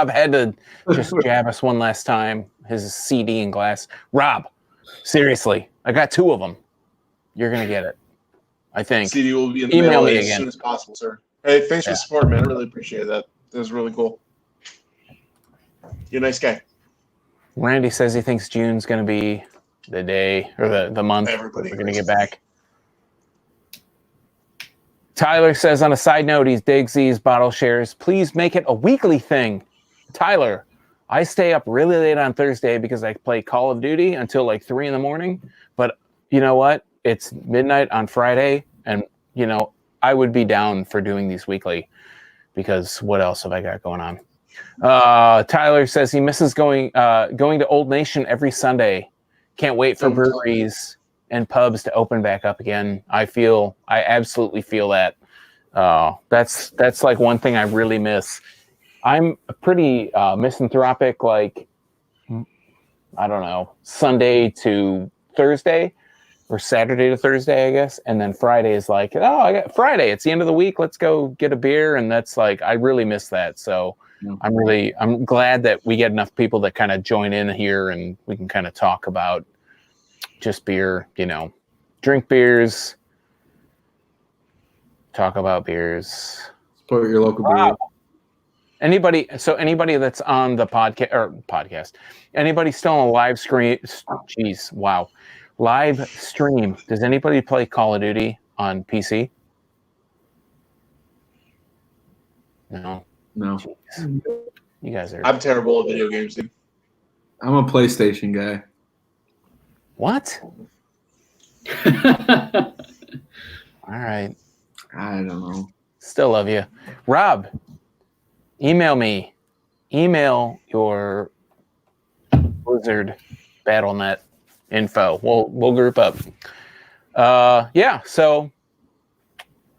had to just jab us one last time. His CD and glass. Rob, seriously, I got 2 of them. You're gonna get it. I think. CD will be in the Email mail me as again. soon as possible, sir. Hey, thanks for Yeah. the support, man. I really appreciate that. That was really cool. You're a nice guy. Randy says he thinks June's going to be the day or the month Everybody we're going to agrees get with me. back. Tyler says, on a side note, he digs these bottle shares. Please make it a weekly thing. Tyler, I stay up really late on Thursday because I play Call of Duty until like 3 a.m. But you know what? It's midnight on Friday. And, you know, I would be down for doing these weekly because what else have I got going on? Tyler says he misses going to Old Nation every Sunday. Can't wait for breweries and pubs to open back up again. I absolutely feel that. That's like one thing I really miss. I'm a pretty misanthropic, like, I don't know, Sunday to Thursday or Saturday to Thursday, I guess. And then Friday is like, oh, I got Friday. It's the end of the week. Let's go get a beer. And that's like, I really miss that. So I'm glad that we get enough people that kind of join in here and we can kind of talk about just beer, you know, drink beers, talk about beers. Support your local brewery. Wow. Anybody that's on the podcast, anybody still on a live screen? Jeez, wow. Live stream. Does anybody play Call of Duty on PC? No. Jeez. You guys are. I'm terrible at video games, dude. I'm a PlayStation guy. What? All right. I don't know. Still love you. Rob, email me. Email your Blizzard BattleNet info. We'll group up. Yeah, so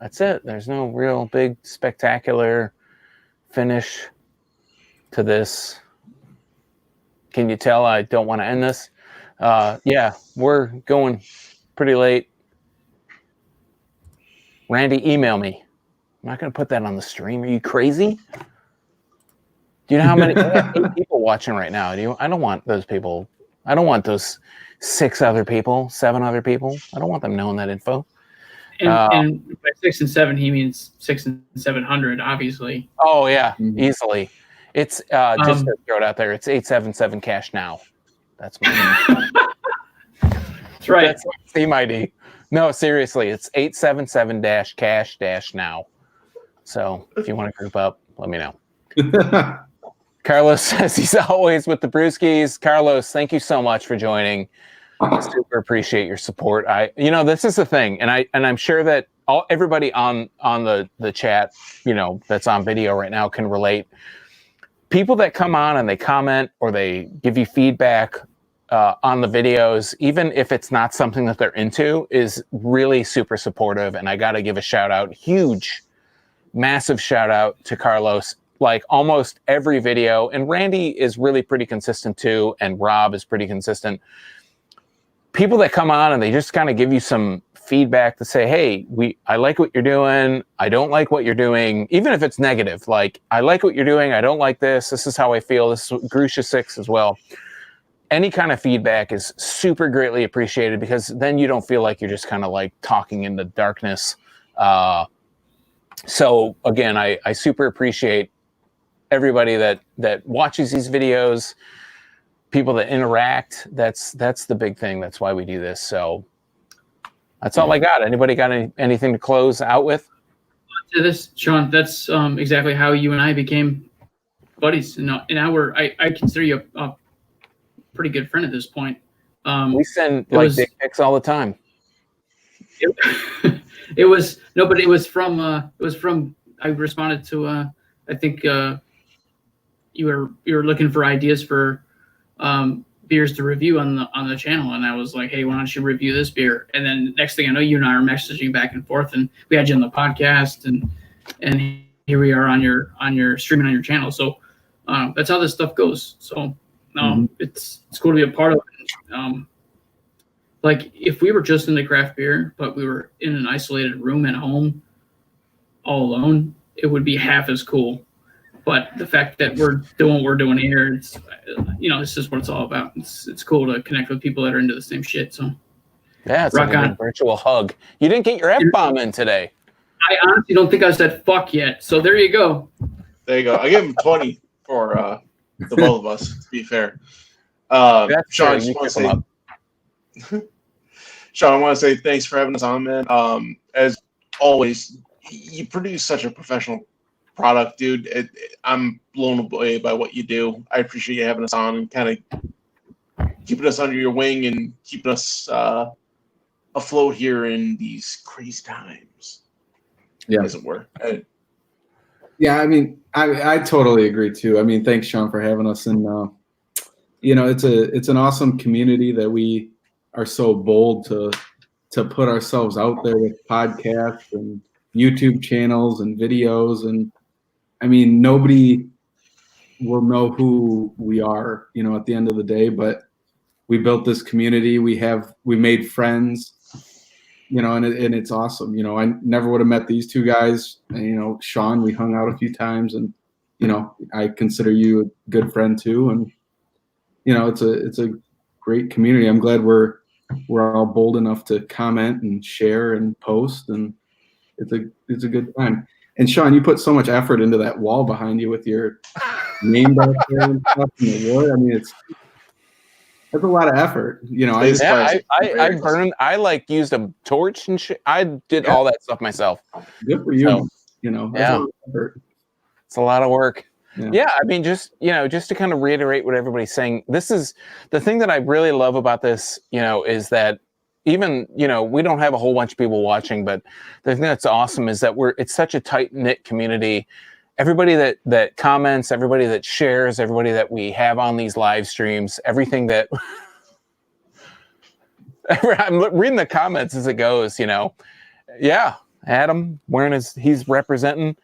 that's it. There's no real big spectacular finish to this. Can you tell I don't want to end this? Yeah, we're going pretty late. Randy, email me. I'm not going to put that on the stream. Are you crazy? Do you know how many we have 8 people watching right now? I don't want those people. I don't want those 6 other people, 7 other people. I don't want them knowing that info. And by 6 and 7, he means 6 and 700, obviously. Oh yeah, Mhm. easily. It's just to throw it out there. It's 877 cash now. That's my That's right. That's Steam ID. No, seriously, it's 877-cash now. So if you want to group up, let me know. Carlos says he's always with the Brewskis. Carlos, thank you so much for joining. Super appreciate your support. This is the thing, and I'm sure that everybody on the chat, that's on video right now can relate. People that come on and they comment or they give you feedback on the videos, even if it's not something that they're into, is really super supportive. And I got to give a shout out, huge, massive shout out to Carlos. Like almost every video, and Randy is really pretty consistent too, and Rob is pretty consistent. People that come on and they just kind of give you some feedback to say, hey, I like what you're doing. I don't like what you're doing, even if it's negative. Like, I like what you're doing. I don't like this. This is how I feel. This is Grusha 6 as well. Any kind of feedback is super greatly appreciated because then you don't feel like you're just kind of like talking in the darkness. So again, I super appreciate everybody that watches these videos, people that interact. That's the big thing. That's why we do this. So that's all I got. Anybody got anything to close out with? To this, Sean, that's exactly how you and I became buddies. And now I consider you a pretty good friend at this point. We send dick pics all the time. It was from I responded to I think you were looking for ideas for beers to review on the channel, and I was like, hey, why don't you review this beer? And then next thing I know, you and I are messaging back and forth, and we had you on the podcast, and here we are on your streaming on your channel. So that's how this stuff goes. So it's cool to be a part of it. Like if we were just into craft beer, but we were in an isolated room at home, all alone, it would be half as cool. But the fact that we're doing what we're doing here, it's this is what it's all about. It's cool to connect with people that are into the same shit. So Yeah, it's Rock like a on. big virtual hug. You didn't get your F-bomb in today. I honestly don't think I said fuck yet. So there you go. There you go. I gave him 20 for the both of us, to be fair. That's Sean, I true. You just want tip 'em to up. say, Sean, I want to say thanks for having us on, man. As always, you produce such a professional product, dude. I'm blown away by what you do. I appreciate you having us on and kind of keeping us under your wing and keeping us afloat here in these crazy times. Yeah. As it were. Yeah, I mean, I totally agree too. I mean, thanks, Sean, for having us. And it's an awesome community that we are so bold to put ourselves out there with podcasts and YouTube channels and videos. And I mean, nobody will know who we are, at the end of the day. But we built this community. We made friends. And it's awesome. I never would have met these two guys. And, Sean, we hung out a few times, and I consider you a good friend too. And it's a great community. I'm glad we're all bold enough to comment and share and post, and it's a good time. And Sean, you put so much effort into that wall behind you with your name back there and stuff and the wood. I mean, that's a lot of effort, I burned. I used a torch and shit. I did all that stuff myself. Good for you. So, that's a lot of effort. It's a lot of work. Yeah. I mean, just to kind of reiterate what everybody's saying. This is the thing that I really love about this. Is that even we don't have a whole bunch of people watching, but the thing that's awesome is that it's such a tight knit community. Everybody that comments, everybody that shares, everybody that we have on these live streams, everything that I'm reading the comments as it goes, yeah, Adam he's representing,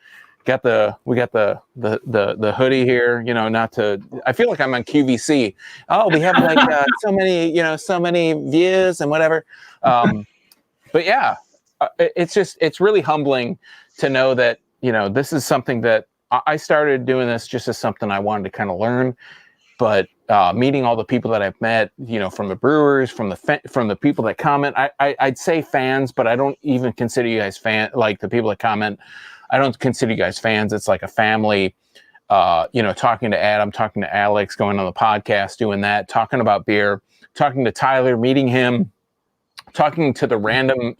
we got the hoodie here, I feel like I'm on QVC. Oh, we have like so many views and whatever. But yeah, it's really humbling to know that, this is something that I started doing this just as something I wanted to kind of learn, but meeting all the people that I've met, from the brewers, from the people that comment, I'd say fans, but I don't even consider you guys like the people that comment. I don't consider you guys fans. It's like a family, talking to Adam, talking to Alex, going on the podcast, doing that, talking about beer, talking to Tyler, meeting him, talking to the random,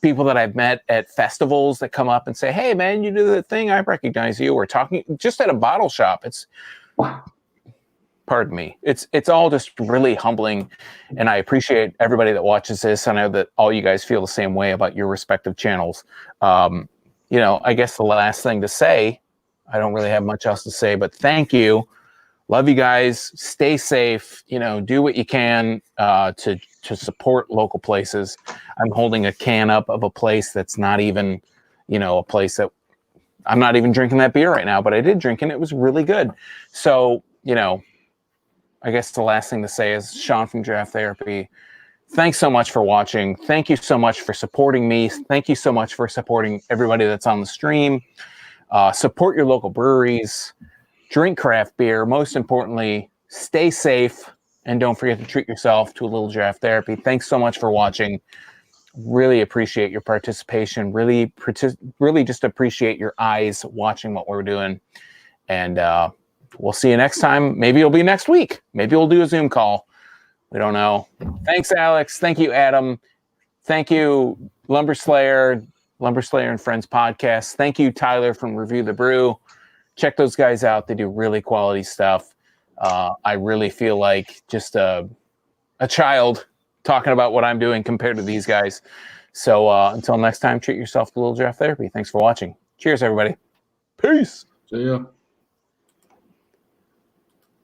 people that I've met at festivals that come up and say, hey man, you do the thing, I recognize you. Or talking just at a bottle shop. Pardon me. It's all just really humbling. And I appreciate everybody that watches this. I know that all you guys feel the same way about your respective channels. I guess the last thing to say, I don't really have much else to say, but thank you. Love you guys. Stay safe. Do what you can to support local places. I'm holding a can up of a place that's not even, a place that I'm not even drinking that beer right now, but I did drink it. It was really good. So, I guess the last thing to say is, Sean from Draft Therapy, thanks so much for watching. Thank you so much for supporting me. Thank you so much for supporting everybody that's on the stream. Support your local breweries. Drink craft beer. Most importantly, stay safe, and don't forget to treat yourself to a little Draft Therapy. Thanks so much for watching. Really appreciate your participation. Really just appreciate your eyes watching what we're doing. And we'll see you next time. Maybe it'll be next week. Maybe we'll do a Zoom call. We don't know. Thanks, Alex. Thank you, Adam. Thank you, Lumber Slayer and Friends podcast. Thank you, Tyler from Review the Brew. Check those guys out. They do really quality stuff. I really feel like just a child talking about what I'm doing compared to these guys. So until next time, treat yourself to a little Draft Therapy. Thanks for watching. Cheers, everybody. Peace. See ya.